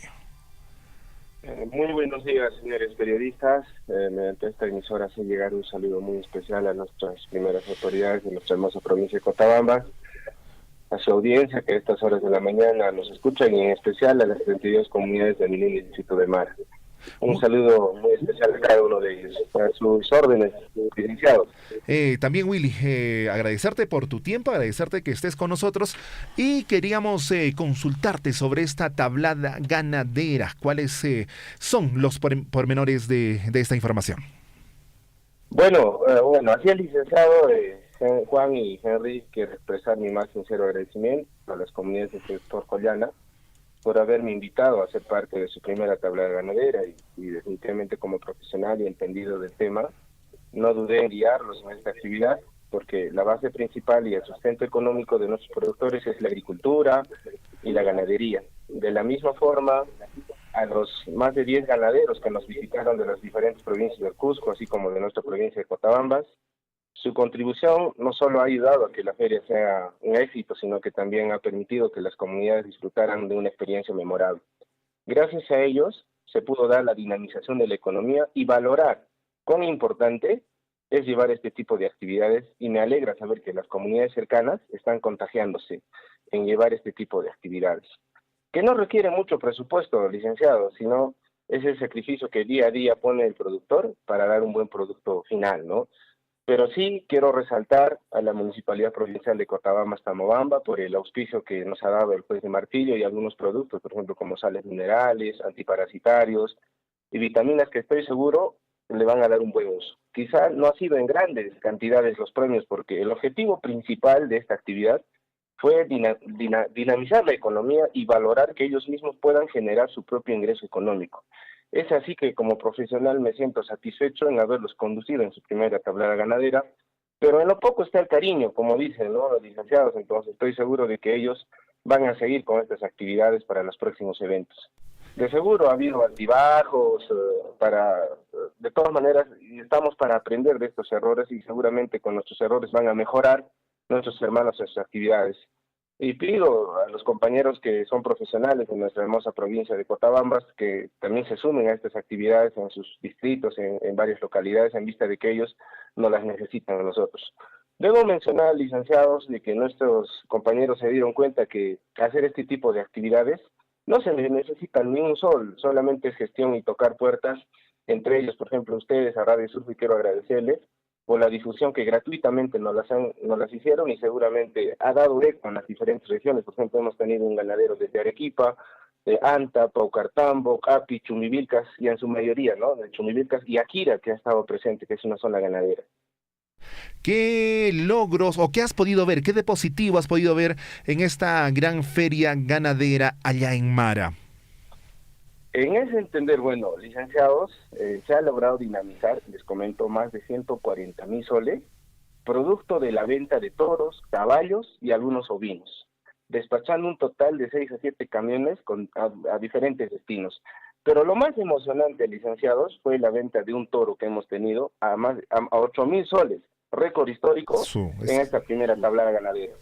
Muy buenos días, señores periodistas. Mediante esta emisora hace llegar un saludo muy especial a nuestras primeras autoridades de nuestra hermosa provincia de Cochabamba, a su audiencia que a estas horas de la mañana nos escuchan y en especial a las 32 comunidades del lindo distrito de Mara. Un saludo muy especial a cada uno de ellos, a sus órdenes, licenciados. También, Willy, agradecerte por tu tiempo, agradecerte que estés con nosotros y queríamos consultarte sobre esta tablada ganadera. ¿Cuáles son los pormenores de esta información? Bueno, así el licenciado Juan y Henry, quiero expresar mi más sincero agradecimiento a las comunidades del sector Collana por haberme invitado a ser parte de su primera tablada ganadera y definitivamente como profesional y entendido del tema, no dudé en guiarlos en esta actividad porque la base principal y el sustento económico de nuestros productores es la agricultura y la ganadería. De la misma forma, a los más de 10 ganaderos que nos visitaron de las diferentes provincias del Cusco, así como de nuestra provincia de Cotabambas, su contribución no solo ha ayudado a que la feria sea un éxito, sino que también ha permitido que las comunidades disfrutaran de una experiencia memorable. Gracias a ellos se pudo dar la dinamización de la economía y valorar cuán importante es llevar este tipo de actividades, y me alegra saber que las comunidades cercanas están contagiándose en llevar este tipo de actividades, que no requiere mucho presupuesto, licenciado, sino es el sacrificio que día a día pone el productor para dar un buen producto final, ¿no? Pero sí quiero resaltar a la Municipalidad Provincial de Cotabambas-Tamobamba por el auspicio que nos ha dado el juez de martillo y algunos productos, por ejemplo, como sales minerales, antiparasitarios y vitaminas que estoy seguro le van a dar un buen uso. Quizá no ha sido en grandes cantidades los premios porque el objetivo principal de esta actividad fue dinamizar la economía y valorar que ellos mismos puedan generar su propio ingreso económico. Es así que como profesional me siento satisfecho en haberlos conducido en su primera tablada ganadera, pero en lo poco está el cariño, como dicen, ¿no?, los licenciados, entonces estoy seguro de que ellos van a seguir con estas actividades para los próximos eventos. De seguro ha habido altibajos, de todas maneras estamos para aprender de estos errores y seguramente con nuestros errores van a mejorar nuestros hermanos en sus actividades. Y pido a los compañeros que son profesionales de nuestra hermosa provincia de Cotabambas que también se sumen a estas actividades en sus distritos, en varias localidades, en vista de que ellos no las necesitan a nosotros. Debo mencionar, licenciados, de que nuestros compañeros se dieron cuenta que hacer este tipo de actividades no se necesita ni un sol, solamente es gestión y tocar puertas, entre ellos, por ejemplo, ustedes a Radio Surfuy, quiero agradecerles, por la difusión que gratuitamente nos las hicieron, y seguramente ha dado eco en las diferentes regiones. Por ejemplo, hemos tenido un ganadero desde Arequipa, de Anta, Paucartambo, Capi, Chumivilcas, y en su mayoría, ¿no?, de Chumivilcas y Akira, que ha estado presente, que es una zona ganadera. ¿Qué logros o qué has podido ver, qué de positivo has podido ver en esta gran feria ganadera allá en Mara? En ese entender, bueno, licenciados, se ha logrado dinamizar, les comento, más de 140,000 soles, producto de la venta de toros, caballos y algunos ovinos, despachando un total de 6 a 7 camiones a diferentes destinos. Pero lo más emocionante, licenciados, fue la venta de un toro que hemos tenido a 8,000 soles, récord histórico en esta primera tablada ganadera.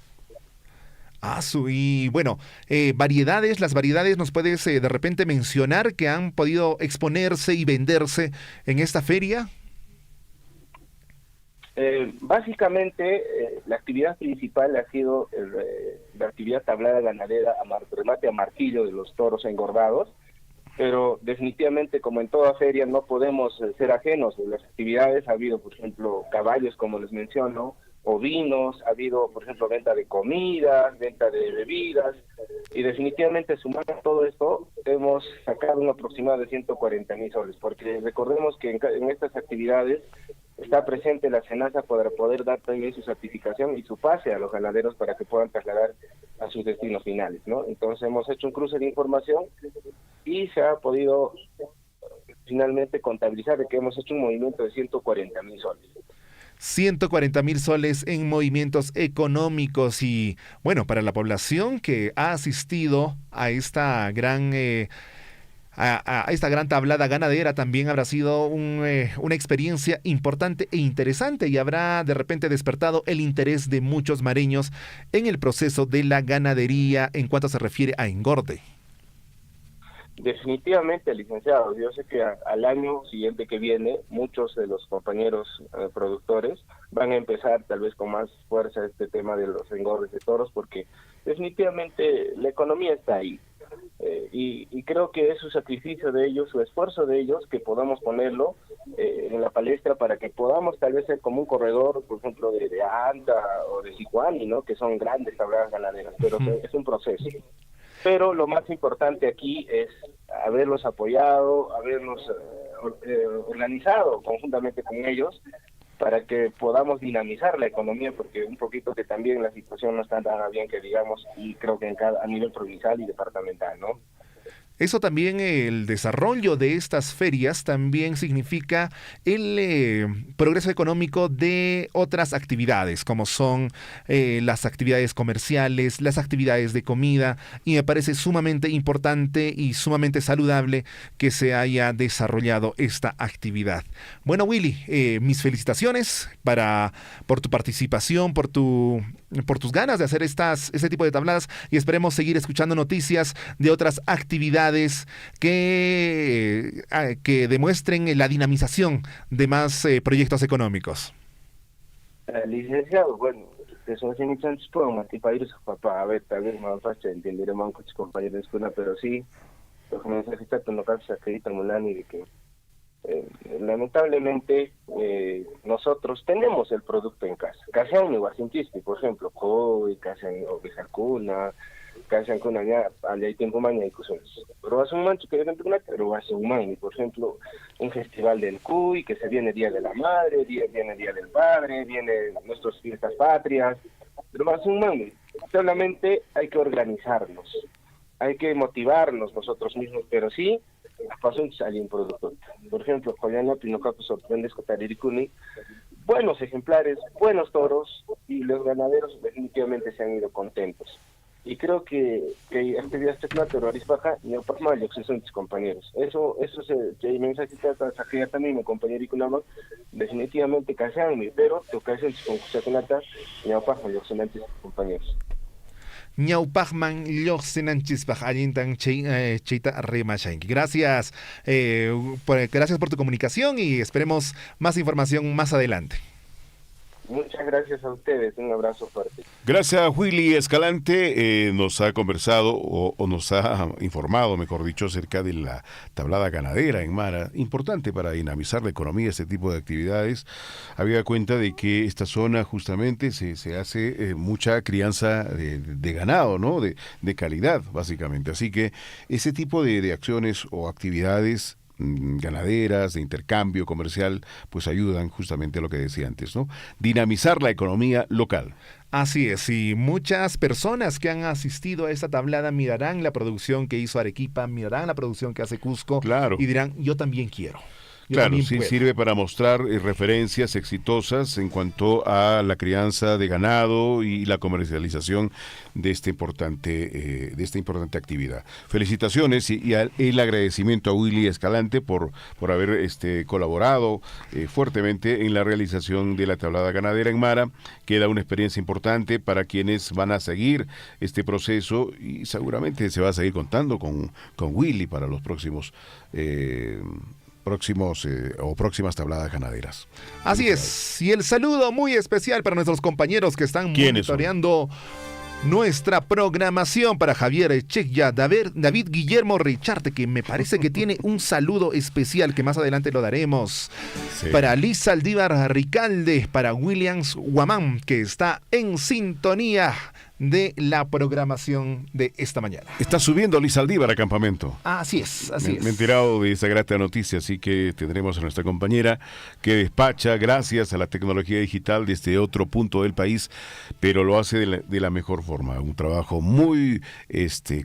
Y bueno, las variedades, ¿nos puedes de repente mencionar que han podido exponerse y venderse en esta feria? Básicamente, la actividad principal ha sido la actividad tablada ganadera, remate a martillo de los toros engordados, pero definitivamente, como en toda feria, no podemos ser ajenos de las actividades. Ha habido, por ejemplo, caballos, como les menciono, ovinos, ha habido, por ejemplo, venta de comidas, venta de bebidas, y definitivamente, sumando todo esto, hemos sacado un aproximado de 140,000 soles, porque recordemos que en estas actividades está presente la SENASA para poder dar también su certificación y su pase a los ganaderos para que puedan trasladar a sus destinos finales, ¿no? Entonces hemos hecho un cruce de información y se ha podido finalmente contabilizar de que hemos hecho un movimiento de 140,000 soles. 140,000 soles en movimientos económicos, y bueno, para la población que ha asistido a esta gran tablada ganadera también habrá sido una experiencia importante e interesante, y habrá de repente despertado el interés de muchos mareños en el proceso de la ganadería en cuanto se refiere a engorde. Definitivamente, licenciado, yo sé que al año siguiente que viene muchos de los compañeros productores van a empezar tal vez con más fuerza este tema de los engordes de toros, porque definitivamente la economía está ahí. Y creo que es su sacrificio de ellos, su esfuerzo de ellos, que podamos ponerlo en la palestra para que podamos tal vez ser como un corredor, por ejemplo, de Anta o de Sicuani, ¿no?, que son grandes tabladas ganaderas, pero es un proceso. Pero lo más importante aquí es haberlos apoyado, haberlos organizado conjuntamente con ellos para que podamos dinamizar la economía, porque un poquito que también la situación no está tan bien que digamos, y creo que a nivel provincial y departamental, ¿no? Eso también, el desarrollo de estas ferias también significa el progreso económico de otras actividades, como son las actividades comerciales, las actividades de comida, y me parece sumamente importante y sumamente saludable que se haya desarrollado esta actividad. Bueno, Willy, mis felicitaciones por tu participación, por tus ganas de hacer este tipo de tabladas, y esperemos seguir escuchando noticias de otras actividades que demuestren la dinamización de más proyectos económicos. Licenciado, bueno, eso es un chance para ir a ver, tal vez más fácil entender a muchos compañeros, pero sí, lo que me necesita no se acredita Mulani de que lamentablemente nosotros tenemos el producto en casa. Casan igual sintisti, por ejemplo, Coy, casan oveja cuna, casan con allá hay tiempo mañana y cosas. Pero hace un mancho que pero hace un año, por ejemplo, un festival del Cuy, que se viene Día de la Madre, viene Día del Padre, viene nuestras fiestas patrias, pero hace un año. Solamente hay que organizarnos, hay que motivarnos nosotros mismos, pero sí, pasó un un producto. Por ejemplo, Joyana Pinocapo sorprendes con Tariricuni, buenos ejemplares, buenos toros, y los ganaderos definitivamente se han ido contentos. Y creo que actividades terroristas baja y no pasa mal, que son mis compañeros. Eso es el mensaje que también mi compañero Ikunama, definitivamente caseanme, pero tocarse con Cusaconata y no pasa mal, son mis compañeros. Ñaupajman Lloxenanchispaj Allintan Cheita Remashanki. Gracias, gracias por tu comunicación, y esperemos más información más adelante. Muchas gracias a ustedes, un abrazo fuerte. Gracias, Willy Escalante. Nos ha conversado o nos ha informado, mejor dicho, acerca de la tablada ganadera en Mara. Importante para dinamizar la economía, este tipo de actividades. Había cuenta de que esta zona justamente se hace mucha crianza de ganado, ¿no? De calidad, básicamente. Así que ese tipo de acciones o actividades ganaderas, de intercambio comercial, pues ayudan justamente a lo que decía antes, ¿no? Dinamizar la economía local. Así es, y muchas personas que han asistido a esta tablada mirarán la producción que hizo Arequipa, mirarán la producción que hace Cusco, claro, y dirán, yo también quiero. Claro, sí sirve para mostrar referencias exitosas en cuanto a la crianza de ganado y la comercialización de esta importante actividad. Felicitaciones y el agradecimiento a Willy Escalante por haber colaborado fuertemente en la realización de la tablada ganadera en Mara. Queda una experiencia importante para quienes van a seguir este proceso y seguramente se va a seguir contando con Willy para los próximas tabladas ganaderas. Así es, y el saludo muy especial para nuestros compañeros que están monitoreando nuestra programación, para Javier Echegya, David Guillermo Richarte, que me parece que tiene un saludo especial que más adelante lo daremos, sí. Para Liz Aldívar Ricalde, para Williams Guamán, que está en sintonía de la programación de esta mañana. Está subiendo Liz Aldívar a campamento. Así es, Me he enterado de esa grata noticia, así que tendremos a nuestra compañera que despacha gracias a la tecnología digital desde otro punto del país, pero lo hace de la mejor forma. Un trabajo muy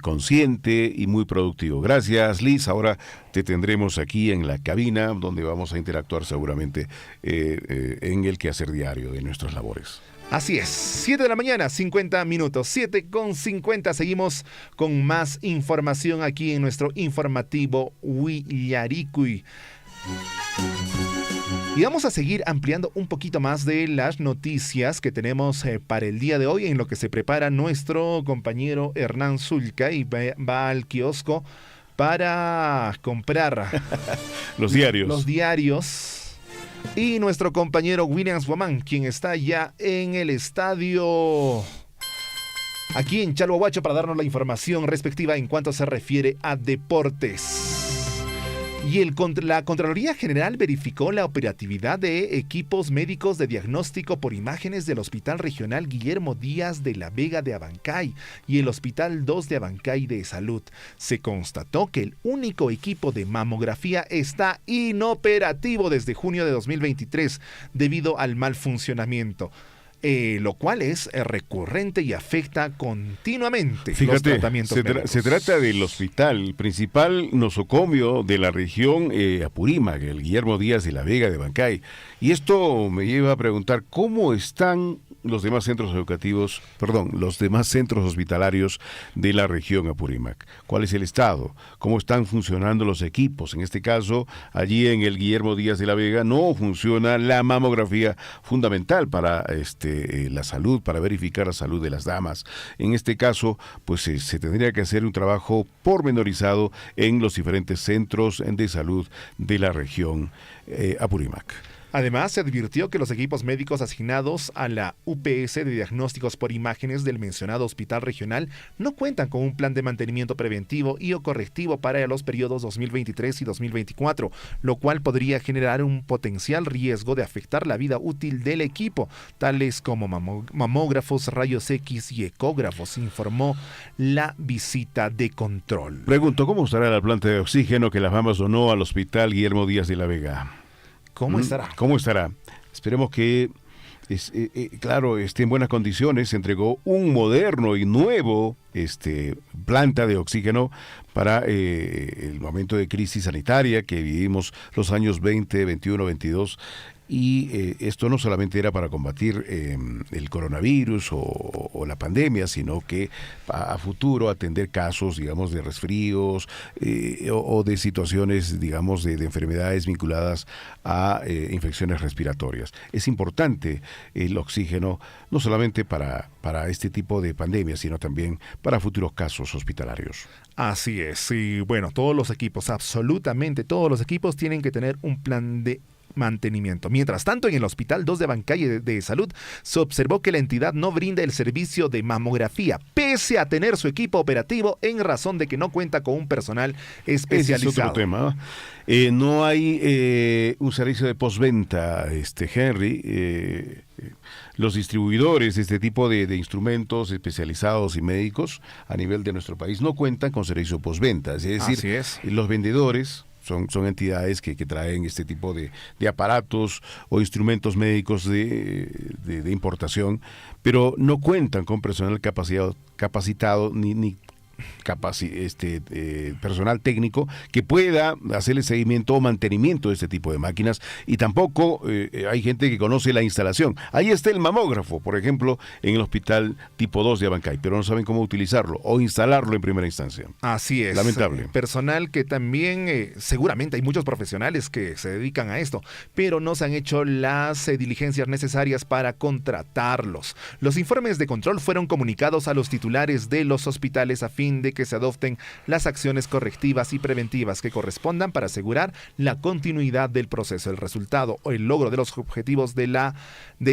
consciente y muy productivo. Gracias, Liz. Ahora te tendremos aquí en la cabina, donde vamos a interactuar seguramente en el quehacer diario de nuestras labores. Así es, 7 de la mañana, 50 minutos, 7:50. Seguimos con más información aquí en nuestro informativo Huillaricui. Y vamos a seguir ampliando un poquito más de las noticias que tenemos para el día de hoy, en lo que se prepara nuestro compañero Hernán Zulca y va al kiosco para comprar los diarios. Y nuestro compañero Williams Guamán, quien está ya en el estadio aquí en Chalhuahuacho para darnos la información respectiva en cuanto se refiere a deportes. Y la Contraloría General verificó la operatividad de equipos médicos de diagnóstico por imágenes del Hospital Regional Guillermo Díaz de la Vega de Abancay y el Hospital 2 de Abancay de Salud. Se constató que el único equipo de mamografía está inoperativo desde junio de 2023 debido al mal funcionamiento. Lo cual es recurrente y afecta continuamente los tratamientos médicos. Se trata del hospital principal nosocomio de la región Apurímac, el Guillermo Díaz de la Vega de Abancay. Y esto me lleva a preguntar cómo están los demás centros hospitalarios de la región Apurímac. ¿Cuál es el estado? ¿Cómo están funcionando los equipos? En este caso, allí en el Guillermo Díaz de la Vega no funciona la mamografía fundamental para la salud, para verificar la salud de las damas. En este caso, pues se tendría que hacer un trabajo pormenorizado en los diferentes centros de salud de la región Apurímac. Además, se advirtió que los equipos médicos asignados a la UPS de diagnósticos por imágenes del mencionado hospital regional no cuentan con un plan de mantenimiento preventivo y o correctivo para los periodos 2023 y 2024, lo cual podría generar un potencial riesgo de afectar la vida útil del equipo, tales como mamógrafos, rayos X y ecógrafos, informó la visita de control. Pregunto, ¿cómo estará la planta de oxígeno que las Bambas donó al Hospital Guillermo Díaz de la Vega? ¿Cómo estará? ¿Cómo estará? Esperemos que, esté en buenas condiciones. Se entregó un moderno y nuevo planta de oxígeno para el momento de crisis sanitaria que vivimos los años 20, 21, 22. Y esto no solamente era para combatir el coronavirus o la pandemia, sino que a futuro atender casos, digamos, de resfríos o de situaciones, digamos, de enfermedades vinculadas a infecciones respiratorias. Es importante el oxígeno, no solamente para este tipo de pandemias, sino también para futuros casos hospitalarios. Así es, y bueno, todos los equipos, absolutamente todos los equipos tienen que tener un plan de mantenimiento. Mientras tanto, en el Hospital 2 de Abancay de Salud se observó que la entidad no brinda el servicio de mamografía, pese a tener su equipo operativo en razón de que no cuenta con un personal especializado. Ese es otro tema. No hay un servicio de postventa, Henry. Los distribuidores de este tipo de instrumentos especializados y médicos a nivel de nuestro país no cuentan con servicio postventa. Es decir, los vendedores son entidades que traen este tipo de aparatos o instrumentos médicos de importación, pero no cuentan con personal capacitado ni personal técnico que pueda hacerle seguimiento o mantenimiento de este tipo de máquinas, y tampoco hay gente que conoce la instalación. Ahí está el mamógrafo, por ejemplo, en el Hospital Tipo 2 de Abancay, pero no saben cómo utilizarlo o instalarlo en primera instancia. Así es. Lamentable. Personal que también, seguramente hay muchos profesionales que se dedican a esto, pero no se han hecho las diligencias necesarias para contratarlos. Los informes de control fueron comunicados a los titulares de los hospitales a fin de que se adopten las acciones correctivas y preventivas que correspondan para asegurar la continuidad del proceso. El resultado o el logro de los objetivos de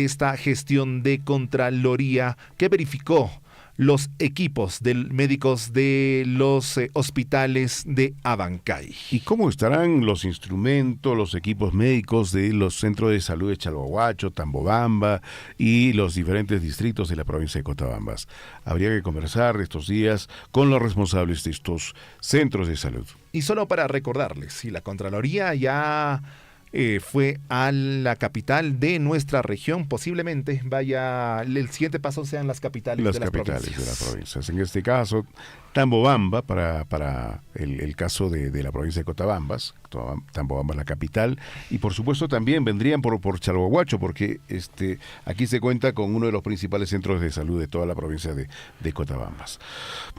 esta gestión de Contraloría, que verificó los equipos médicos de los hospitales de Abancay. ¿Y cómo estarán los instrumentos, los equipos médicos de los centros de salud de Chalhuahuacho, Tambobamba y los diferentes distritos de la provincia de Cotabambas? Habría que conversar estos días con los responsables de estos centros de salud. Y solo para recordarles, si la Contraloría ya fue a la capital de nuestra región, posiblemente el siguiente paso sean las capitales de las provincias. En este caso, Tambobamba para el caso de la provincia de Cotabambas. Tambobamba es la capital, y por supuesto también vendrían por Chalhuahuacho, porque aquí se cuenta con uno de los principales centros de salud de toda la provincia de Cotabambas.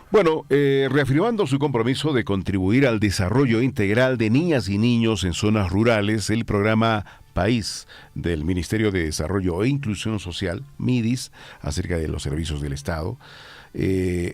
Bueno, reafirmando su compromiso de contribuir al desarrollo integral de niñas y niños en zonas rurales, el programa País del Ministerio de Desarrollo e Inclusión Social, MIDIS, acerca de los servicios del Estado.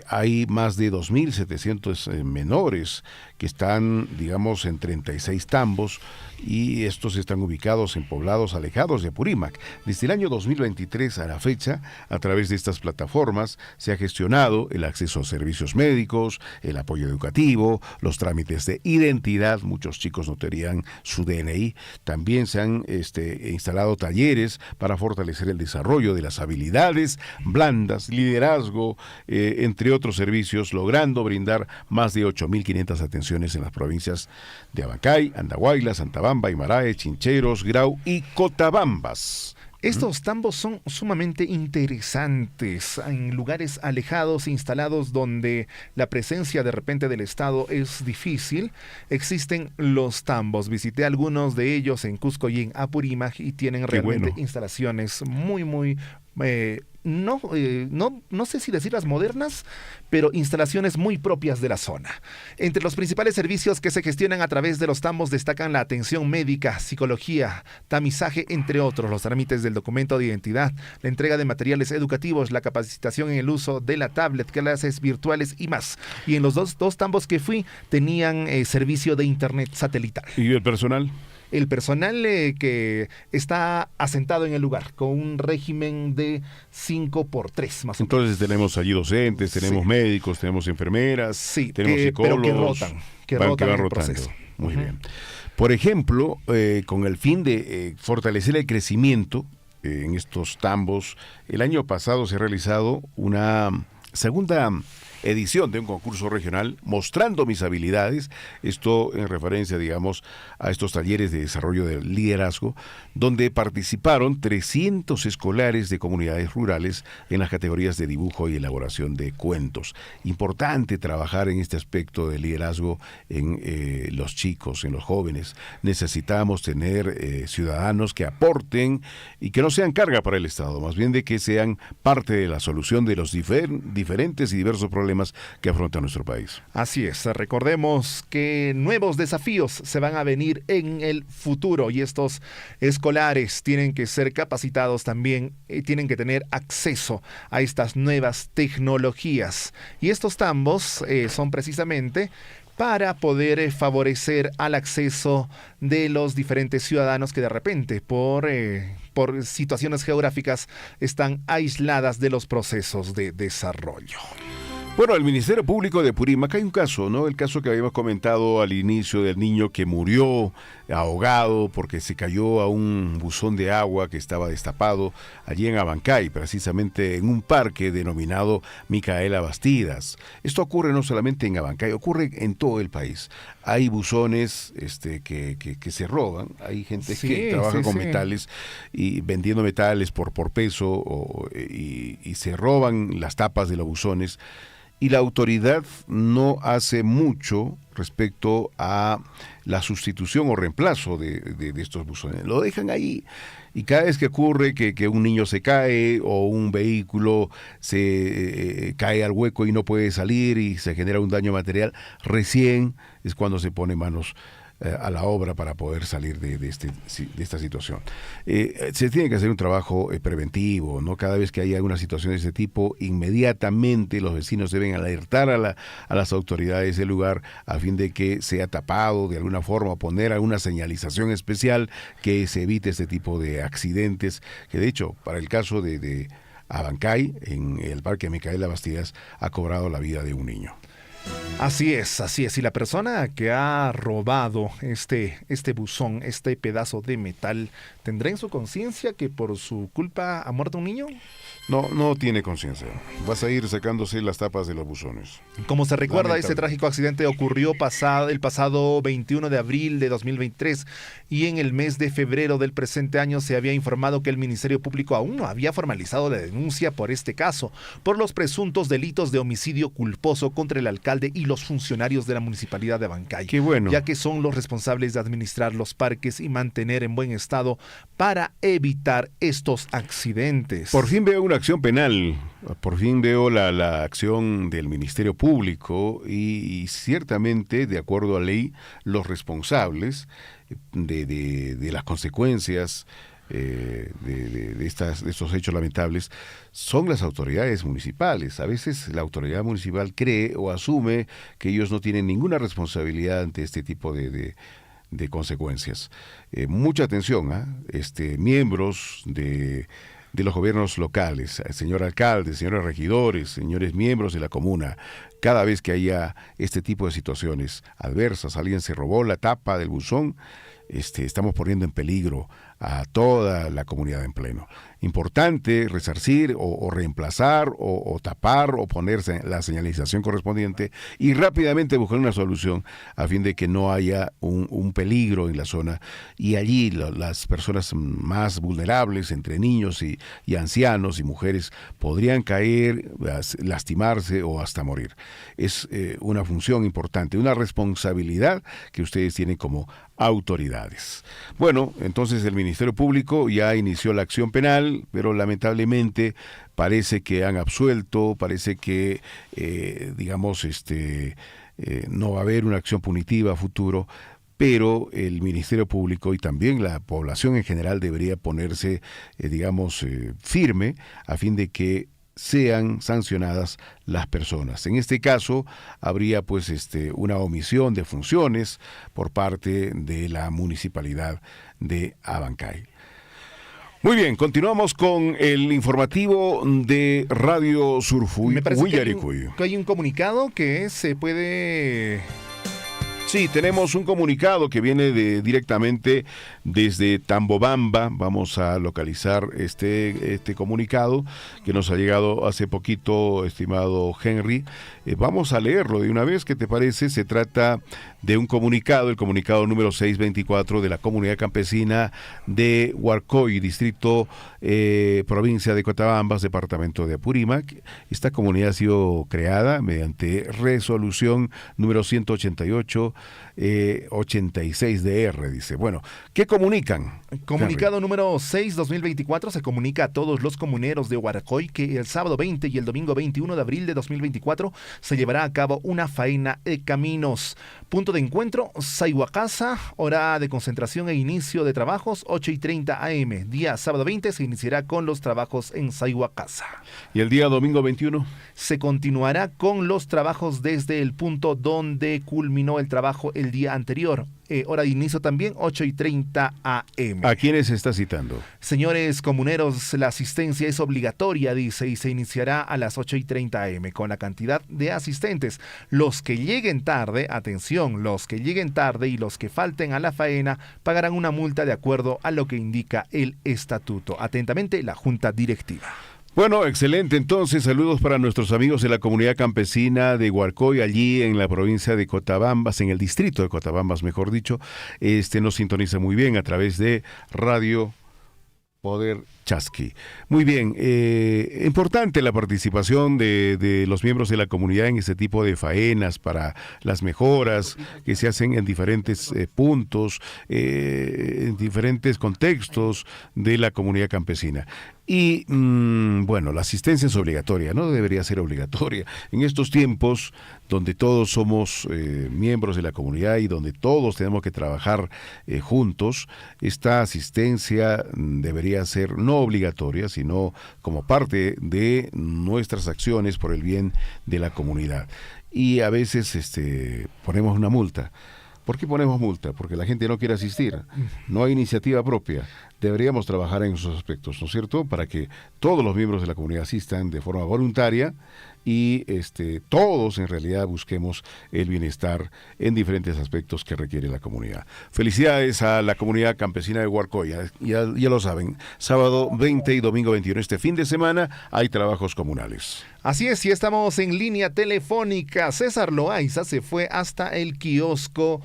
Hay más de 2.700 menores que están, digamos, en 36 tambos, y estos están ubicados en poblados alejados de Apurímac. Desde el año 2023 a la fecha, a través de estas plataformas, se ha gestionado el acceso a servicios médicos, el apoyo educativo, los trámites de identidad. Muchos chicos no tenían su DNI. También se han instalado talleres para fortalecer el desarrollo de las habilidades blandas, liderazgo, entre otros servicios, logrando brindar más de 8.500 atenciones en las provincias de Abancay, Andahuayla, Santa Bamba, Imarae, Chincheros, Grau y Cotabambas. Estos tambos son sumamente interesantes, en lugares alejados, instalados donde la presencia de repente del Estado es difícil. Existen los tambos, visité algunos de ellos en Cusco y en Apurímac, y tienen realmente instalaciones muy no sé si decirlas modernas, pero instalaciones muy propias de la zona. Entre los principales servicios que se gestionan a través de los tambos destacan la atención médica, psicología, tamizaje, entre otros, los trámites del documento de identidad, la entrega de materiales educativos, la capacitación en el uso de la tablet, clases virtuales y más. Y en los dos tambos que fui tenían servicio de internet satelital. ¿Y el personal? El personal que está asentado en el lugar, con un régimen de 5x3, más o menos. Entonces tenemos allí docentes, tenemos médicos, tenemos enfermeras, tenemos psicólogos. Pero que rotan el proceso. Muy bien. Por ejemplo, con el fin de fortalecer el crecimiento en estos tambos, el año pasado se ha realizado una segunda edición de un concurso regional Mostrando Mis Habilidades, esto en referencia, digamos, a estos talleres de desarrollo del liderazgo, donde participaron 300 escolares de comunidades rurales en las categorías de dibujo y elaboración de cuentos. Importante trabajar en este aspecto del liderazgo en los chicos, en los jóvenes. Necesitamos tener ciudadanos que aporten y que no sean carga para el Estado, más bien de que sean parte de la solución de los diferentes y diversos problemas que afronta nuestro país. Así es, recordemos que nuevos desafíos se van a venir en el futuro, y estos escolares tienen que ser capacitados también, tienen que tener acceso a estas nuevas tecnologías. Y estos tambos son precisamente para poder favorecer al acceso de los diferentes ciudadanos que de repente por situaciones geográficas están aisladas de los procesos de desarrollo. Bueno, el Ministerio Público de Apurímac, hay un caso, ¿no? El caso que habíamos comentado al inicio del niño que murió ahogado porque se cayó a un buzón de agua que estaba destapado allí en Abancay, precisamente en un parque denominado Micaela Bastidas. Esto ocurre no solamente en Abancay, ocurre en todo el país. Hay buzones que se roban, hay gente que trabaja con metales y vendiendo metales por peso y se roban las tapas de los buzones. Y la autoridad no hace mucho respecto a la sustitución o reemplazo de estos buzones. Lo dejan ahí. Y cada vez que ocurre que un niño se cae o un vehículo se cae al hueco y no puede salir y se genera un daño material, recién es cuando se pone manos a la obra para poder salir de esta situación. Se tiene que hacer un trabajo preventivo, ¿no? Cada vez que haya una situación de este tipo, inmediatamente los vecinos deben alertar a las autoridades del lugar a fin de que sea tapado de alguna forma, poner alguna señalización especial que se evite este tipo de accidentes, que de hecho, para el caso de Abancay, en el Parque Micaela Bastidas, ha cobrado la vida de un niño. Así es. Y la persona que ha robado este buzón, este pedazo de metal, ¿tendrá en su conciencia que por su culpa ha muerto un niño? No tiene conciencia. Va a seguir sacándose las tapas de los buzones. Como se recuerda, este trágico accidente ocurrió el pasado 21 de abril de 2023 y en el mes de febrero del presente año se había informado que el Ministerio Público aún no había formalizado la denuncia por este caso, por los presuntos delitos de homicidio culposo contra el alcalde y los funcionarios de la Municipalidad de Abancay. Qué bueno. Ya que son los responsables de administrar los parques y mantener en buen estado para evitar estos accidentes. Por fin veo una acción penal, por fin veo la acción del Ministerio Público y ciertamente, de acuerdo a ley, los responsables de las consecuencias de estos hechos lamentables son las autoridades municipales. A veces la autoridad municipal cree o asume que ellos no tienen ninguna responsabilidad ante este tipo de consecuencias. Mucha atención, miembros de los gobiernos locales, señor alcalde, señores regidores, señores miembros de la comuna, cada vez que haya este tipo de situaciones adversas, alguien se robó la tapa del buzón, estamos poniendo en peligro a toda la comunidad en pleno. Importante resarcir o reemplazar o tapar o ponerse la señalización correspondiente y rápidamente buscar una solución a fin de que no haya un peligro en la zona y allí las personas más vulnerables, entre niños y ancianos y mujeres, podrían caer, lastimarse o hasta morir. Es una función importante, una responsabilidad que ustedes tienen como autoridades. Bueno, entonces el Ministerio Público ya inició la acción penal, pero lamentablemente parece que han absuelto, parece que, no va a haber una acción punitiva a futuro, pero el Ministerio Público y también la población en general debería ponerse, firme a fin de que sean sancionadas las personas. En este caso habría una omisión de funciones por parte de la Municipalidad de Abancay. Muy bien, continuamos con el informativo de Radio Surfuy. Me parece que hay un comunicado que se puede... Sí, tenemos un comunicado que viene directamente desde Tambobamba. Vamos a localizar este comunicado que nos ha llegado hace poquito, estimado Henry. Vamos a leerlo de una vez, ¿qué te parece? Se trata de un comunicado, el comunicado número 624 de la Comunidad Campesina de Huarcoy, distrito, provincia de Cotabambas, departamento de Apurímac. Esta comunidad ha sido creada mediante resolución número 188 86DR, dice. Bueno, ¿qué comunican? Comunicado número 6-2024 se comunica a todos los comuneros de Huarcoy que el sábado 20 y el domingo 21 de abril de 2024 se llevará a cabo una faena de caminos. Punto de encuentro, Sayhuacasa, hora de concentración e inicio de trabajos 8:30 AM. Día sábado 20 se iniciará con los trabajos en Sayhuacasa. ¿Y el día domingo 21? Se continuará con los trabajos desde el punto donde culminó el trabajo el día anterior. Hora de inicio también 8:30 AM. ¿A quiénes se está citando? Señores comuneros, la asistencia es obligatoria, dice, y se iniciará a las 8:30 AM con la cantidad de asistentes. Los que lleguen tarde, atención, los que lleguen tarde y los que falten a la faena pagarán una multa de acuerdo a lo que indica el estatuto. Atentamente, la Junta Directiva. Bueno, excelente. Entonces, saludos para nuestros amigos de la comunidad campesina de Huarcoy, allí en la provincia de Cotabambas, en el distrito de Cotabambas, mejor dicho. Nos sintoniza muy bien a través de Radio Poder Chasqui. Muy bien, importante la participación de los miembros de la comunidad en este tipo de faenas para las mejoras que se hacen en diferentes puntos, en diferentes contextos de la comunidad campesina. Y, bueno, la asistencia es obligatoria, no debería ser obligatoria. En estos tiempos donde todos somos miembros de la comunidad y donde todos tenemos que trabajar juntos, esta asistencia debería ser no obligatoria, sino como parte de nuestras acciones por el bien de la comunidad. Y a veces ponemos una multa. ¿Por qué ponemos multa? Porque la gente no quiere asistir, no hay iniciativa propia. Deberíamos trabajar en esos aspectos, ¿no es cierto? Para que todos los miembros de la comunidad asistan de forma voluntaria y todos en realidad busquemos el bienestar en diferentes aspectos que requiere la comunidad. Felicidades a la comunidad campesina de Huarcoy, ya lo saben, sábado 20 y domingo 21, este fin de semana hay trabajos comunales. Así es, y estamos en línea telefónica. César Loaiza se fue hasta el kiosco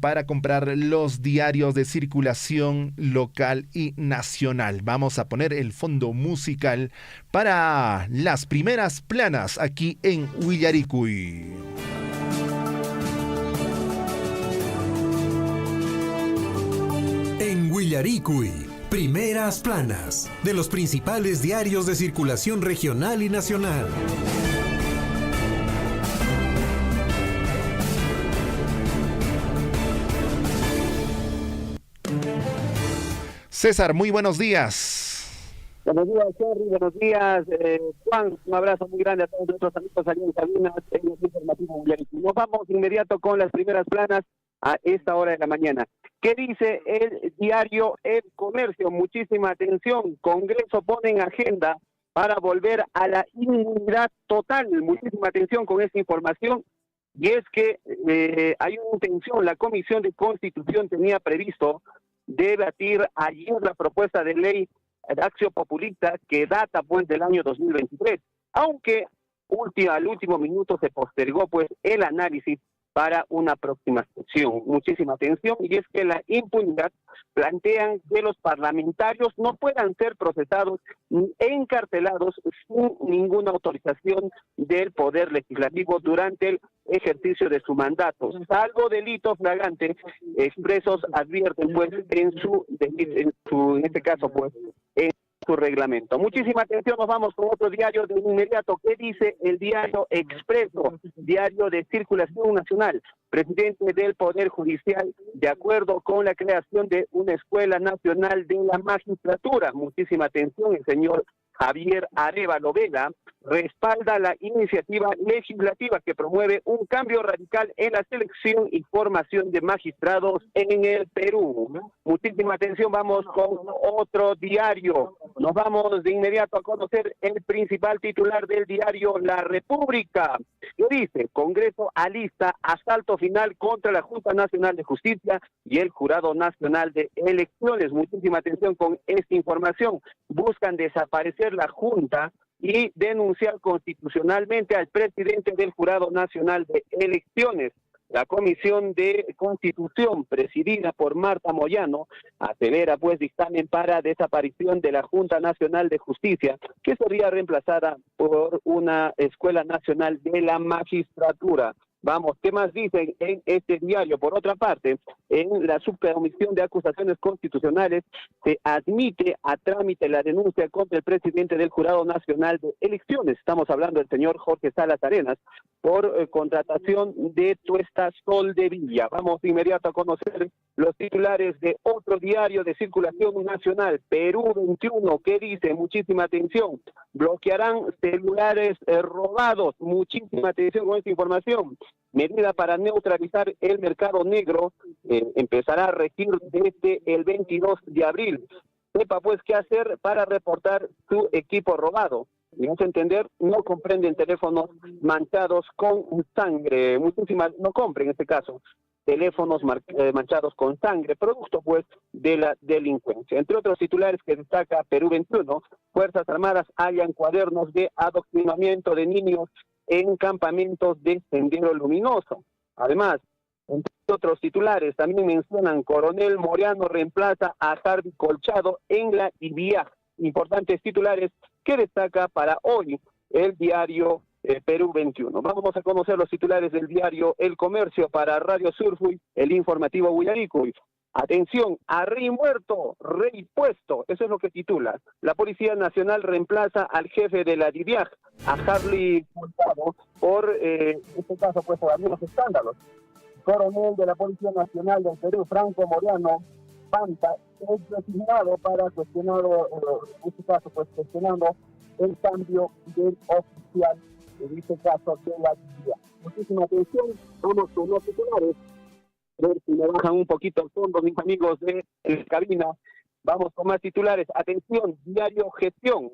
para comprar los diarios de circulación local y nacional. Vamos a poner el fondo musical para las primeras planas aquí en Huillaricui. En Huillaricui, primeras planas de los principales diarios de circulación regional y nacional. César, muy buenos días. Buenos días, Jerry. Buenos días, Juan. Un abrazo muy grande a todos nuestros amigos allí en cabinas en el informativo Huillaricui. Nos vamos inmediato con las primeras planas a esta hora de la mañana. ¿Qué dice el diario El Comercio? Muchísima atención. Congreso pone en agenda para volver a la inmunidad total. Muchísima atención con esta información. Y es que hay una intención. La Comisión de Constitución tenía previsto debatir ayer la propuesta de ley de acción populista que data pues del año 2023, aunque al último minuto se postergó pues el análisis para una próxima sesión. Muchísima atención, y es que la impunidad plantean que los parlamentarios no puedan ser procesados ni encarcelados sin ninguna autorización del Poder Legislativo durante el ejercicio de su mandato, salvo delito flagrante. Expresos advierten pues en este caso pues en su reglamento. Muchísima atención, nos vamos con otro diario de inmediato. ¿Qué dice el diario Expreso, diario de circulación nacional? Presidente del Poder Judicial, de acuerdo con la creación de una Escuela Nacional de la Magistratura. Muchísima atención, el señor Javier Arévalo Vela respalda la iniciativa legislativa que promueve un cambio radical en la selección y formación de magistrados en el Perú. Muchísima atención, vamos con otro diario. Nos vamos de inmediato a conocer el principal titular del diario La República, que dice: Congreso alista asalto final contra la Junta Nacional de Justicia y el Jurado Nacional de Elecciones. Muchísima atención con esta información. Buscan desaparecer la Junta y denunciar constitucionalmente al presidente del Jurado Nacional de Elecciones. La Comisión de Constitución, presidida por Marta Moyano, asevera pues dictamen para desaparición de la Junta Nacional de Justicia, que sería reemplazada por una Escuela Nacional de la Magistratura. Vamos, ¿qué más dicen en este diario? Por otra parte, en la subcomisión de acusaciones constitucionales se admite a trámite la denuncia contra el presidente del Jurado Nacional de Elecciones. Estamos hablando del señor Jorge Salas Arenas por contratación de Tuesta Sol de Villa. Vamos de inmediato a conocer los titulares de otro diario de circulación nacional, Perú 21, que dice, muchísima atención, bloquearán celulares robados, muchísima atención con esta información. Medida para neutralizar el mercado negro empezará a regir desde el 22 de abril. Sepa pues qué hacer para reportar su equipo robado. En ese entender, no comprenden teléfonos manchados con sangre. No compren en este caso teléfonos manchados con sangre, producto pues de la delincuencia. Entre otros titulares que destaca Perú 21, Fuerzas Armadas hallan cuadernos de adoctrinamiento de niños en campamentos de Sendero Luminoso. Además, entre otros titulares, también mencionan Coronel Moreano reemplaza a Harvey Colchado en la IBIA. Importantes titulares que destaca para hoy el diario Perú 21. Vamos a conocer los titulares del diario El Comercio para Radio Surfuy, el informativo Huyaricuy. Atención, a rey muerto, rey puesto, eso es lo que titula. La Policía Nacional reemplaza al jefe de la DIVIAG, a Harley Colchado, por este caso pues por algunos escándalos. Coronel de la Policía Nacional del Perú, Franco Moreano Panta, es designado para cuestionando, en este caso pues cuestionando el cambio del oficial, en este caso de la DIVIAG. Muchísima atención, vamos con los titulares. A ver si me bajan un poquito el fondo, mis amigos de la cabina. Vamos con más titulares. Atención, Diario Gestión.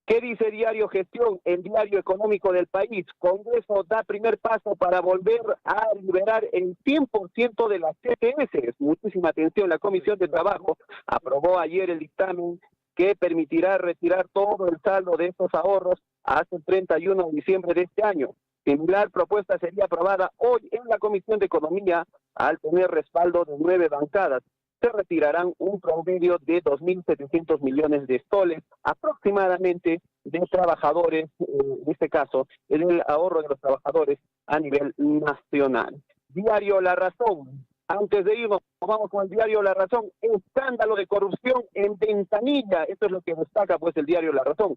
¿Qué dice Diario Gestión? El diario económico del país. Congreso da primer paso para volver a liberar el 100% de las CTS. Muchísima atención. La Comisión de Trabajo aprobó ayer el dictamen que permitirá retirar todo el saldo de estos ahorros hasta el 31 de diciembre de este año. Similar propuesta sería aprobada hoy en la Comisión de Economía al tener respaldo de 9 bancadas. Se retirarán un promedio de 2.700 millones de soles aproximadamente de trabajadores, en este caso, el ahorro de los trabajadores a nivel nacional. Diario La Razón. Antes de irnos, vamos con el diario La Razón. Escándalo de corrupción en Ventanilla. Esto es lo que destaca pues el diario La Razón.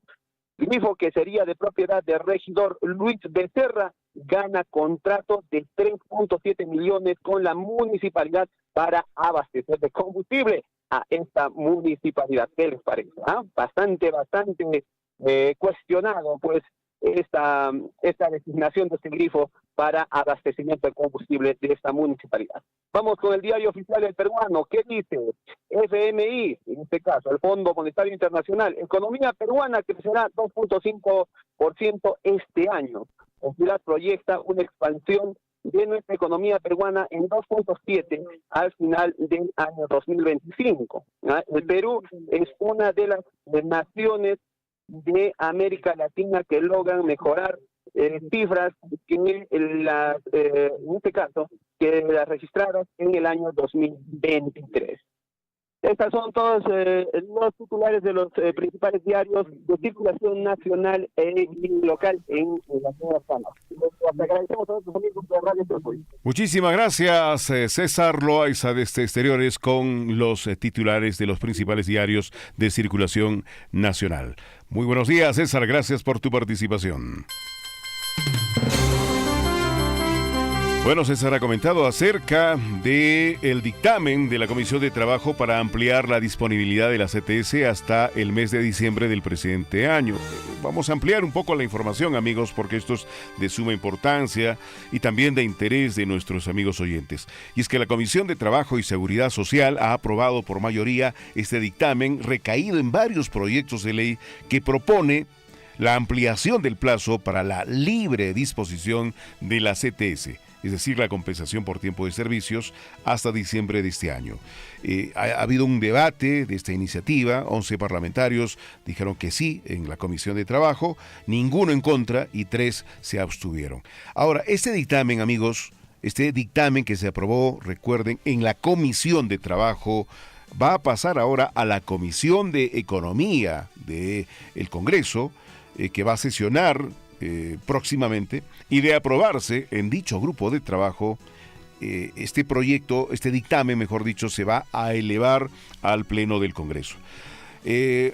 Grifo, que sería de propiedad del regidor Luis Becerra, gana contrato de 3.7 millones con la municipalidad para abastecer de combustible a esta municipalidad. ¿Qué les parece? Bastante cuestionado pues esta designación de este grifo para abastecimiento de combustible de esta municipalidad. Vamos con el diario oficial del peruano. ¿Qué dice? FMI, en este caso, el Fondo Monetario Internacional. Economía peruana crecerá 2.5% este año. La entidad proyecta una expansión de nuestra economía peruana en 2.7 al final del año 2025. El Perú es una de las naciones de América Latina que logran mejorar cifras que en este caso que las registradas en el año 2023. Estas son todos los titulares de los principales diarios de circulación nacional y local en la ciudad de Panamá. Les agradecemos a nuestros amigos de Radio Surfuy. Muchísimas gracias, César Loaiza desde Exteriores con los titulares de los principales diarios de circulación nacional. Muy buenos días, César, gracias por tu participación. Bueno, César ha comentado acerca del dictamen de la Comisión de Trabajo para ampliar la disponibilidad de la CTS hasta el mes de diciembre del presente año. Vamos a ampliar un poco la información, amigos, porque esto es de suma importancia y también de interés de nuestros amigos oyentes. Y es que la Comisión de Trabajo y Seguridad Social ha aprobado por mayoría este dictamen recaído en varios proyectos de ley que propone la ampliación del plazo para la libre disposición de la CTS, es decir, la compensación por tiempo de servicios, hasta diciembre de este año. Ha habido un debate de esta iniciativa, 11 parlamentarios dijeron que sí en la Comisión de Trabajo, ninguno en contra y 3 se abstuvieron. Ahora, este dictamen, amigos, este dictamen que se aprobó, recuerden, en la Comisión de Trabajo, va a pasar ahora a la Comisión de Economía del Congreso, que va a sesionar próximamente, y de aprobarse en dicho grupo de trabajo, este proyecto, este dictamen, mejor dicho, se va a elevar al Pleno del Congreso.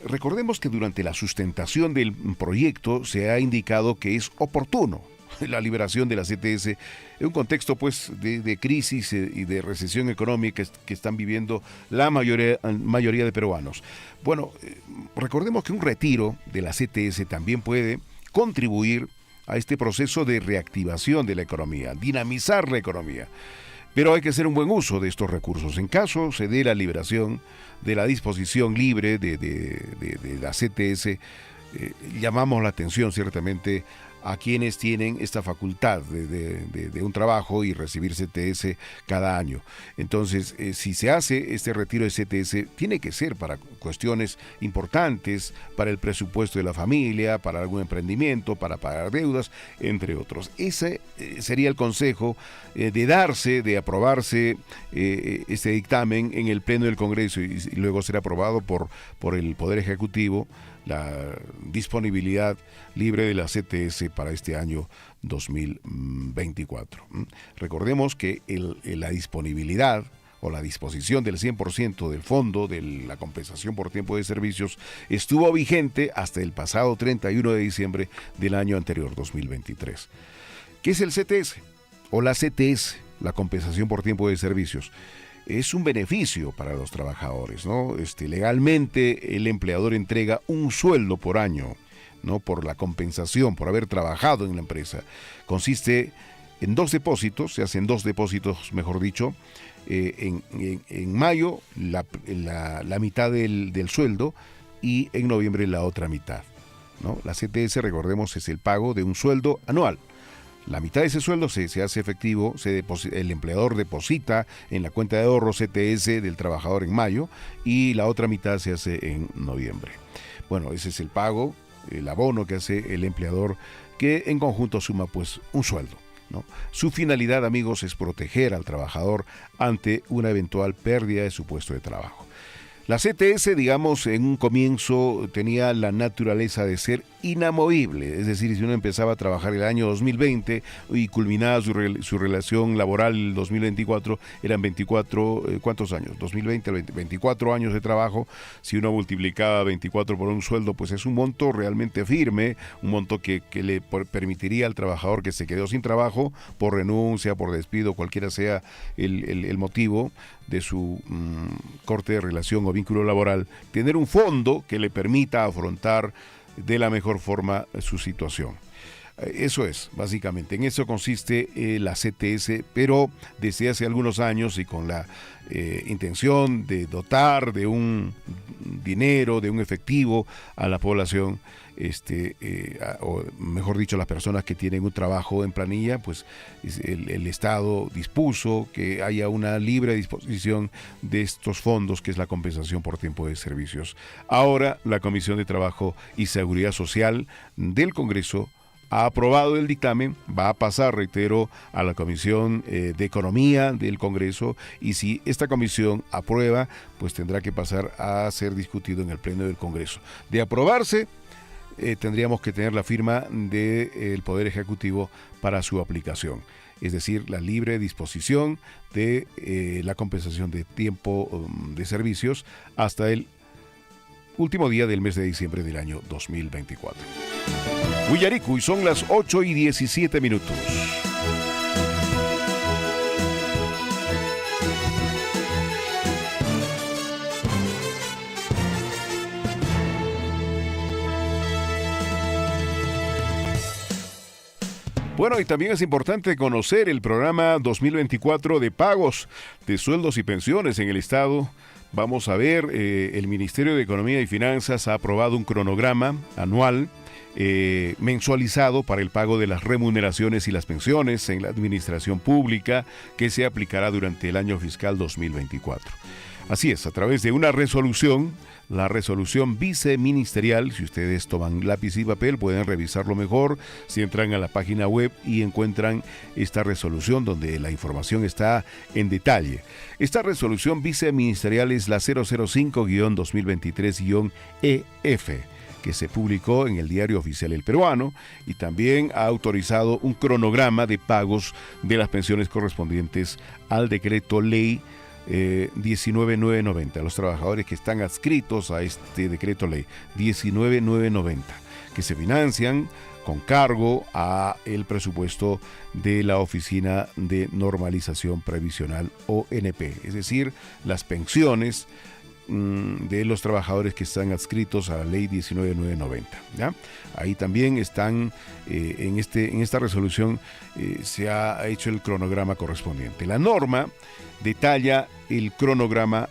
Recordemos que durante la sustentación del proyecto se ha indicado que es oportuno la liberación de la CTS en un contexto pues de crisis y de recesión económica que están viviendo la mayoría de peruanos. Bueno, recordemos que un retiro de la CTS también puede contribuir a este proceso de reactivación de la economía, dinamizar la economía. Pero hay que hacer un buen uso de estos recursos. En caso se dé la liberación de la disposición libre de la CTS, llamamos la atención ciertamente a quienes tienen esta facultad de un trabajo y recibir CTS cada año. Entonces, si se hace este retiro de CTS, tiene que ser para cuestiones importantes, para el presupuesto de la familia, para algún emprendimiento, para pagar deudas, entre otros. Ese sería el consejo de aprobarse este dictamen en el Pleno del Congreso y luego ser aprobado por el Poder Ejecutivo, la disponibilidad libre de la CTS para este año 2024. Recordemos que la disponibilidad o la disposición del 100% del fondo de la compensación por tiempo de servicios estuvo vigente hasta el pasado 31 de diciembre del año anterior, 2023. ¿Qué es el CTS? O la CTS, la compensación por tiempo de servicios. Es un beneficio para los trabajadores, ¿no? Legalmente el empleador entrega un sueldo por año, ¿no? Por la compensación, por haber trabajado en la empresa. Consiste en 2 depósitos, se hacen 2 depósitos, mejor dicho, en mayo la mitad del sueldo y en noviembre la otra mitad, ¿no? La CTS, recordemos, es el pago de un sueldo anual. La mitad de ese sueldo se hace efectivo, el empleador deposita en la cuenta de ahorro CTS del trabajador en mayo y la otra mitad se hace en noviembre. Bueno, ese es el pago, el abono que hace el empleador, que en conjunto suma pues un sueldo, ¿no? Su finalidad, amigos, es proteger al trabajador ante una eventual pérdida de su puesto de trabajo. La CTS, digamos, en un comienzo tenía la naturaleza de ser inamovible, es decir, si uno empezaba a trabajar el año 2020 y culminaba su relación laboral el 2024, eran 24, ¿cuántos años? 2020, 24 años de trabajo. Si uno multiplicaba 24 por un sueldo, pues es un monto realmente firme, un monto que le permitiría al trabajador que se quedó sin trabajo por renuncia, por despido, cualquiera sea el motivo de su corte de relación o vínculo laboral, tener un fondo que le permita afrontar de la mejor forma su situación. Eso es, básicamente, en eso consiste la CTS, pero desde hace algunos años y con la intención de dotar de un dinero, de un efectivo a la población, o mejor dicho, las personas que tienen un trabajo en planilla, pues el Estado dispuso que haya una libre disposición de estos fondos, que es la compensación por tiempo de servicios. Ahora la Comisión de Trabajo y Seguridad Social del Congreso ha aprobado el dictamen, va a pasar, reitero, a la Comisión de Economía del Congreso, y si esta comisión aprueba, pues tendrá que pasar a ser discutido en el Pleno del Congreso. De aprobarse, tendríamos que tener la firma del Poder Ejecutivo para su aplicación, es decir, la libre disposición de la compensación de tiempo de servicios hasta el último día del mes de diciembre del año 2024. Huyaricuy, son las 8:17. Bueno, y también es importante conocer el programa 2024 de pagos de sueldos y pensiones en el Estado. Vamos a ver, el Ministerio de Economía y Finanzas ha aprobado un cronograma anual mensualizado para el pago de las remuneraciones y las pensiones en la administración pública, que se aplicará durante el año fiscal 2024. Así es, a través de una resolución, la resolución viceministerial. Si ustedes toman lápiz y papel pueden revisarlo mejor si entran a la página web y encuentran esta resolución donde la información está en detalle. Esta resolución viceministerial es la 005-2023-EF. que se publicó en el Diario Oficial El Peruano, y también ha autorizado un cronograma de pagos de las pensiones correspondientes al decreto ley 19990, los trabajadores que están adscritos a este decreto ley 19990, que se financian con cargo a el presupuesto de la Oficina de Normalización Previsional, ONP, es decir, las pensiones de los trabajadores que están adscritos a la ley 19990, ¿ya? Ahí también están, en esta resolución se ha hecho el cronograma correspondiente. La norma detalla el cronograma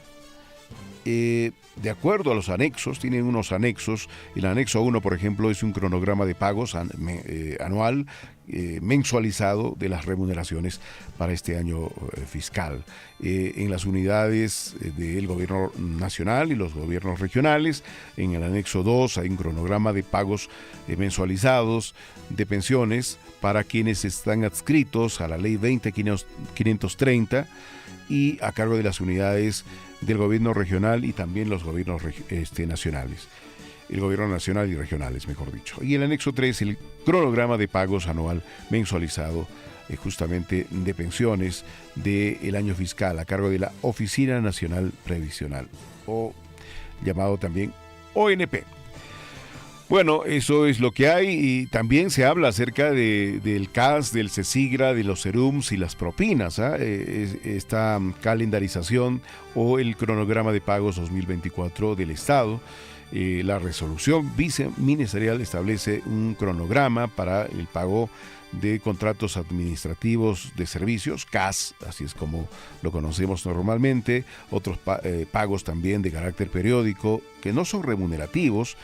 de acuerdo a los anexos, tienen unos anexos. El anexo 1, por ejemplo, es un cronograma de pagos anual, mensualizado de las remuneraciones para este año fiscal. En las unidades del gobierno nacional y los gobiernos regionales, en el anexo 2 hay un cronograma de pagos mensualizados de pensiones para quienes están adscritos a la ley 20530 y a cargo de las unidades del gobierno regional y también los gobiernos nacionales. El gobierno nacional y regionales, mejor dicho. Y el anexo 3, el cronograma de pagos anual mensualizado justamente de pensiones del año fiscal a cargo de la Oficina Nacional Previsional, o llamado también ONP. Bueno, eso es lo que hay, y también se habla acerca del CAS, del CESIGRA, de los SERUMS y las propinas, esta calendarización o el cronograma de pagos 2024 del Estado. La resolución viceministerial establece un cronograma para el pago de contratos administrativos de servicios, CAS, así es como lo conocemos normalmente, otros pagos también de carácter periódico que no son remunerativos.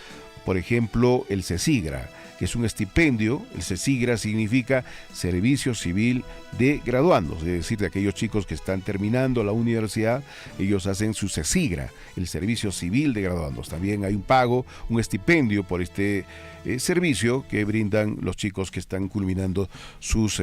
Por ejemplo, el CESIGRA, que es un estipendio. El CESIGRA significa Servicio Civil de Graduandos, es decir, de aquellos chicos que están terminando la universidad, ellos hacen su CESIGRA, el Servicio Civil de Graduandos. También hay un pago, un estipendio por este servicio que brindan los chicos que están culminando sus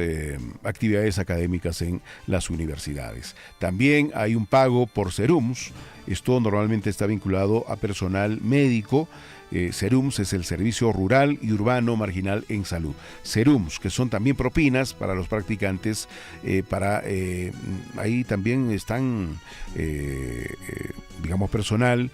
actividades académicas en las universidades. También hay un pago por SERUMS. Esto normalmente está vinculado a personal médico. SERUMS es el Servicio Rural y Urbano Marginal en Salud. SERUMS, que son también propinas para los practicantes, ahí también están, digamos, personal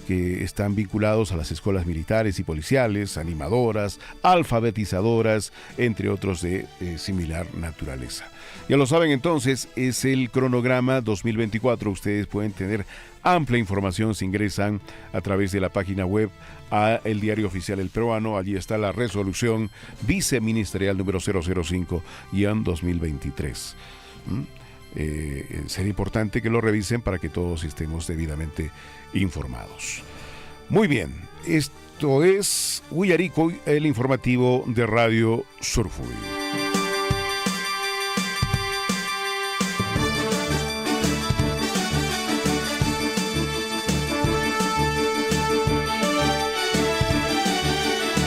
que están vinculados a las escuelas militares y policiales, animadoras, alfabetizadoras, entre otros de similar naturaleza. Ya lo saben, entonces, es el cronograma 2024. Ustedes pueden tener amplia información si ingresan a través de la página web a el Diario Oficial El Peruano. Allí está la resolución viceministerial número 005-2023. Sería importante que lo revisen para que todos estemos debidamente informados. Muy bien, esto es Huyarico, el informativo de Radio Surfuy.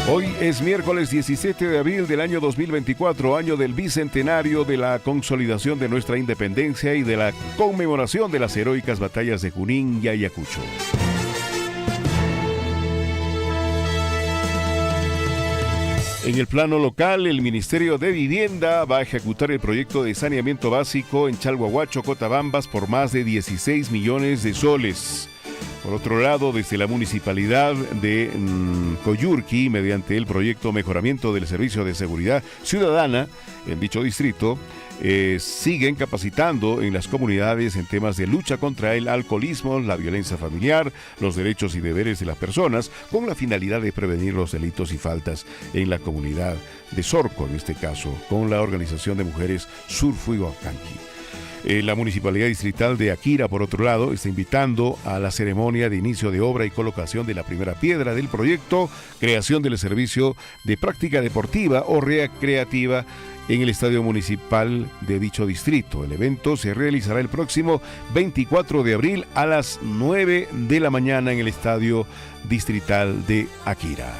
Hoy es miércoles 17 de abril del año 2024, año del bicentenario de la consolidación de nuestra independencia y de la conmemoración de las heroicas batallas de Junín y Ayacucho. En el plano local, el Ministerio de Vivienda va a ejecutar el proyecto de saneamiento básico en Chalhuahuacho, Cotabambas, por más de 16 millones de soles. Por otro lado, desde la municipalidad de Coyurqui, mediante el proyecto Mejoramiento del Servicio de Seguridad Ciudadana en dicho distrito, siguen capacitando en las comunidades en temas de lucha contra el alcoholismo, la violencia familiar, los derechos y deberes de las personas, con la finalidad de prevenir los delitos y faltas en la comunidad de Sorco, en este caso, con la Organización de Mujeres Surfuiguacanqui. La Municipalidad Distrital de Akira, por otro lado, está invitando a la ceremonia de inicio de obra y colocación de la primera piedra del proyecto, creación del servicio de práctica deportiva o recreativa en el Estadio Municipal de dicho distrito. El evento se realizará el próximo 24 de abril a las 9 de la mañana en el Estadio Distrital de Akira.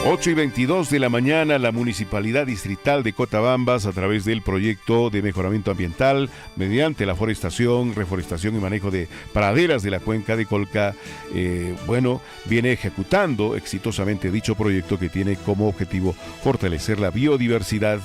8:22 de la mañana, la Municipalidad Distrital de Cotabambas, a través del proyecto de mejoramiento ambiental, mediante la reforestación y manejo de praderas de la cuenca de Colca, viene ejecutando exitosamente dicho proyecto que tiene como objetivo fortalecer la biodiversidad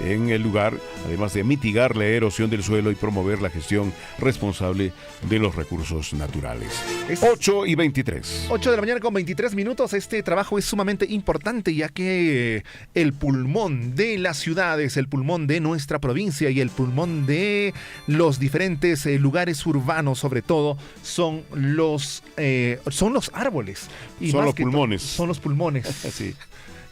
en el lugar, además de mitigar la erosión del suelo y promover la gestión responsable de los recursos naturales. 8:23. 8 de la mañana con 23 minutos. Este trabajo es sumamente importante, ya que el pulmón de las ciudades, el pulmón de nuestra provincia y el pulmón de los diferentes lugares urbanos, sobre todo, son los árboles. Y son más los que pulmones. Son los pulmones. Sí.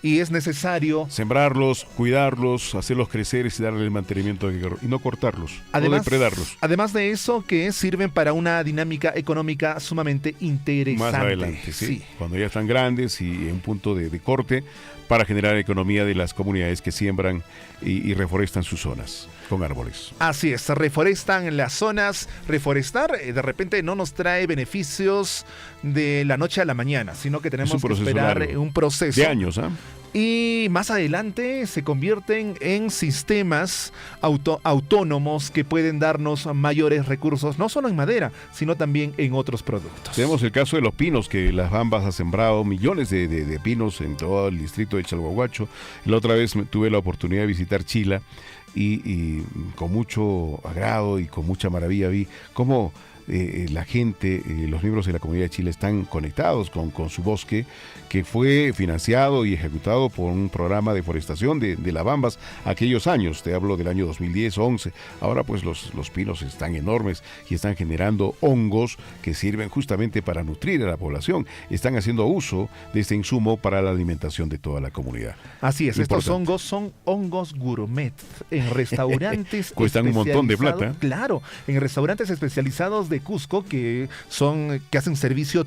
Y es necesario sembrarlos, cuidarlos, hacerlos crecer y darle el mantenimiento y no cortarlos, no depredarlos. Además de eso, que sirven para una dinámica económica sumamente interesante. Más adelante, sí. Cuando ya están grandes y en un punto de corte, para generar economía de las comunidades que siembran y reforestan sus zonas con árboles. Así es, reforestan las zonas. Reforestar de repente no nos trae beneficios de la noche a la mañana, sino que tenemos que esperar un proceso de años, ¿ah? Y más adelante se convierten en sistemas autónomos que pueden darnos mayores recursos, no solo en madera, sino también en otros productos. Tenemos el caso de los pinos, que las Bambas ha sembrado millones de pinos en todo el distrito de Chalhuahuacho. La otra vez tuve la oportunidad de visitar Chila y con mucho agrado y con mucha maravilla vi cómo la gente, los miembros de la comunidad de Chile están conectados con su bosque, que fue financiado y ejecutado por un programa de forestación de las Bambas aquellos años, te hablo del año 2010 o 11. Ahora pues los pinos están enormes y están generando hongos que sirven justamente para nutrir a la población. Están haciendo uso de este insumo para la alimentación de toda la comunidad. Así es, estos hongos son hongos gourmet en restaurantes cuestan un montón de plata. Claro, en restaurantes especializados de Cusco que hacen servicio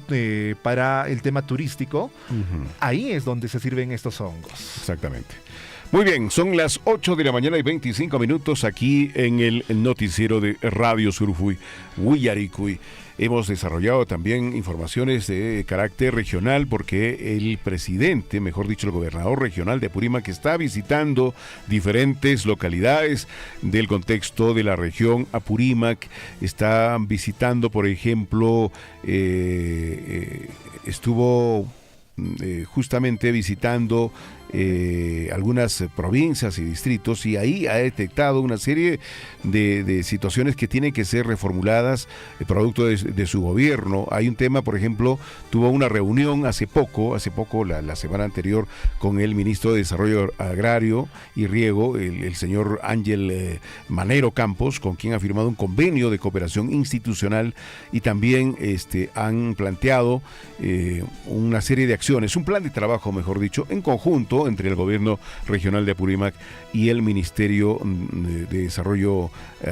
para el tema turístico. Ahí es donde se sirven estos hongos. Exactamente. Muy bien, son las 8 de la mañana y 25 minutos aquí en el noticiero de Radio Surufui, Huillaricuy. Hemos desarrollado también informaciones de carácter regional porque el presidente, mejor dicho, el gobernador regional de Apurímac, está visitando diferentes localidades del contexto de la región Apurímac. Está visitando, por ejemplo, estuvo justamente visitando algunas provincias y distritos, y ahí ha detectado una serie de situaciones que tienen que ser reformuladas producto de su gobierno. Hay un tema, por ejemplo, tuvo una reunión hace poco, la semana anterior, con el ministro de Desarrollo Agrario y Riego, el señor Ángel Manero Campos, con quien ha firmado un convenio de cooperación institucional, y también han planteado una serie de acciones, un plan de trabajo, mejor dicho, en conjunto entre el gobierno regional de Apurímac y el Ministerio de Desarrollo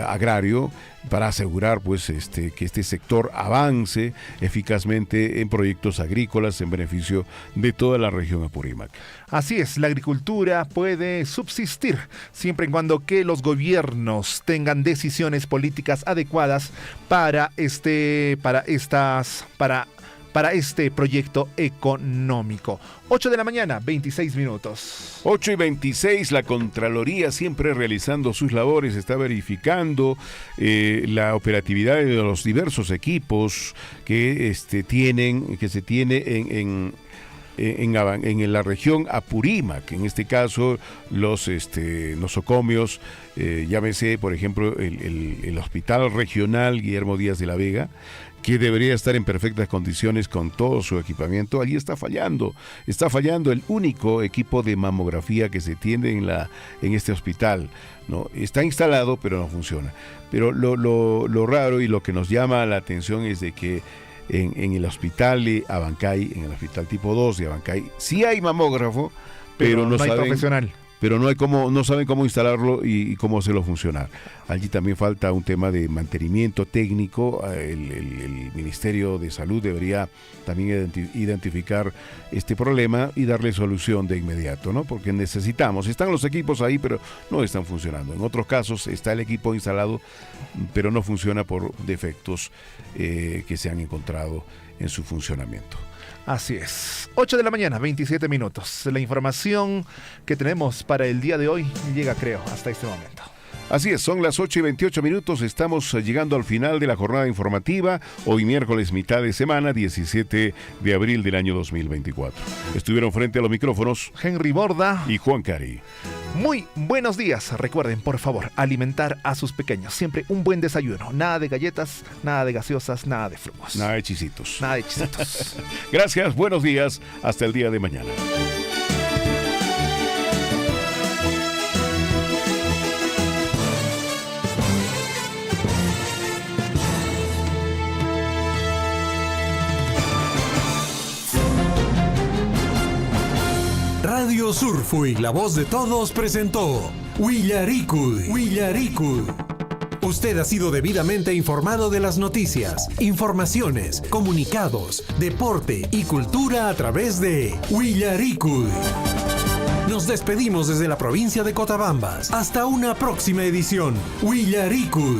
Agrario, para asegurar pues que este sector avance eficazmente en proyectos agrícolas en beneficio de toda la región Apurímac. Así es, la agricultura puede subsistir siempre y cuando que los gobiernos tengan decisiones políticas adecuadas para este proyecto económico. 8 de la mañana, 26 minutos. 8:26, la Contraloría, siempre realizando sus labores, está verificando la operatividad de los diversos equipos que se tiene en la región Apurímac. En este caso, los nosocomios, llámese, por ejemplo, el Hospital Regional Guillermo Díaz de la Vega, que debería estar en perfectas condiciones con todo su equipamiento. Allí está fallando el único equipo de mamografía que se tiene en este hospital, ¿no? Está instalado, pero no funciona. Pero lo raro y lo que nos llama la atención es de que en el hospital de Abancay, en el hospital tipo 2 de Abancay, sí hay mamógrafo, pero no saben, profesional. Pero no saben cómo instalarlo y cómo hacerlo funcionar. Allí también falta un tema de mantenimiento técnico. El Ministerio de Salud debería también identificar este problema y darle solución de inmediato, ¿no? Porque están los equipos ahí, pero no están funcionando. En otros casos está el equipo instalado, pero no funciona por defectos que se han encontrado en su funcionamiento. Así es. 8 de la mañana, 27 minutos. La información que tenemos para el día de hoy llega, creo, hasta este momento. Así es, son las 8 y 28 minutos, estamos llegando al final de la jornada informativa, hoy miércoles mitad de semana, 17 de abril del año 2024. Estuvieron frente a los micrófonos Henry Borda y Juan Cari. Muy buenos días. Recuerden, por favor, alimentar a sus pequeños. Siempre un buen desayuno. Nada de galletas, nada de gaseosas, nada de frugos. Nada de chisitos. Nada de chisitos. Gracias, buenos días, hasta el día de mañana. Radio Surfui, la voz de todos, presentó Willaricud. Usted ha sido debidamente informado de las noticias, informaciones, comunicados, deporte y cultura a través de Willaricud. Nos despedimos desde la provincia de Cotabambas. Hasta una próxima edición. Willaricud.